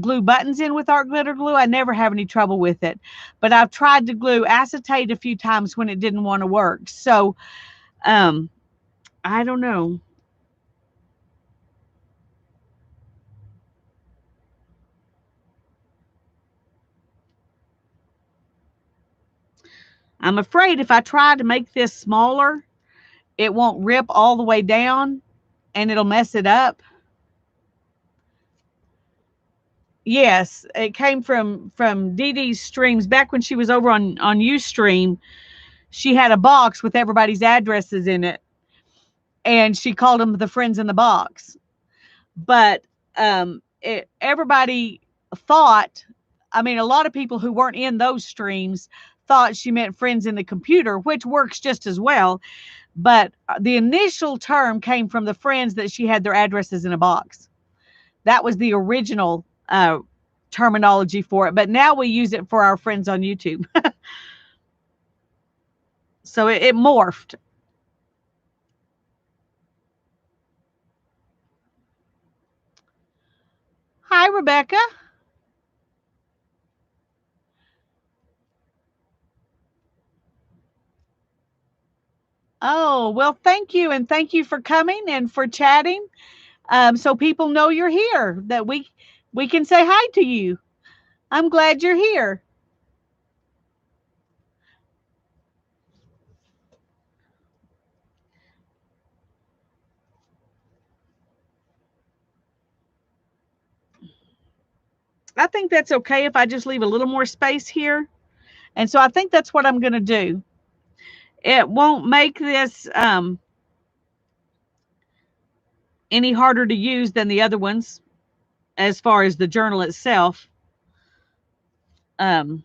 glue buttons in with art glitter glue, I never have any trouble with it. But I've tried to glue acetate a few times when it didn't want to work. So I don't know. I'm afraid if I try to make this smaller, it won't rip all the way down and it'll mess it up. Yes, it came from Dee Dee's streams back when she was over on Ustream. She had a box with everybody's addresses in it, and she called them the friends in the box. But everybody thought, I mean, a lot of people who weren't in those streams thought she meant friends in the computer, which works just as well. But the initial term came from the friends that she had their addresses in a box. That was the original terminology for it, but now we use it for our friends on YouTube. So it morphed. Hi, Rebecca. Oh, well, thank you. And thank you for coming and for chatting. So people know you're here, that we can say hi to you. I'm glad you're here. I think that's okay if I just leave a little more space here. And so I think that's what I'm going to do. It won't make this any harder to use than the other ones as far as the journal itself. Um,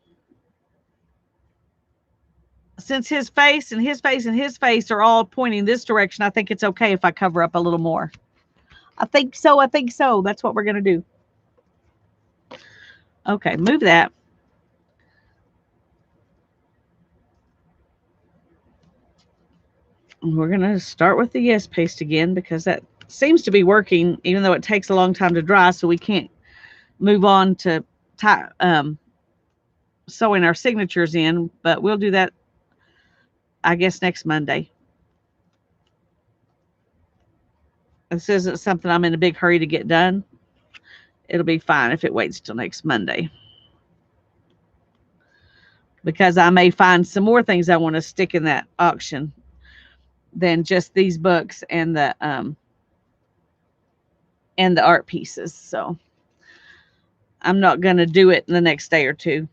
since his face and his face and his face are all pointing this direction, I think it's okay if I cover up a little more. I think so. I think so. That's what we're going to do. Okay, move that. We're going to start with the Yes paste again because that seems to be working, even though it takes a long time to dry, so we can't move on to sewing our signatures in, but we'll do that, I guess, next Monday. This isn't something I'm in a big hurry to get done. It'll be fine if it waits till next Monday, because I may find some more things I want to stick in that auction than just these books and the art pieces. So I'm not going to do it in the next day or two.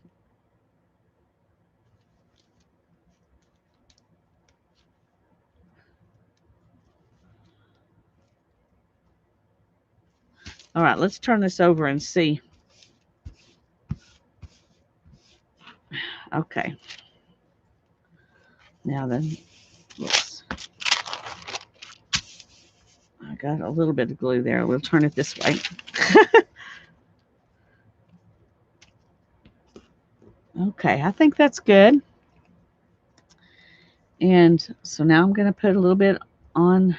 All right, let's turn this over and see. Okay. Now then, yes. I got a little bit of glue there. We'll turn it this way. Okay, I think that's good. And so now I'm going to put a little bit on.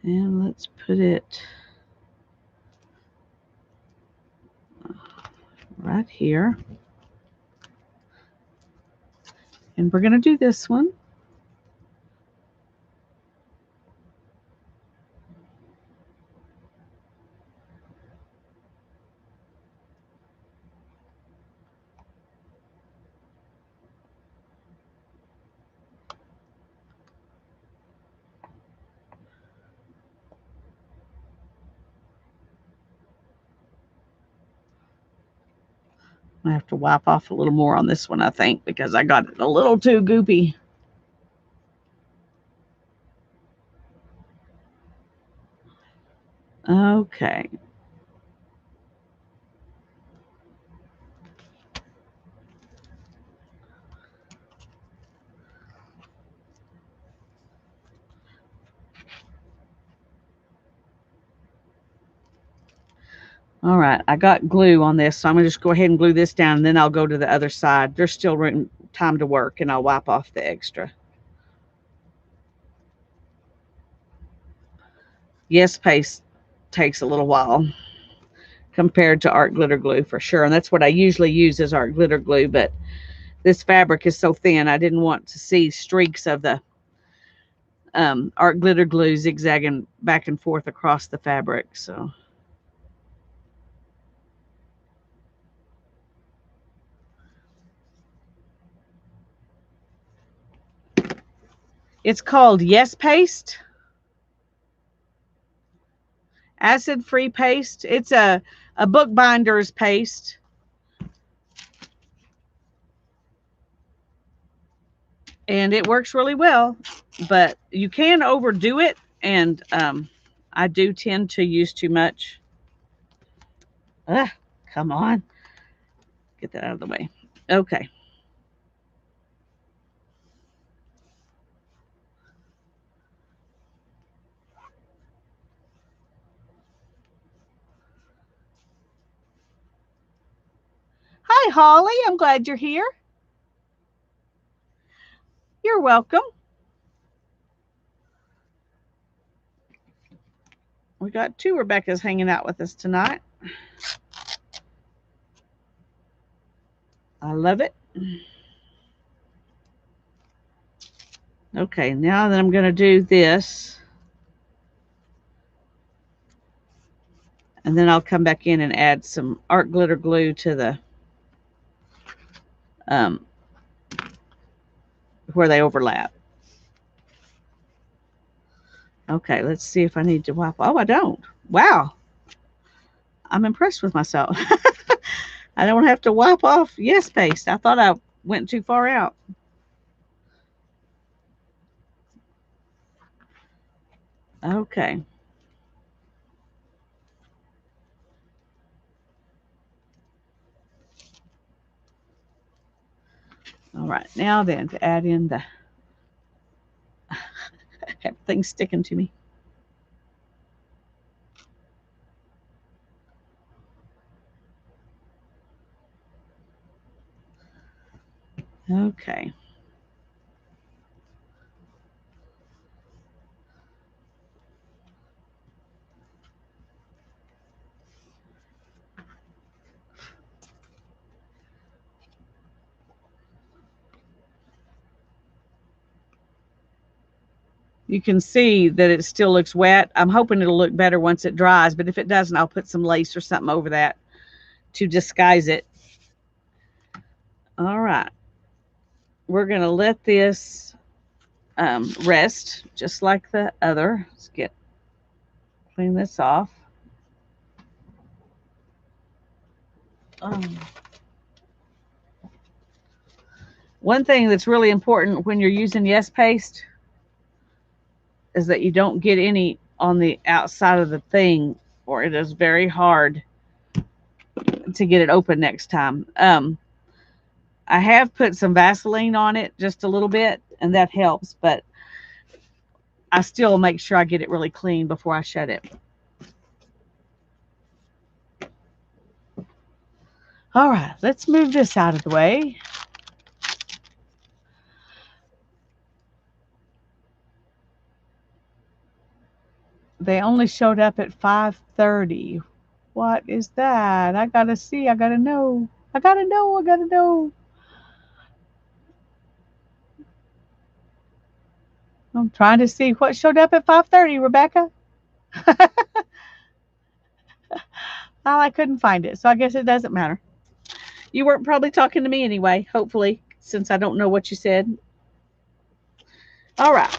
And let's put it right here. And we're going to do this one. I have to wipe off a little more on this one, I think, because I got it a little too goopy. Okay. All right, I got glue on this, so I'm going to just go ahead and glue this down, and then I'll go to the other side. There's still time to work, and I'll wipe off the extra. Yes paste takes a little while compared to art glitter glue for sure, and that's what I usually use as art glitter glue, but this fabric is so thin, I didn't want to see streaks of the art glitter glue zigzagging back and forth across the fabric. So it's called Yes Paste, acid-free paste. It's a bookbinder's paste. And it works really well, but you can overdo it and I do tend to use too much. Ugh, come on. Get that out of the way. Okay. Hi, Holly. I'm glad you're here. You're welcome. We got two Rebeccas hanging out with us tonight. I love it. Okay, now that I'm going to do this, and then I'll come back in and add some art glitter glue to the where they overlap. Okay, let's see if I need to wipe. Oh, I don't. Wow. I'm impressed with myself. I don't have to wipe off Yes Paste. I thought I went too far out. Okay. All right, now then to add in the everything's sticking to me. Okay. You can see that it still looks wet. I'm hoping it'll look better once it dries, but if it doesn't, I'll put some lace or something over that to disguise it. All right. We're going to let this rest just like the other. Let's clean this off. One thing that's really important when you're using Yes Paste is that you don't get any on the outside of the thing, or it is very hard to get it open next time. I have put some Vaseline on it just a little bit, and that helps, but I still make sure I get it really clean before I shut it. All right, let's move this out of the way. They only showed up at 5:30. What is that? I gotta see. I gotta know. I gotta know. I gotta know. I'm trying to see what showed up at 5:30, Rebecca. I couldn't find it, so I guess it doesn't matter. You weren't probably talking to me anyway, hopefully, since I don't know what you said. All right.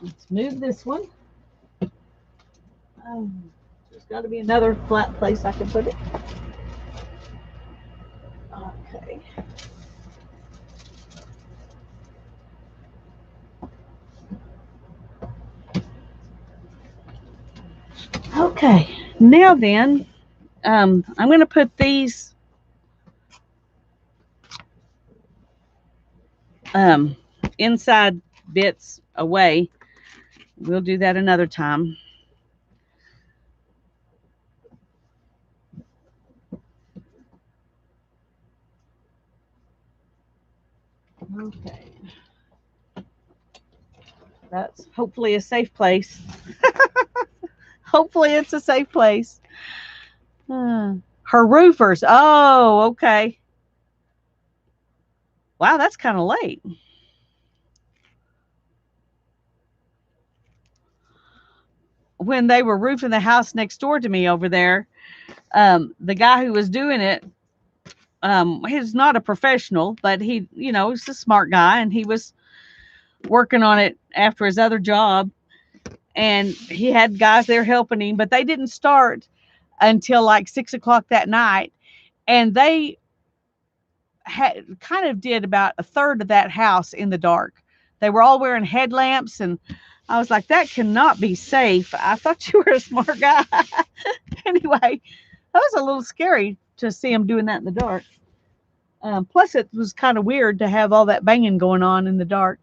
Let's move this one. There's got to be another flat place I can put it. Okay. Okay. Now then, I'm going to put these inside bits away. We'll do that another time. Okay. That's hopefully a safe place. Hopefully it's a safe place. Her roofers. Oh, okay. Wow, that's kind of late. When they were roofing the house next door to me over there, the guy who was doing it, he's not a professional, but he, he's a smart guy, and he was working on it after his other job, and he had guys there helping him, but they didn't start until like 6 o'clock that night, and they kind of did about a third of that house in the dark. They were all wearing headlamps, and I was like, that cannot be safe. I thought you were a smart guy. Anyway, that was a little scary to see him doing that in the dark. Plus, it was kind of weird to have all that banging going on in the dark.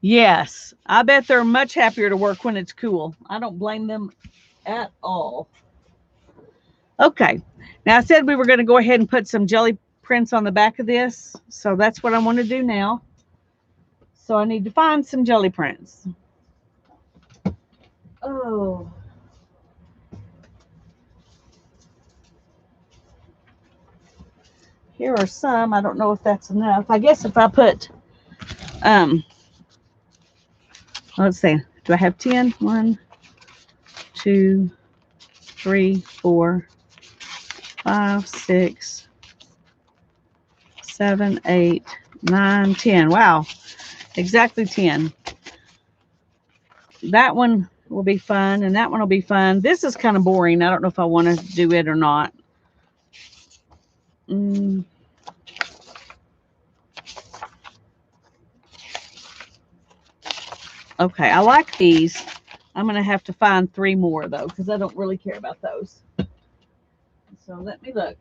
Yes, I bet they're much happier to work when it's cool. I don't blame them at all. Okay, now I said we were going to go ahead and put some jelly prints on the back of this, so that's what I want to do now. So I need to find some jelly prints. Oh. Here are some. I don't know if that's enough. I guess if I put, let's see, do I have 10? 1, 2, 3, 4, 5, 6, 7, 8, 9, 10. Wow, exactly 10. That one will be fun, and that one will be fun. This is kind of boring. I don't know if I want to do it or not. Okay, I like these. I'm going to have to find 3 more, though, because I don't really care about those. So let me look.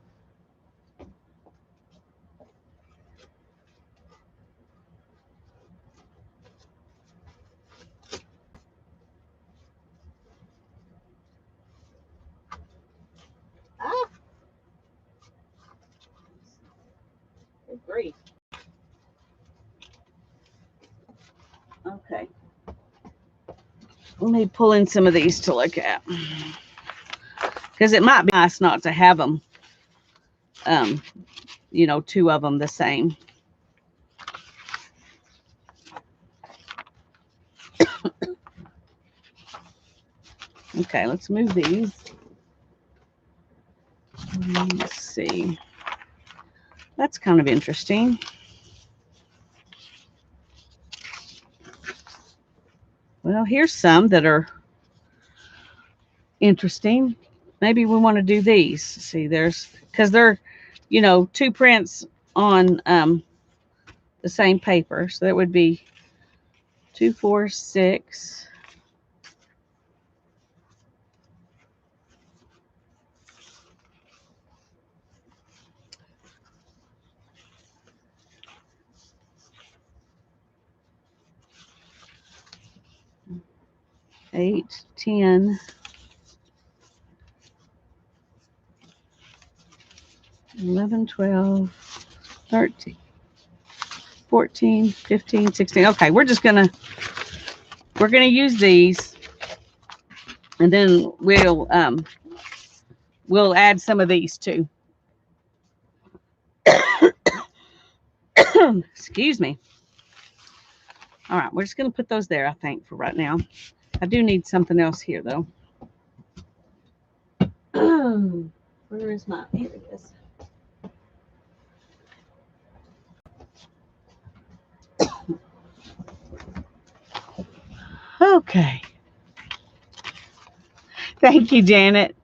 Ah, good grief. Okay. Let me pull in some of these to look at. Because it might be nice not to have them, you know, 2 of them the same. Okay, let's move these. Let's see. That's kind of interesting. Well, here's some that are interesting. Maybe we want to do these. See, there's, because they're, you know, 2 prints on the same paper. So that would be 2, 4, 6. Eight, 10, 11, 12, 13, 14, 15, 16. Okay, we're gonna use these, and then we'll add some of these too. Excuse me. All right, we're just gonna put those there, I think, for right now. I do need something else here though. Where is my? Here it is. Okay. Thank you, Janet.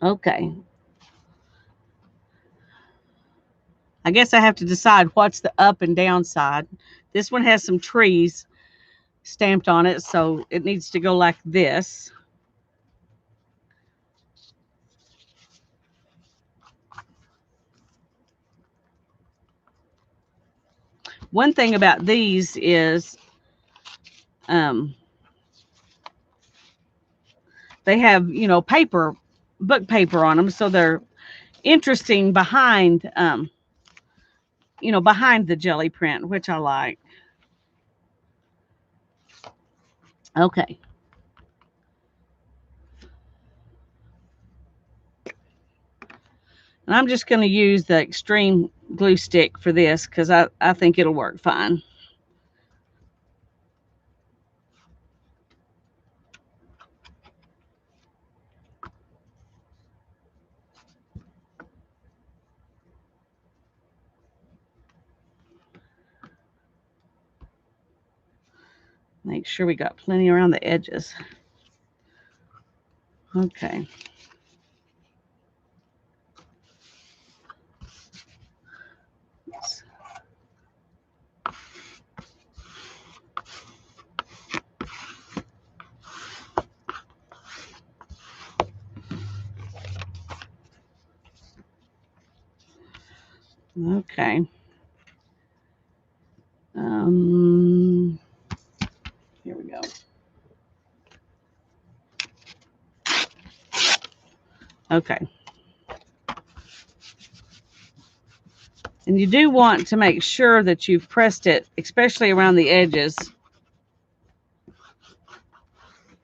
Okay. I guess I have to decide what's the up and down side. This one has some trees stamped on it, so it needs to go like this. One thing about these is they have, you know, book paper on them, so they're interesting behind, you know, behind the jelly print, which I like. Okay. And I'm just going to use the extreme glue stick for this because I think it'll work fine. Make sure we got plenty around the edges. Okay. Okay. Here we go. Okay. And you do want to make sure that you've pressed it, especially around the edges,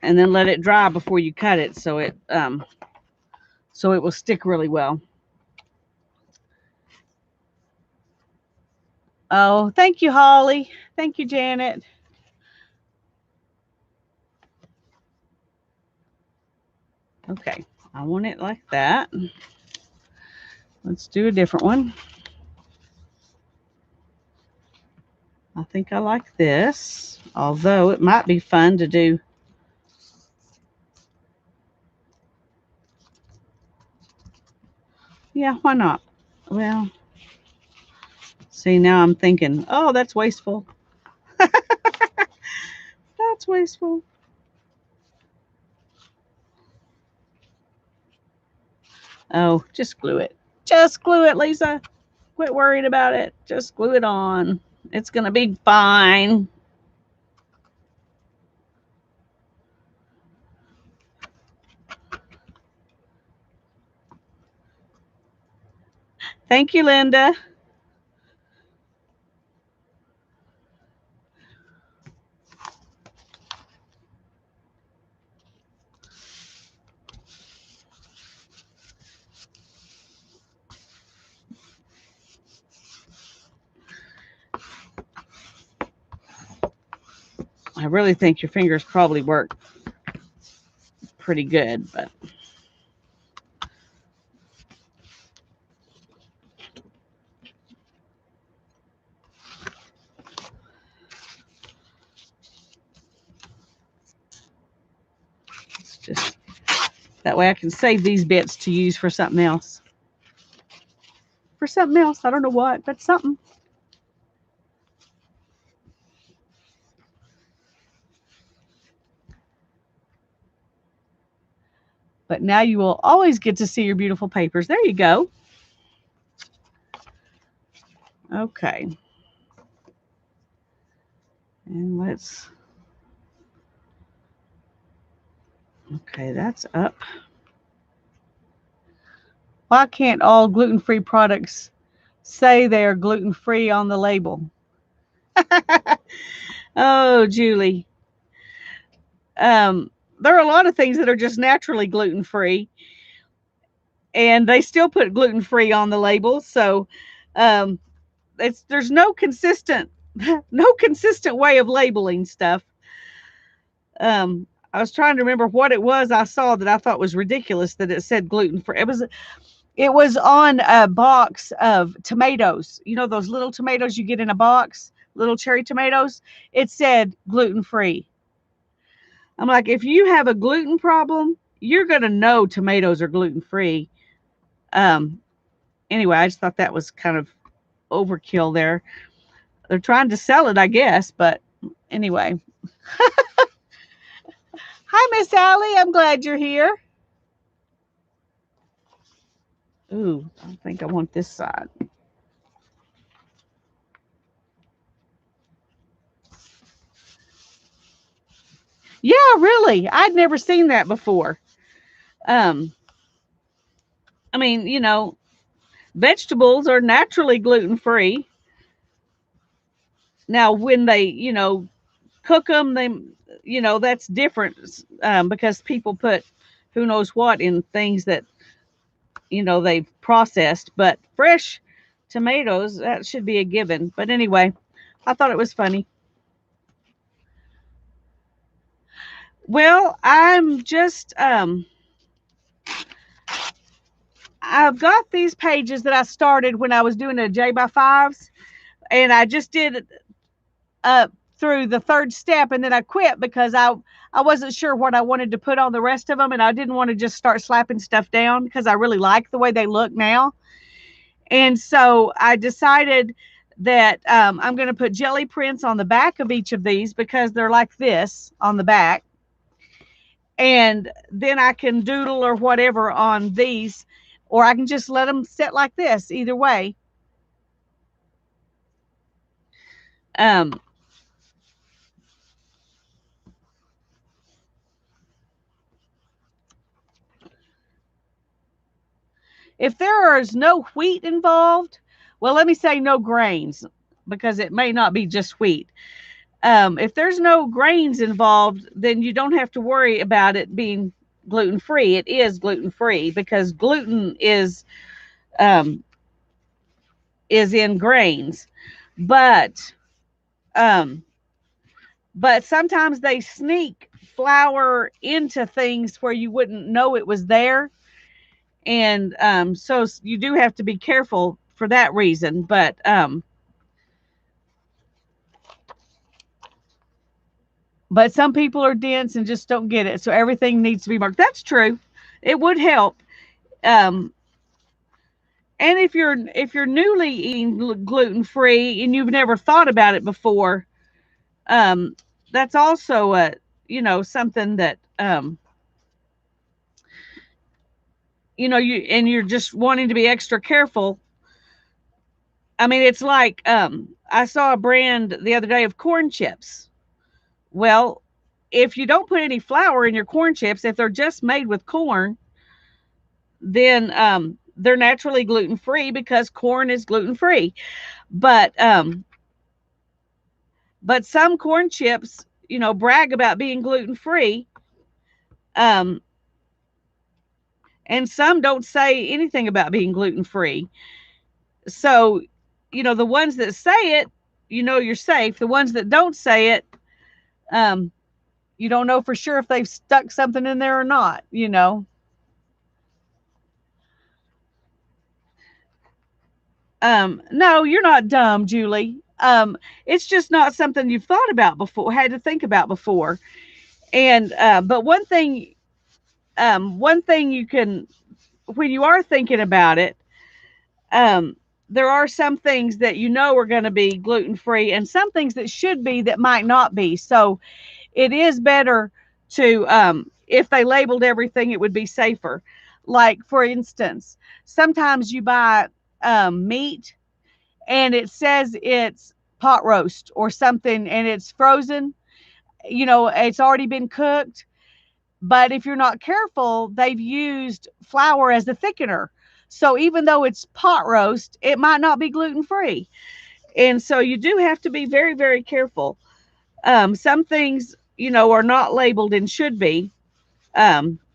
and then let it dry before you cut it, so it will stick really well. Oh, thank you, Holly. Thank you, Janet. Okay, I want it like that. Let's do a different one. I think I like this, although it might be fun to do. Yeah, why not? Well, see, now I'm thinking, oh, that's wasteful. That's wasteful. Oh, just glue it. Just glue it, Lisa. Quit worrying about it. Just glue it on. It's going to be fine. Thank you, Linda. I really think your fingers probably work pretty good, but it's just that way I can save these bits to use for something else. For something else. I don't know what, but something. But now you will always get to see your beautiful papers. There you go. Okay. And let's, okay, that's up. Why can't all gluten-free products say they are gluten-free on the label? Oh, Julie. There are a lot of things that are just naturally gluten-free, and they still put gluten-free on the label. So there's no consistent way of labeling stuff. I was trying to remember what it was I saw that I thought was ridiculous that it said gluten-free. It was on a box of tomatoes. You know those little tomatoes you get in a box, little cherry tomatoes? It said gluten-free. I'm like, if you have a gluten problem, you're going to know tomatoes are gluten-free. Anyway, I just thought that was kind of overkill there. They're trying to sell it, I guess, but anyway. Hi, Miss Allie. I'm glad you're here. Ooh, I think I want this side. Yeah, really. I'd never seen that before. Um, I mean, vegetables are naturally gluten free. Now, when they, cook them, that's different because people put who knows what in things that, they've processed. But fresh tomatoes, that should be a given. But anyway, I thought it was funny. Well, I'm just, I've got these pages that I started when I was doing a J by 5s, and I just did through the third step, and then I quit because I wasn't sure what I wanted to put on the rest of them, and I didn't want to just start slapping stuff down because I really like the way they look now. And so I decided that I'm going to put jelly prints on the back of each of these because they're like this on the back. And then I can doodle or whatever on these, or I can just let them sit like this, either way. Um, if there is no wheat involved, well, let me say no grains because it may not be just wheat. If there's no grains involved, then you don't have to worry about it being gluten free. It is gluten free because gluten um, is in grains, but um, but sometimes they sneak flour into things where you wouldn't know it was there, and so you do have to be careful for that reason. But some people are dense and just don't get it, so everything needs to be marked. That's true. It would help. Um, and if you're newly eating gluten free and you've never thought about it before, um, that's also a something that you're just wanting to be extra careful. I mean, it's like I saw a brand the other day of corn chips. Well, if you don't put any flour in your corn chips, if they're just made with corn, then they're naturally gluten free because corn is gluten free. But but some corn chips, brag about being gluten free, um, and some don't say anything about being gluten free. So, the ones that say it, you're safe. The ones that don't say it, um, you don't know for sure if they've stuck something in there or not. No, you're not dumb, Julie. It's just not something you've thought about before, had to think about before. And but one thing you can, when you are thinking about it, um, there are some things that are going to be gluten free, and some things that should be that might not be. So it is better to, if they labeled everything, it would be safer. Like, for instance, sometimes you buy meat and it says it's pot roast or something and it's frozen, it's already been cooked. But if you're not careful, they've used flour as a thickener. So even though it's pot roast, it might not be gluten free. And so you do have to be very, very careful. Some things, are not labeled and should be.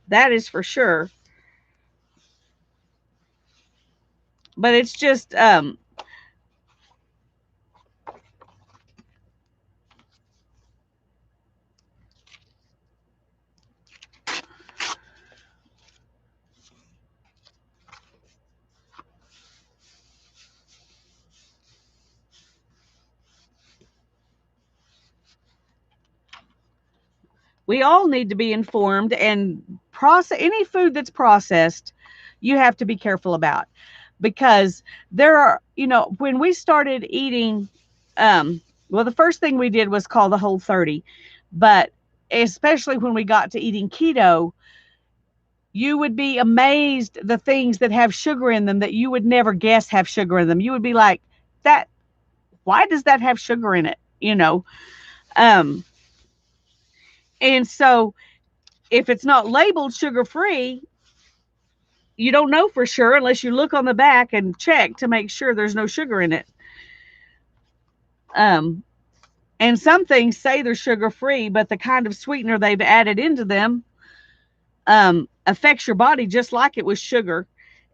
That is for sure. But it's just, we all need to be informed, and process any food that's processed, you have to be careful about, because there are, when we started eating, well, the first thing we did was called the Whole 30, but especially when we got to eating keto, you would be amazed the things that have sugar in them that you would never guess have sugar in them. You would be like, that, why does that have sugar in it? Um, and so if it's not labeled sugar free, you don't know for sure unless you look on the back and check to make sure there's no sugar in it. Um, and some things say they're sugar free, but the kind of sweetener they've added into them affects your body just like it was sugar.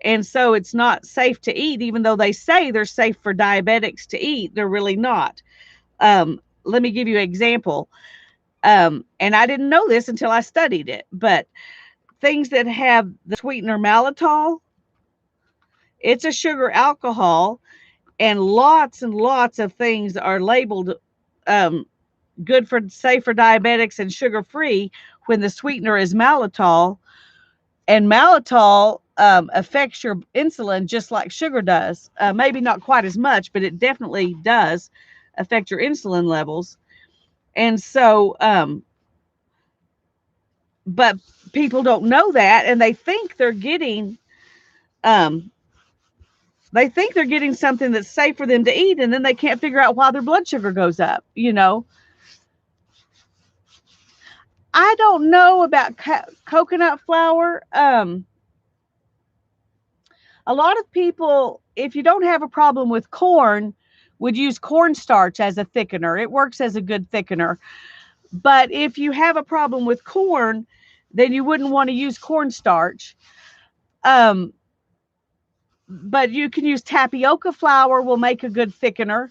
And so it's not safe to eat, even though they say they're safe for diabetics to eat. They're really not. Let me give you an example. And I didn't know this until I studied it, but things that have the sweetener maltitol, it's a sugar alcohol, and lots of things are labeled um, good for, safe for diabetics and sugar free when the sweetener is maltitol. And maltitol affects your insulin just like sugar does. Maybe not quite as much, but it definitely does affect your insulin levels. And so, but people don't know that, and they think they're getting um, They think they're getting something that's safe for them to eat, and then they can't figure out why their blood sugar goes up. I don't know about coconut flour. A lot of people, if you don't have a problem with corn, would use cornstarch as a thickener. It works as a good thickener. But if you have a problem with corn, then you wouldn't want to use cornstarch. Um, but you can use tapioca flour, will make a good thickener.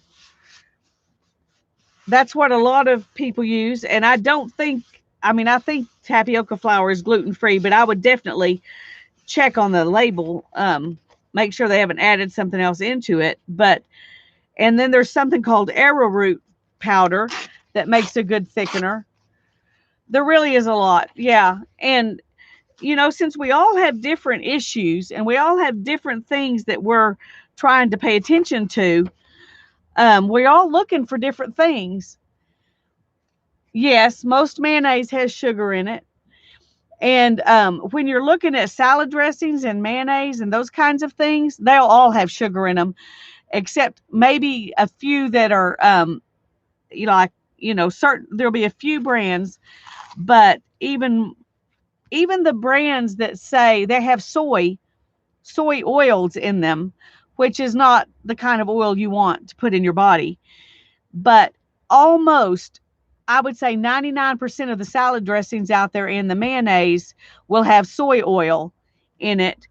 That's what a lot of people use. And I don't think, I mean, I think tapioca flour is gluten free, but I would definitely check on the label, make sure they haven't added something else into it. And then there's something called arrowroot powder that makes a good thickener. There really is a lot. Yeah. And, since we all have different issues and we all have different things that we're trying to pay attention to, we're all looking for different things. Yes, most mayonnaise has sugar in it. And when you're looking at salad dressings and mayonnaise and those kinds of things, they'll all have sugar in them, except maybe a few that are, certain. There'll be a few brands, but even the brands that say they have soy oils in them, which is not the kind of oil you want to put in your body, but almost, I would say 99% of the salad dressings out there and the mayonnaise will have soy oil in it,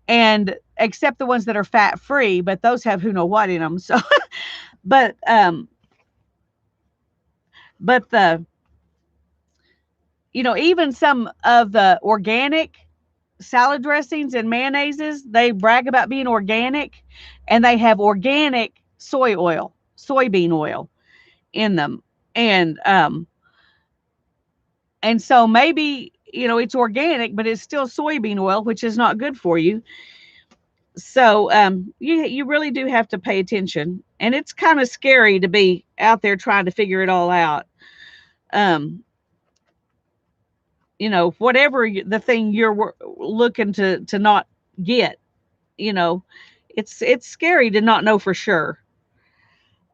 and except the ones that are fat free, but those have who know what in them. So, but but the even some of the organic salad dressings and mayonnaises, they brag about being organic, and they have organic soybean oil in them. And so maybe, it's organic, but it's still soybean oil, which is not good for you. So you really do have to pay attention, and it's kind of scary to be out there trying to figure it all out. Um, whatever the thing you're looking to not get, you know, it's scary to not know for sure.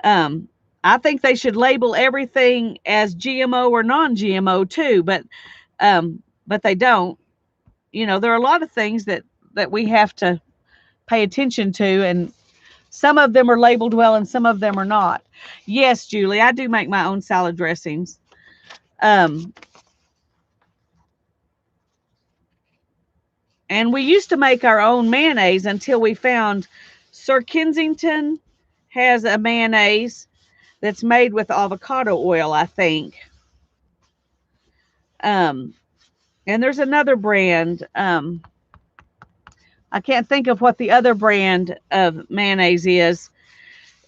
Um, I think they should label everything as GMO or non-GMO too, but they don't. There are a lot of things that we have to pay attention to, and some of them are labeled well and some of them are not. Yes, Julie, I do make my own salad dressings. Um, and we used to make our own mayonnaise until we found Sir Kensington has a mayonnaise that's made with avocado oil, I think. Um, and there's another brand. I can't think of what the other brand of mayonnaise is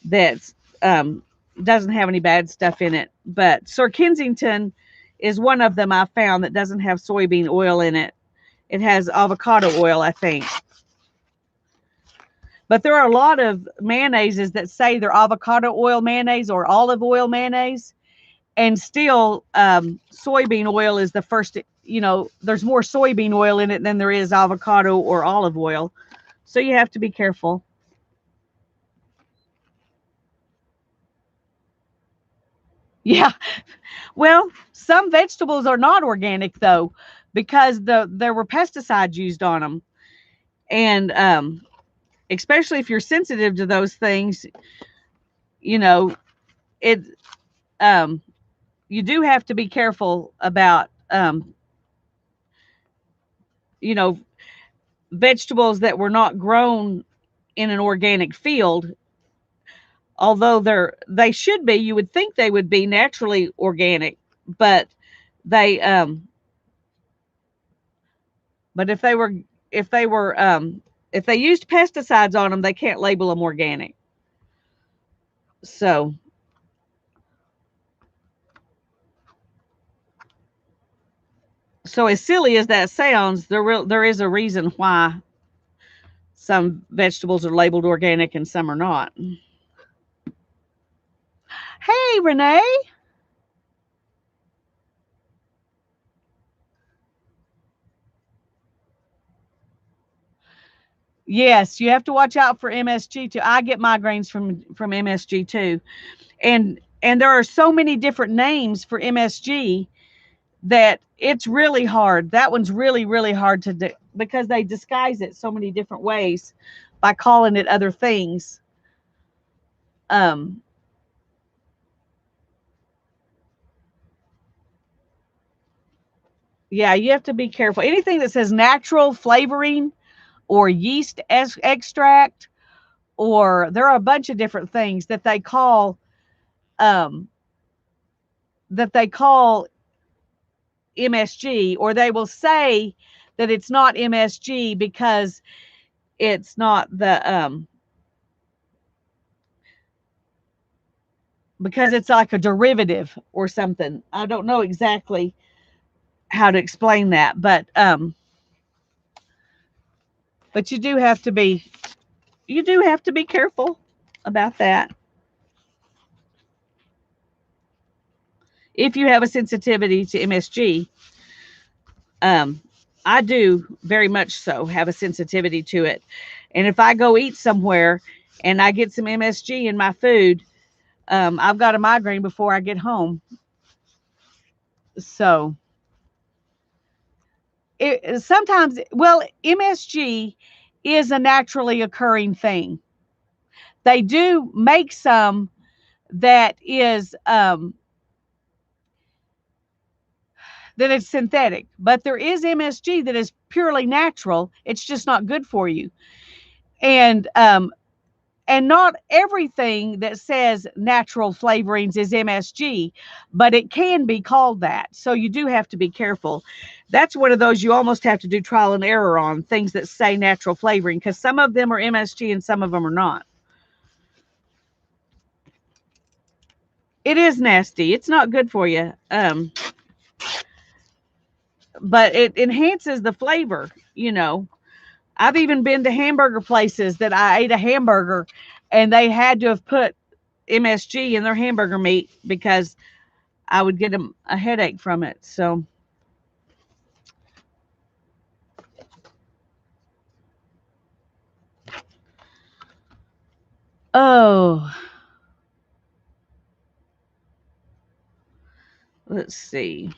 that um, doesn't have any bad stuff in it. But Sir Kensington is one of them I found that doesn't have soybean oil in it. It has avocado oil, I think. But there are a lot of mayonnaises that say they're avocado oil mayonnaise or olive oil mayonnaise, and still soybean oil is the first. There's more soybean oil in it than there is avocado or olive oil, so you have to be careful. Yeah. Well, some vegetables are not organic though, because there were pesticides used on them, and especially if you're sensitive to those things, you know it. Um, you do have to be careful about you know vegetables that were not grown in an organic field, although they should be. You would think they would be naturally organic, but they but if they were if they used pesticides on them, they can't label them organic. So as silly as that sounds, there is a reason why some vegetables are labeled organic and some are not. Hey, Renee. Yes, you have to watch out for MSG too. I get migraines from MSG too. And there are so many different names for MSG that it's really hard. That one's really, really hard to do because they disguise it so many different ways by calling it other things. Um, yeah, you have to be careful. Anything that says natural flavoring or yeast extract, or there are a bunch of different things um, that they call MSG, or they will say that it's not MSG because it's not because it's like a derivative or something. I don't know exactly how to explain that, but you do have to be careful about that if you have a sensitivity to MSG. Um, I do very much so have a sensitivity to it, and if I go eat somewhere and I get some MSG in my food, I've got a migraine before I get home. So sometimes, well, MSG is a naturally occurring thing. They do make some that is that is synthetic, but there is MSG that is purely natural. It's just not good for you. And not everything that says natural flavorings is MSG, but it can be called that. So you do have to be careful. That's one of those you almost have to do trial and error on things that say natural flavoring, because some of them are MSG and some of them are not. It is nasty. It's not good for you. But it enhances the flavor, you know. I've even been to hamburger places that I ate a hamburger and they had to have put MSG in their hamburger meat because I would get a headache from it. So, oh, let's see.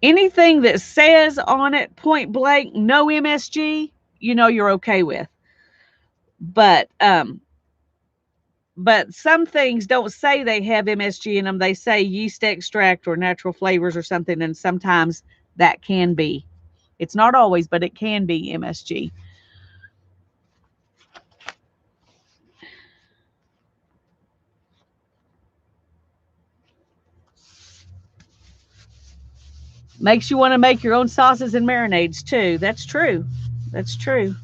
Anything that says on it point blank no MSG, you know you're okay with. But some things don't say they have MSG in them. They say yeast extract or natural flavors or something, and sometimes that can be. It's not always, but it can be MSG. Makes you want to make your own sauces and marinades too. That's true. That's true.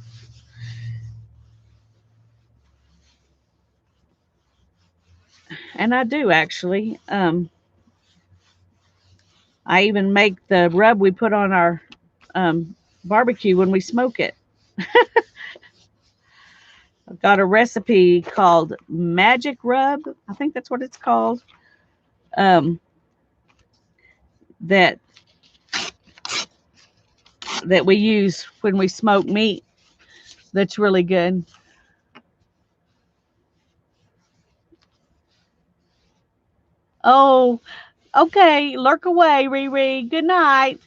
And I do actually. I even make the rub we put on our barbecue when we smoke it. I've got a recipe called Magic Rub. I think that's what it's called. Um, that that we use when we smoke meat. That's really good. Oh, okay. Lurk away, Riri. Good night.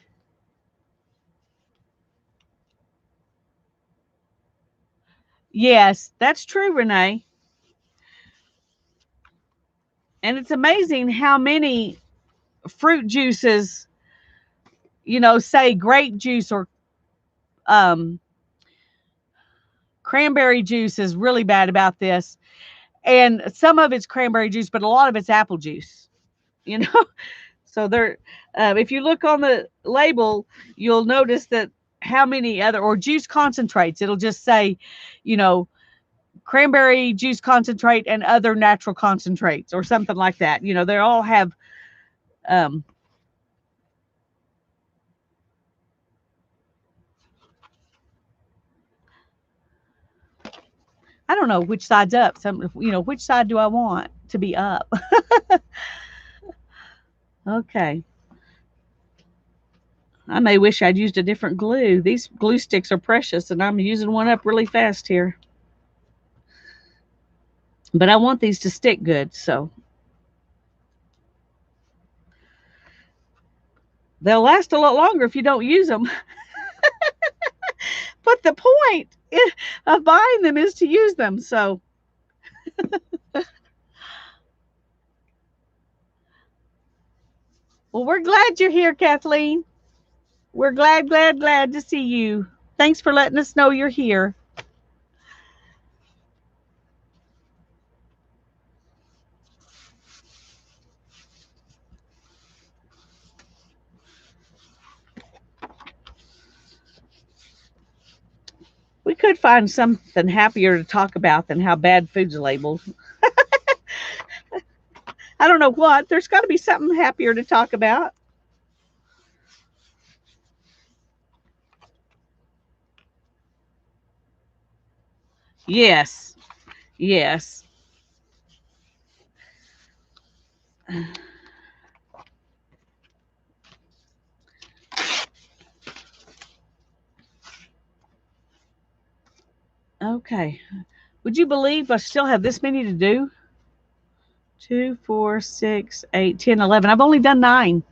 Yes, that's true, Renee. And it's amazing how many fruit juices, say grape juice or um, cranberry juice is really bad about this. And some of it's cranberry juice, but a lot of it's apple juice, you know? So there, if you look on the label, you'll notice that how many other, or juice concentrates, it'll just say, you know, cranberry juice concentrate and other natural concentrates or something like that. They all have, um, I don't know which side's up. Some, which side do I want to be up? Okay. I may wish I'd used a different glue. These glue sticks are precious, and I'm using one up really fast here. But I want these to stick good, so they'll last a lot longer if you don't use them. But the point of buying them is to use them. So, well, we're glad you're here, Kathleen. We're glad, glad, glad to see you. Thanks for letting us know you're here. We could find something happier to talk about than how bad food's labeled. I don't know what. There's got to be something happier to talk about. Yes. Yes. Okay. Would you believe I still have this many to do? 2, 4, 6, 8, 10, 11. I've only done 9.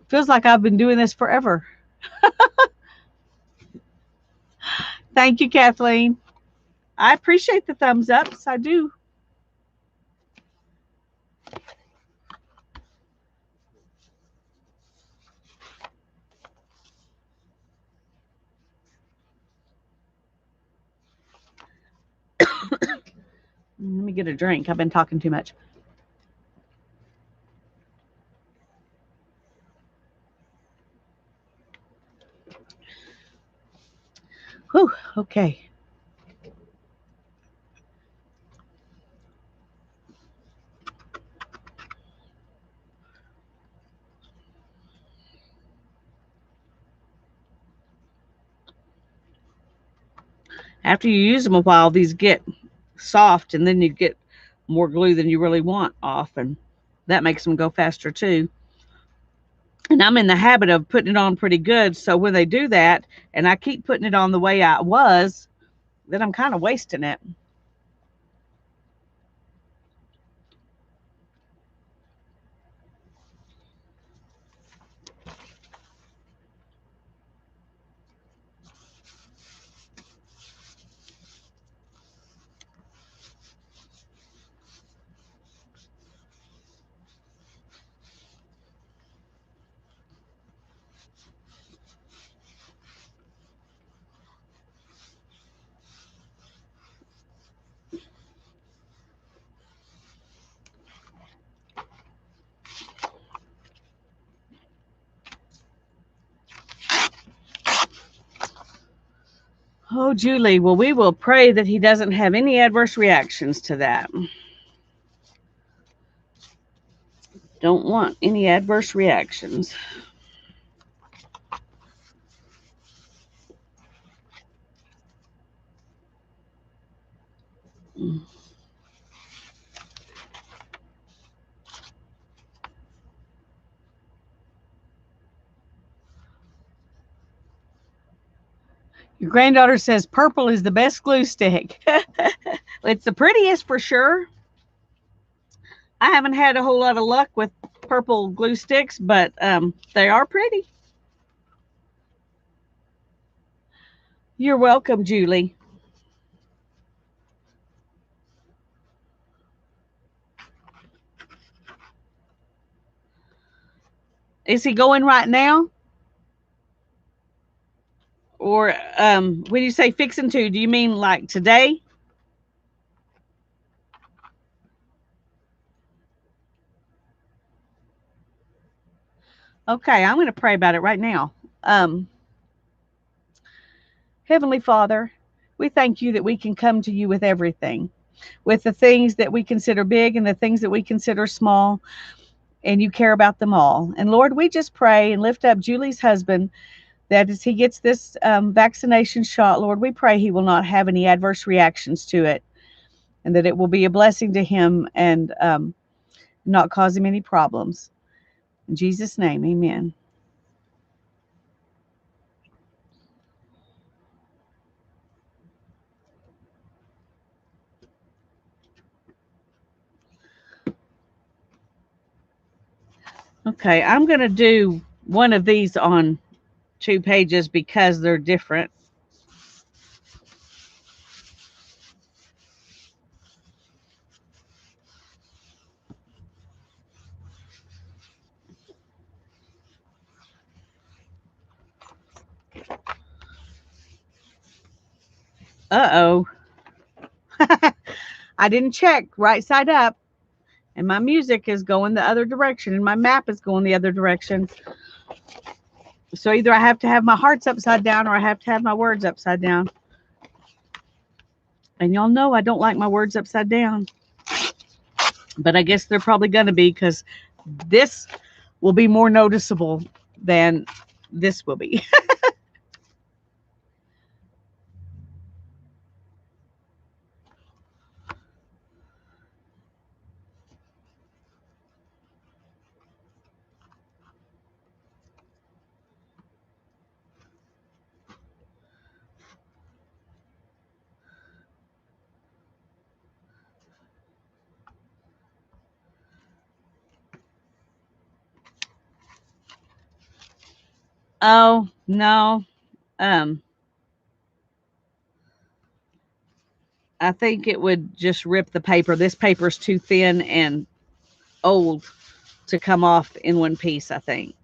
Feels like I've been doing this forever. Thank you, Kathleen. I appreciate the thumbs ups. I do. Let me get a drink. I've been talking too much. Whew, okay. After you use them a while, these get soft, and then you get more glue than you really want off, and that makes them go faster too. And I'm in the habit of putting it on pretty good, so when they do that, and I keep putting it on the way I was, then I'm kind of wasting it. Oh, Julie, well, we will pray that he doesn't have any adverse reactions to that. Don't want any adverse reactions. Your granddaughter says purple is the best glue stick. It's the prettiest for sure. I haven't had a whole lot of luck with purple glue sticks, but they are pretty. You're welcome, Julie. Is he going right now? Or when you say fixing to, do you mean like today? Okay, I'm going to pray about it right now. Heavenly Father, we thank you that we can come to you with everything, with the things that we consider big and the things that we consider small, and you care about them all. And Lord, we just pray and lift up Julie's husband that as he gets this vaccination shot, Lord, we pray he will not have any adverse reactions to it, and that it will be a blessing to him and not cause him any problems. In Jesus' name, amen. Okay, I'm going to do one of these on 2 pages because they're different. Uh-oh. I didn't check right side up, and my music is going the other direction, and my map is going the other direction. So either I have to have my hearts upside down or I have to have my words upside down. And y'all know I don't like my words upside down. But I guess they're probably going to be, because this will be more noticeable than this will be. Oh, no. Um, I think it would just rip the paper. This paper's too thin and old to come off in one piece, I think.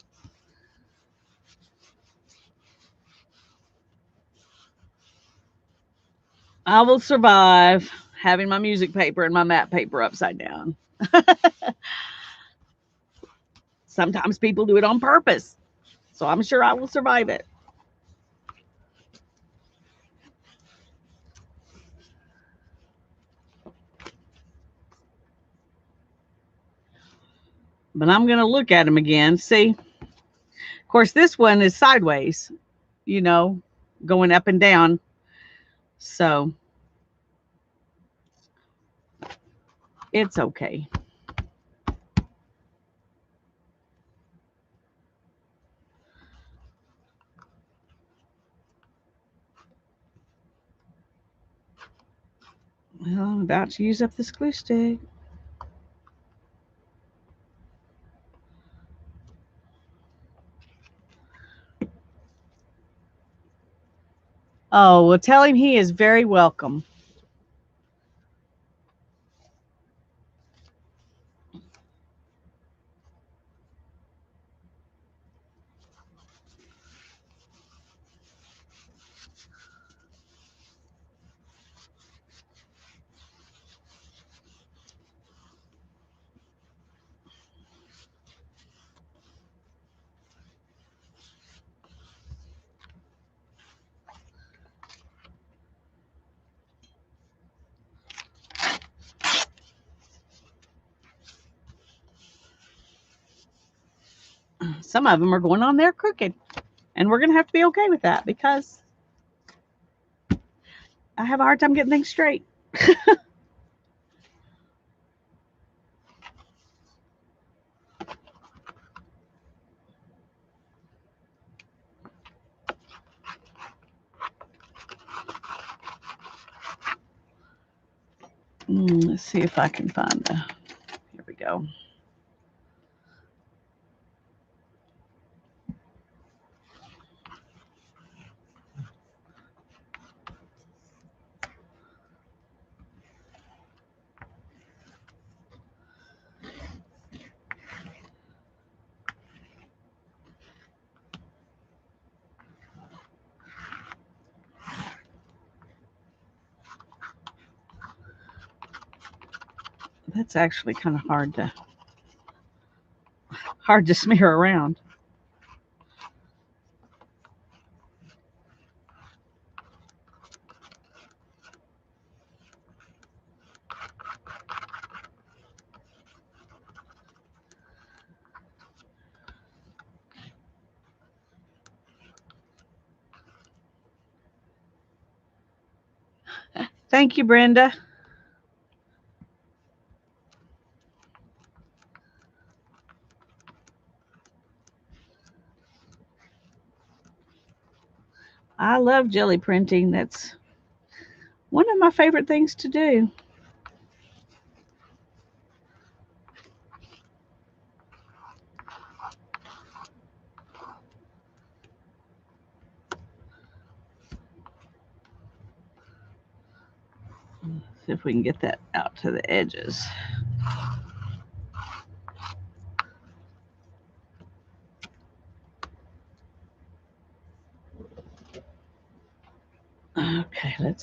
I will survive having my music paper and my map paper upside down. Sometimes people do it on purpose. So I'm sure I will survive it. But I'm going to look at them again. See, of course, this one is sideways, you know, going up and down. So it's okay. Well, I'm about to use up this glue stick. Oh, well, tell him he is very welcome. Some of them are going on there crooked. And we're going to have to be okay with that because I have a hard time getting things straight. Let's see if I can find the. Here we go. That's actually kind of hard to smear around. Thank you, Brenda. I love jelly printing. That's one of my favorite things to do. See if we can get that out to the edges. Okay,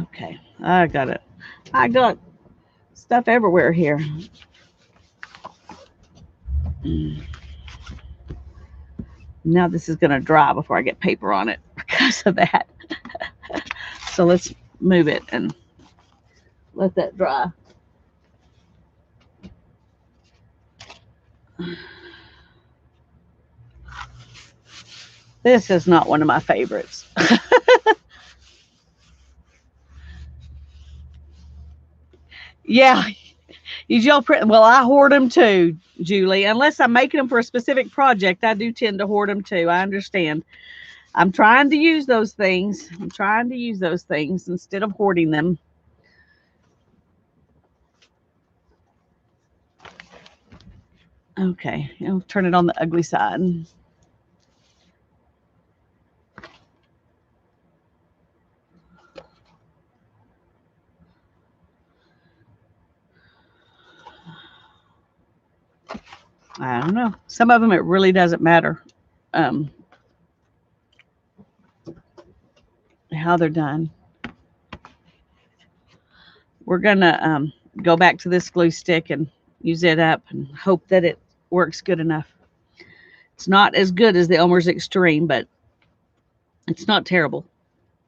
okay, I got it. I got stuff everywhere here. Now this is going to dry before I get paper on it because of that. So let's move it and let that dry. This is not one of my favorites. Yeah, you gel print. Well, I hoard them too, Julie. Unless I'm making them for a specific project, I do tend to hoard them too. I understand. I'm trying to use those things. I'm trying to use those things instead of hoarding them. Okay, I'll turn it on the ugly side. I don't know. Some of them it really doesn't matter um, how they're done. We're gonna go back to this glue stick and use it up and hope that it works good enough. It's not as good as the Elmer's Extreme, but it's not terrible.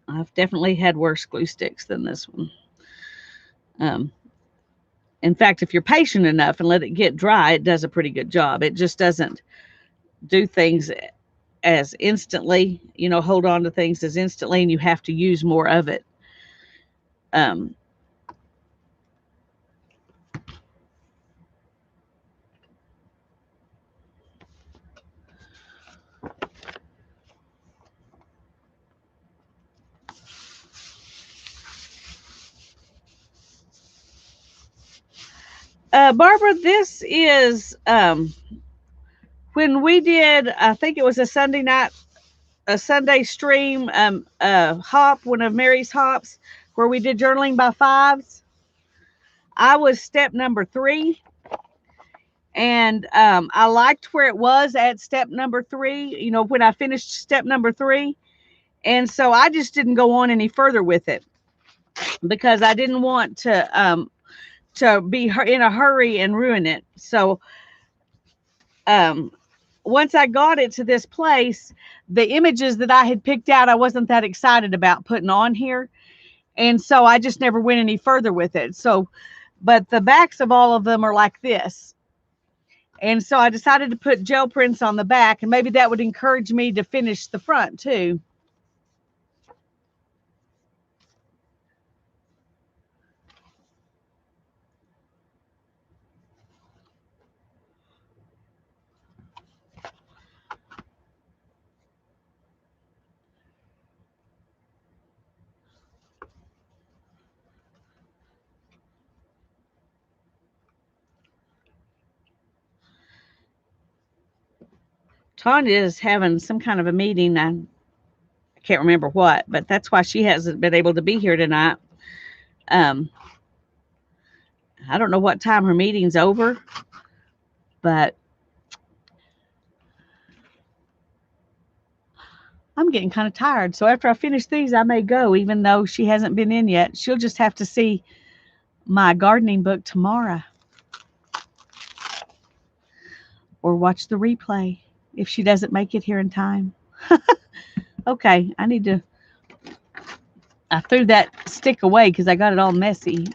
I've definitely had worse glue sticks than this one. Um, in fact, if you're patient enough and let it get dry, it does a pretty good job. It just doesn't do things as instantly, hold on to things as instantly, and you have to use more of it. Um, Barbara, this is when we did, I think it was a Sunday night, a Sunday stream, hop, one of Mary's hops, where we did journaling by fives. I was step number 3, and I liked where it was at step number 3. When I finished step number 3, and so I just didn't go on any further with it because I didn't want to be in a hurry and ruin it. So once I got it to this place, the images that I had picked out, I wasn't that excited about putting on here. And so I just never went any further with it. So, but the backs of all of them are like this. And so I decided to put gel prints on the back, and maybe that would encourage me to finish the front too. Tanya is having some kind of a meeting. I can't remember what, but that's why she hasn't been able to be here tonight. Um, I don't know what time her meeting's over, but I'm getting kind of tired. So after I finish these, I may go, even though she hasn't been in yet. She'll just have to see my gardening book tomorrow or watch the replay if she doesn't make it here in time. Okay, I threw that stick away because I got it all messy.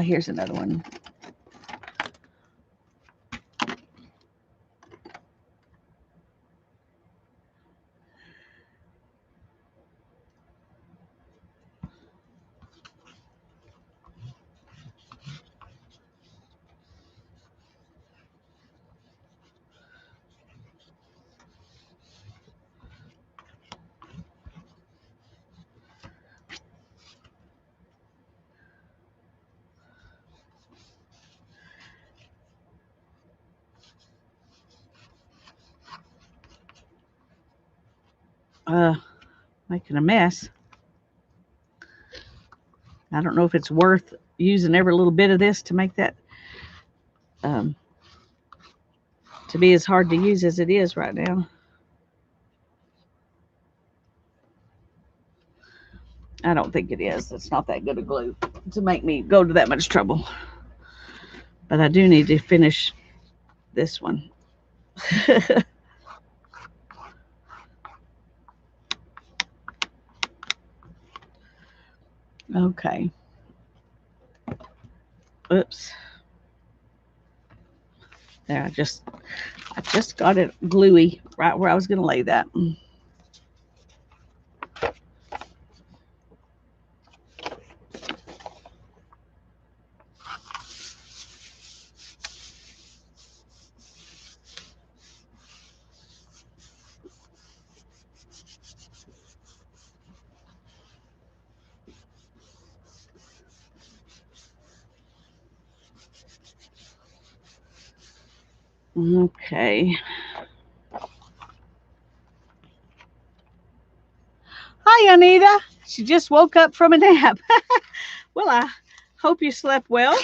Here's another one. making a mess. I don't know if it's worth using every little bit of this to make that um, to be as hard to use as it is right now. I don't think it is. It's not that good a glue to make me go to that much trouble. But I do need to finish this one. Okay. Oops. There, I just got it gluey right where I was going to lay that. Okay. Hi, Anita. She just woke up from a nap. Well, I hope you slept well.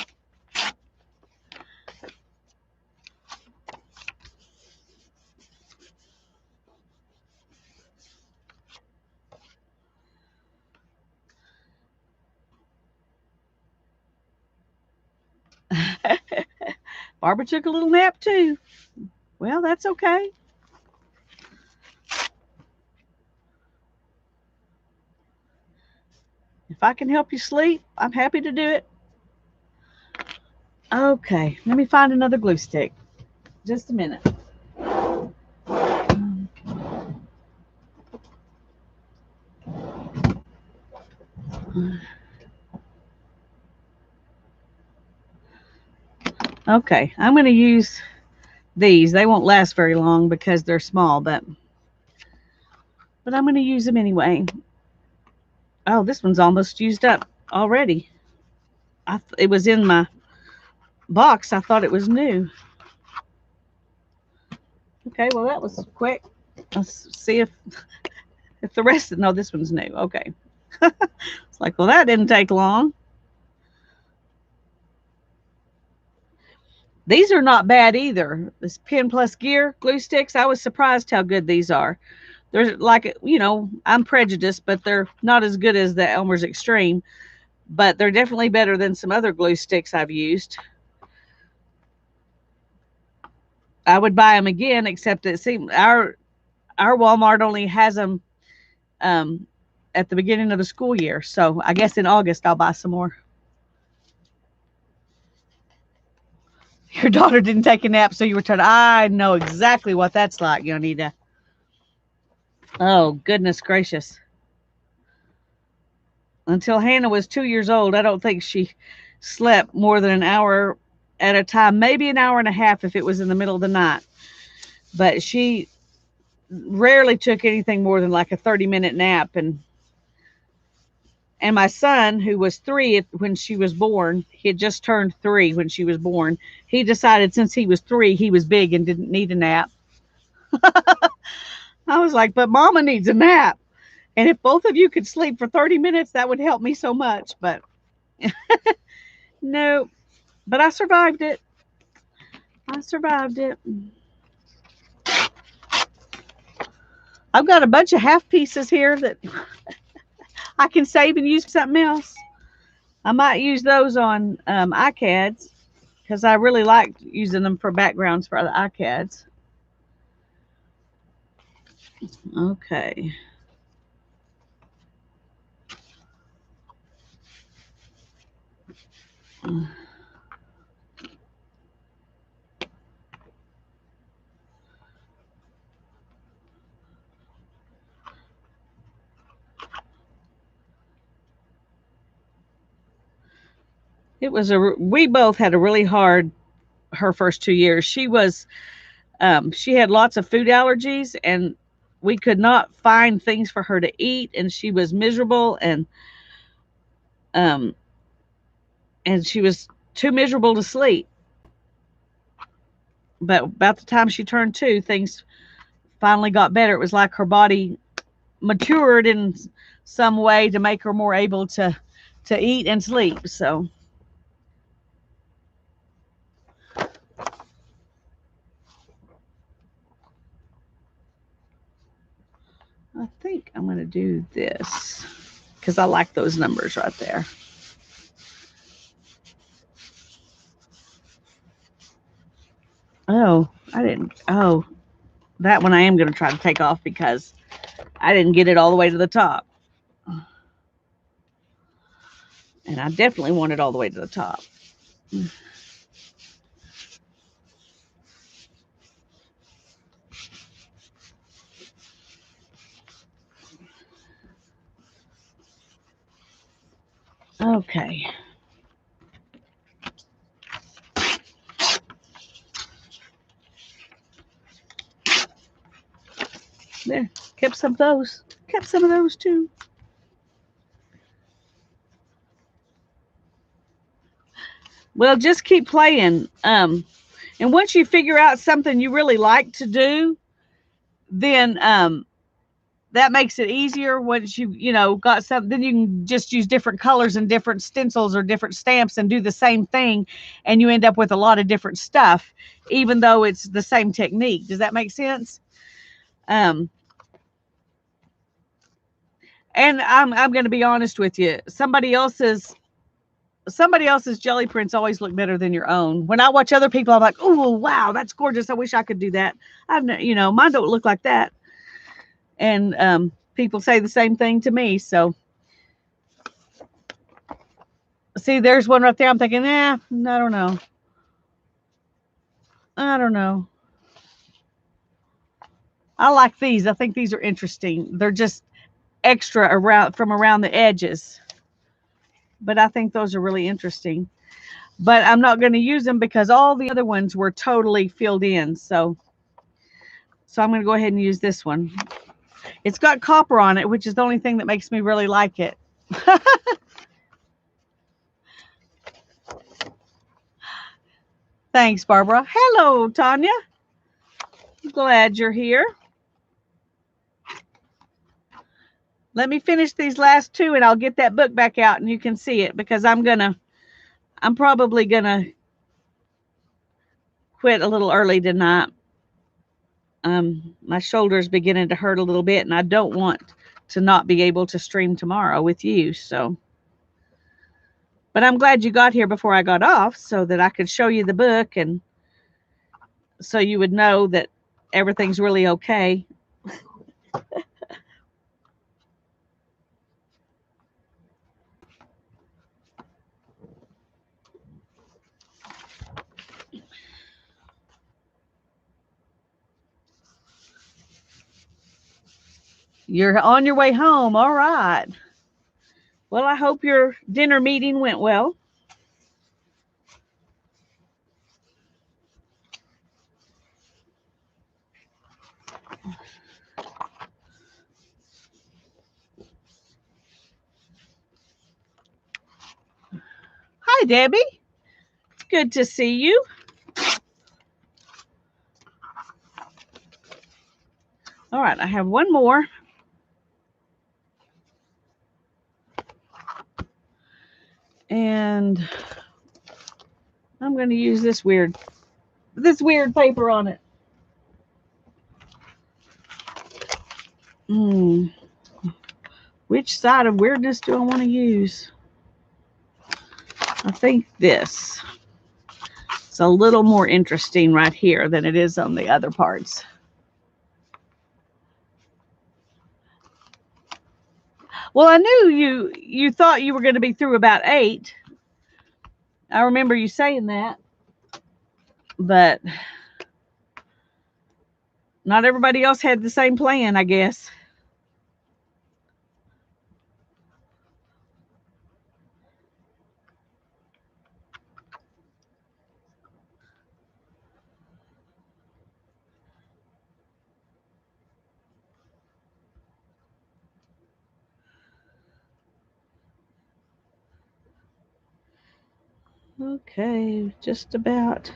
Barbara took a little nap too. Well, that's okay. If I can help you sleep, I'm happy to do it. Okay, let me find another glue stick. Just a minute. Okay, I'm going to use these. They won't last very long because they're small, but I'm going to use them anyway. Oh, this one's almost used up already. It was in my box. I thought it was new. Okay, well that was quick. Let's see if the rest. No, this one's new. Okay. It's like, well, that didn't take long. These are not bad either. This Pen Plus Gear glue sticks. I was surprised how good these are. They're like, I'm prejudiced, but they're not as good as the Elmer's Extreme. But they're definitely better than some other glue sticks I've used. I would buy them again, except it seems our Walmart only has them at the beginning of the school year. So I guess in August I'll buy some more. Your daughter didn't take a nap, so you were trying. I know exactly what that's like, Yonita. Oh, goodness gracious. Until Hannah was 2 years old, I don't think she slept more than an hour at a time, maybe an hour and a half if it was in the middle of the night. But she rarely took anything more than like a 30-minute nap. And my son, who was 3 when she was born, he had just turned 3 when she was born. He decided since he was 3, he was big and didn't need a nap. I was like, but Mama needs a nap. And if both of you could sleep for 30 minutes, that would help me so much. But no, but I survived it. I survived it. I've got a bunch of half pieces here that I can save and use for something else. I might use those on iCads because I really like using them for backgrounds for the iCads. Okay. We both had a really hard her first 2 years. She had lots of food allergies and we could not find things for her to eat and she was miserable um and she was too miserable to sleep. But about the time she turned 2, things finally got better. It was like her body matured in some way to make her more able to eat and sleep. So I think I'm going to do this because I like those numbers right there. Oh, I didn't. Oh, that one I am going to try to take off because I didn't get it all the way to the top. And I definitely want it all the way to the top. Okay. There. Kept some of those. Kept some of those too. Well, just keep playing. And once you figure out something you really like to do, then that makes it easier. Once you know got something, then you can just use different colors and different stencils or different stamps and do the same thing, and you end up with a lot of different stuff, even though it's the same technique. Does that make sense? Um, and I'm going to be honest with you. Somebody else's jelly prints always look better than your own. When I watch other people, I'm like, oh wow, that's gorgeous. I wish I could do that. Mine don't look like that. And people say the same thing to me. So see, there's one right there. I'm thinking, I don't know. I don't know. I like these. I think these are interesting. They're just extra around the edges. But I think those are really interesting. But I'm not going to use them because all the other ones were totally filled in. So I'm going to go ahead and use this one. It's got copper on it, which is the only thing that makes me really like it. Thanks, Barbara. Hello, Tanya. Glad you're here. Let me finish these last two and I'll get that book back out and you can see it because I'm probably gonna quit a little early tonight. My shoulder's beginning to hurt a little bit and I don't want to not be able to stream tomorrow with you. So, but I'm glad you got here before I got off so that I could show you the book and so you would know that everything's really okay. You're on your way home. All right. Well, I hope your dinner meeting went well. Hi, Debbie. It's good to see you. All right, I have one more. And I'm going to use this weird paper on it. Which side of weirdness do I want to use? I think this. It's a little more interesting right here than it is on the other parts. Well, I knew you thought you were going to be through about 8. I remember you saying that. But not everybody else had the same plan, I guess. Okay, just about.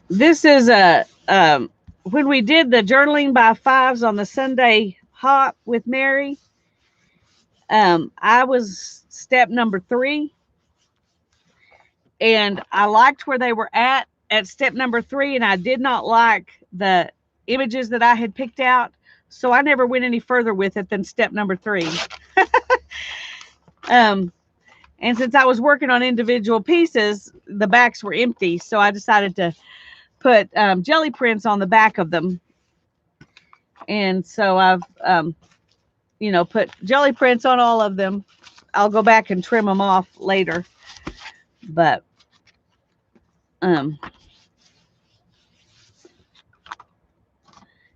This is a when we did the journaling by fives on the Sunday hop with Mary. I was step number 3, and I liked where they were at step number 3, and I did not like the images that I had picked out, so I never went any further with it than step number 3. And since I was working on individual pieces, the backs were empty, so I decided to put jelly prints on the back of them. And so I've put jelly prints on all of them. I'll go back and trim them off later, but and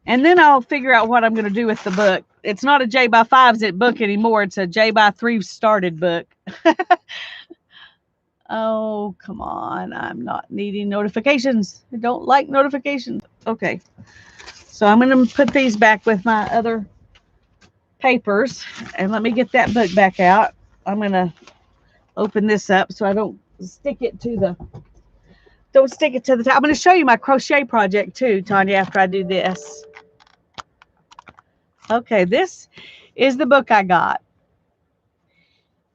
then I'll figure out what I'm going to do with the book. It's not a J by 5s book anymore. It's a J by 3 started book. Oh, come on. I'm not needing notifications. I don't like notifications. Okay. So I'm going to put these back with my other papers, and let me get that book back out. I'm going to open this up so I don't stick it to the top. I'm going to show you my crochet project too, Tanya, after I do this. Okay, this is the book I got.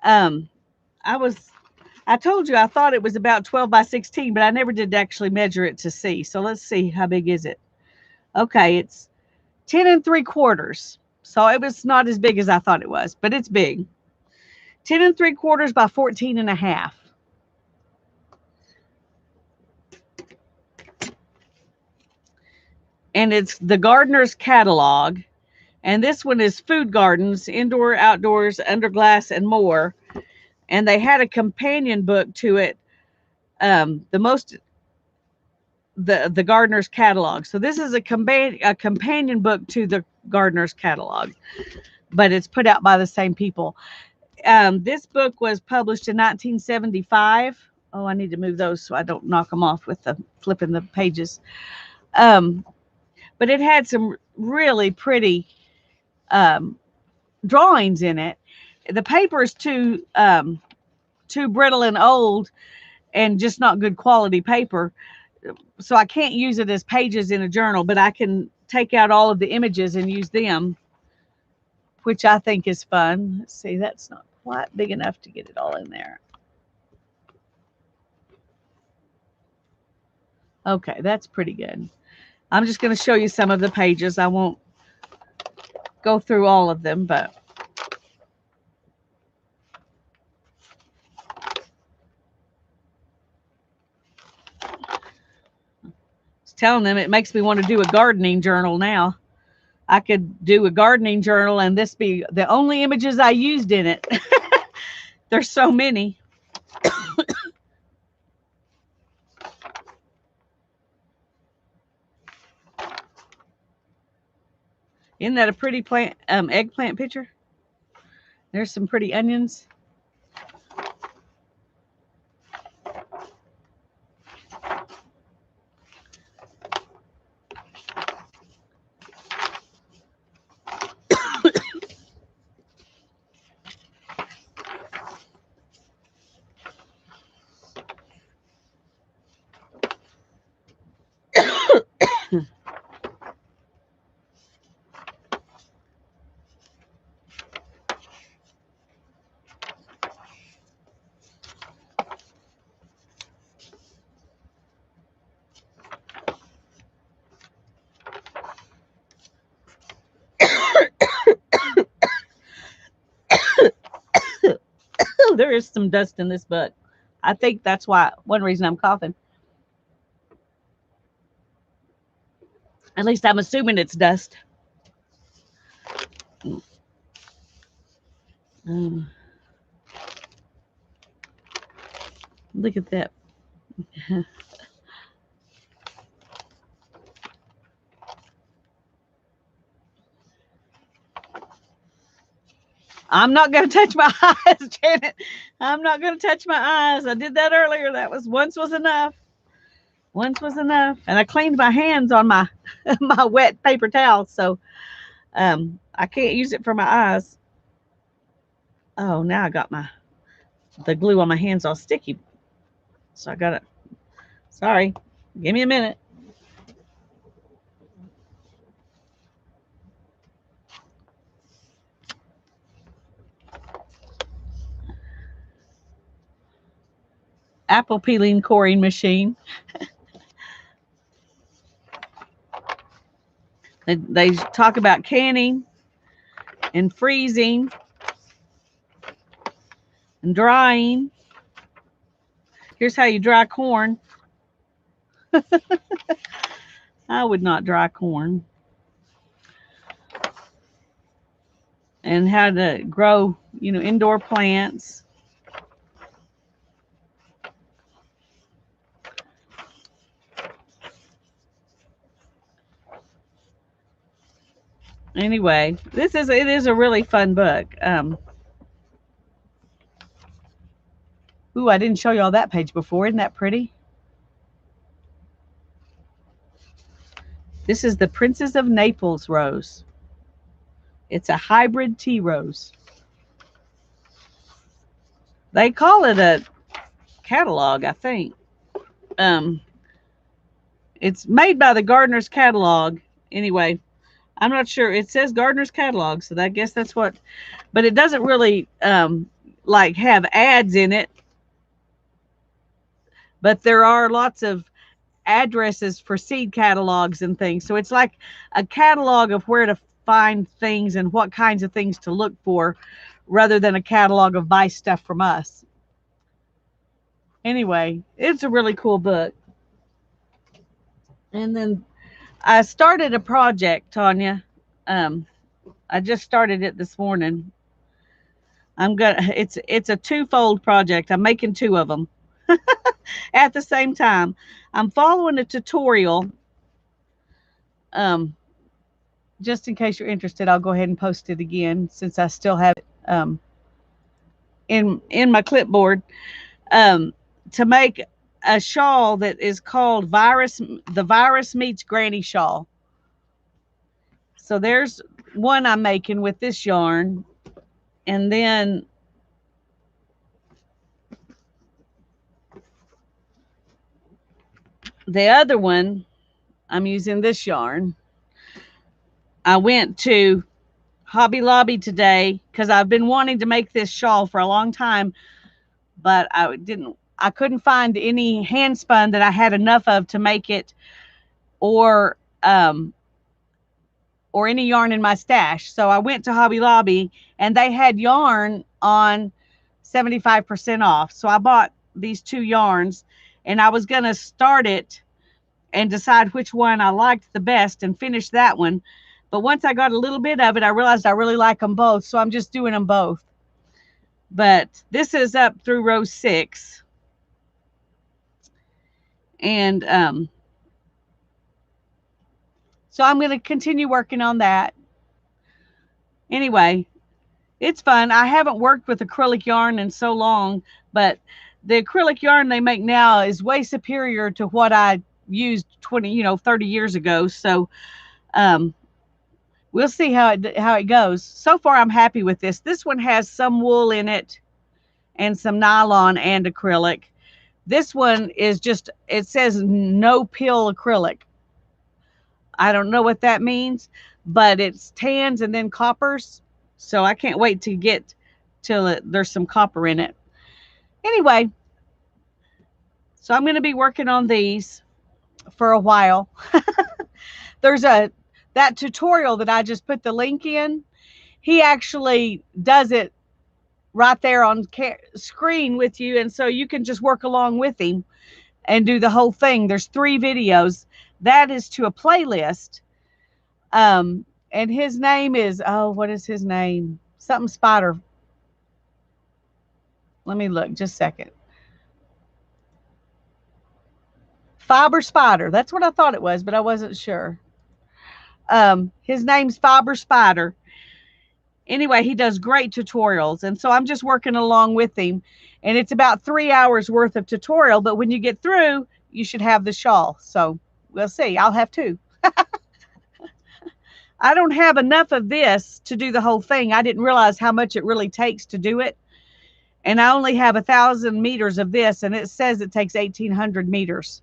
I told you I thought it was about 12 by 16, but I never did actually measure it to see. So let's see, how big is it? Okay, it's 10 3/4. So it was not as big as I thought it was, but it's big. 10 3/4 by 14 1/2. And it's the Gardener's Catalog. And this one is Food Gardens, Indoor, Outdoors, Under Glass, and More. And they had a companion book to it, the Gardener's Catalog. So this is a companion book to the Gardener's Catalog, but it's put out by the same people. This book was published in 1975. Oh, I need to move those so I don't knock them off with the flipping the pages. But it had some really pretty drawings in it. The paper is too brittle and old and just not good quality paper, so I can't use it as pages in a journal, but I can take out all of the images and use them, which I think is fun. Let's see, that's not quite big enough to get it all in there. Okay, that's pretty good. I'm just going to show you some of the pages. I won't go through all of them, but telling them it makes me want to do a gardening journal now. I could do a gardening journal and this be the only images I used in it. There's so many. Isn't that a pretty plant eggplant picture? There's some pretty onions. There is some dust in this book. I think that's one reason I'm coughing. At least I'm assuming it's dust. Look at that. I'm not going to touch my eyes, Janet. I'm not going to touch my eyes. I did that earlier. That was once was enough. Once was enough. And I cleaned my hands on my my wet paper towel, so I can't use it for my eyes. Oh, now I got the glue on my hands all sticky. So I got it. Sorry. Give me a minute. apple peeling coring machine. They talk about canning and freezing and drying. Here's how you dry corn. I would not dry corn. And how to grow, indoor plants. Anyway, it is a really fun book. Ooh, I didn't show you all that page before. Isn't that pretty? This is the Princess of Naples rose. It's a hybrid tea rose. They call it a catalog, I think. It's made by the Gardener's Catalog. Anyway, I'm not sure. It says Gardener's Catalog, so I guess that's what. But it doesn't really like have ads in it. But there are lots of addresses for seed catalogs and things. So it's like a catalog of where to find things and what kinds of things to look for, rather than a catalog of buy stuff from us. Anyway, it's a really cool book. And then I started a project, Tanya. I just started it this morning. It's a twofold project. I'm making two of them at the same time. I'm following a tutorial. Just in case you're interested, I'll go ahead and post it again since I still have it in my clipboard. To make a shawl that is called the Virus Meets Granny Shawl. So there's one I'm making with this yarn, and then the other one I'm using this yarn. I went to Hobby Lobby today because I've been wanting to make this shawl for a long time, but I couldn't find any hand spun that I had enough of to make it, or any yarn in my stash. So I went to Hobby Lobby and they had yarn on 75% off. So I bought these two yarns, and I was going to start it and decide which one I liked the best and finish that one. But once I got a little bit of it, I realized I really like them both. So I'm just doing them both. But this is up through row 6. And so I'm going to continue working on that. Anyway, it's fun. I haven't worked with acrylic yarn in so long, but the acrylic yarn they make now is way superior to what I used 30 years ago. So we'll see how it goes. So far, I'm happy with this. This one has some wool in it and some nylon and acrylic. This one is just, it says no pill acrylic. I don't know what that means, but it's tans and then coppers. So I can't wait to get till there's some copper in it. Anyway, so I'm going to be working on these for a while. There's that tutorial that I just put the link in. He actually does it right there on screen with you, and so you can just work along with him and do the whole thing. There's 3 videos. That is to a playlist. And his name is, what is his name? Something Spider. Let me look just a second. Fiber Spider. That's what I thought it was, but I wasn't sure. His name's Fiber Spider. Anyway, he does great tutorials, and so I'm just working along with him, and it's about 3 hours worth of tutorial, but when you get through, you should have the shawl. So we'll see. I'll have 2. I don't have enough of this to do the whole thing. I didn't realize how much it really takes to do it, and I only have 1,000 meters of this, and it says it takes 1,800 meters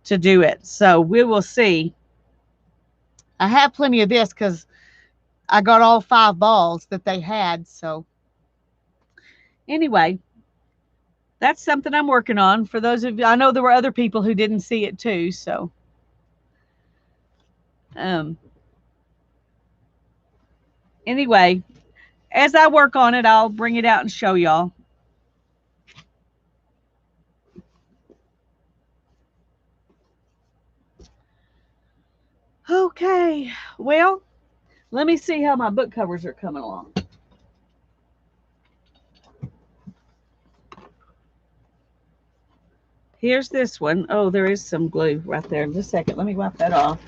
to do it. So we will see. I have plenty of this because I got all 5 balls that they had. So anyway, that's something I'm working on. For those of you, I know there were other people who didn't see it too. So, um, anyway, as I work on it, I'll bring it out and show y'all. Okay, well, let me see how my book covers are coming along. Here's this one. Oh, there is some glue right there. Just a second. Let me wipe that off.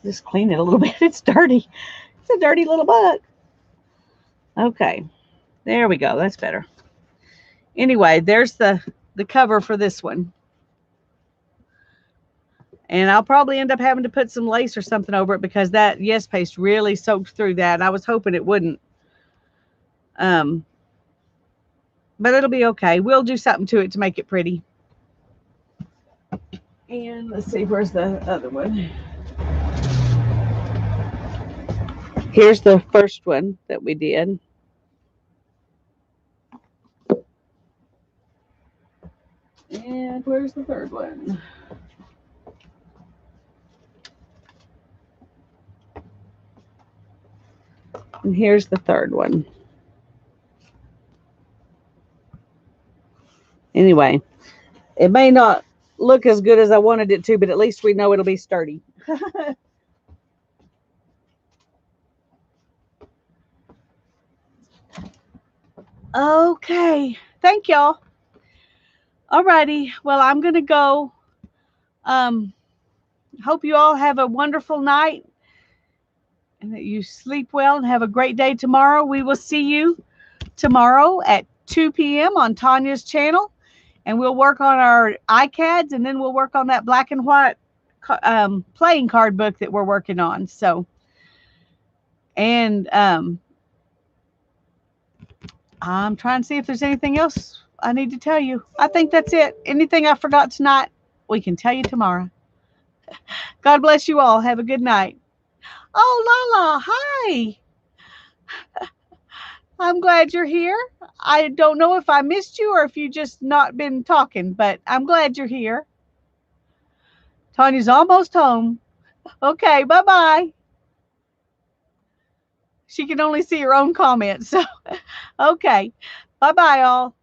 Just clean it a little bit. It's dirty. It's a dirty little book. Okay. There we go. That's better. Anyway, there's the cover for this one. And I'll probably end up having to put some lace or something over it because that Yes paste really soaked through that. I was hoping it wouldn't. But it'll be okay. We'll do something to it to make it pretty. And let's see, where's the other one? Here's the first one that we did. And where's the third one? And here's the third one. Anyway, it may not look as good as I wanted it to, but at least we know it'll be sturdy. Okay. Thank y'all. Alrighty. Well, I'm going to go. Hope you all have a wonderful night and that you sleep well and have a great day tomorrow. We will see you tomorrow at 2 p.m. on Tanya's channel, and we'll work on our iCads, and then we'll work on that black and white playing card book that we're working on. So, and I'm trying to see if there's anything else I need to tell you. I think that's it. Anything I forgot tonight, we can tell you tomorrow. God bless you all. Have a good night. Oh, Lala, hi. I'm glad you're here. I don't know if I missed you or if you just not been talking, but I'm glad you're here. Tanya's almost home. Okay, bye-bye. She can only see her own comments. So, okay. Bye-bye, all.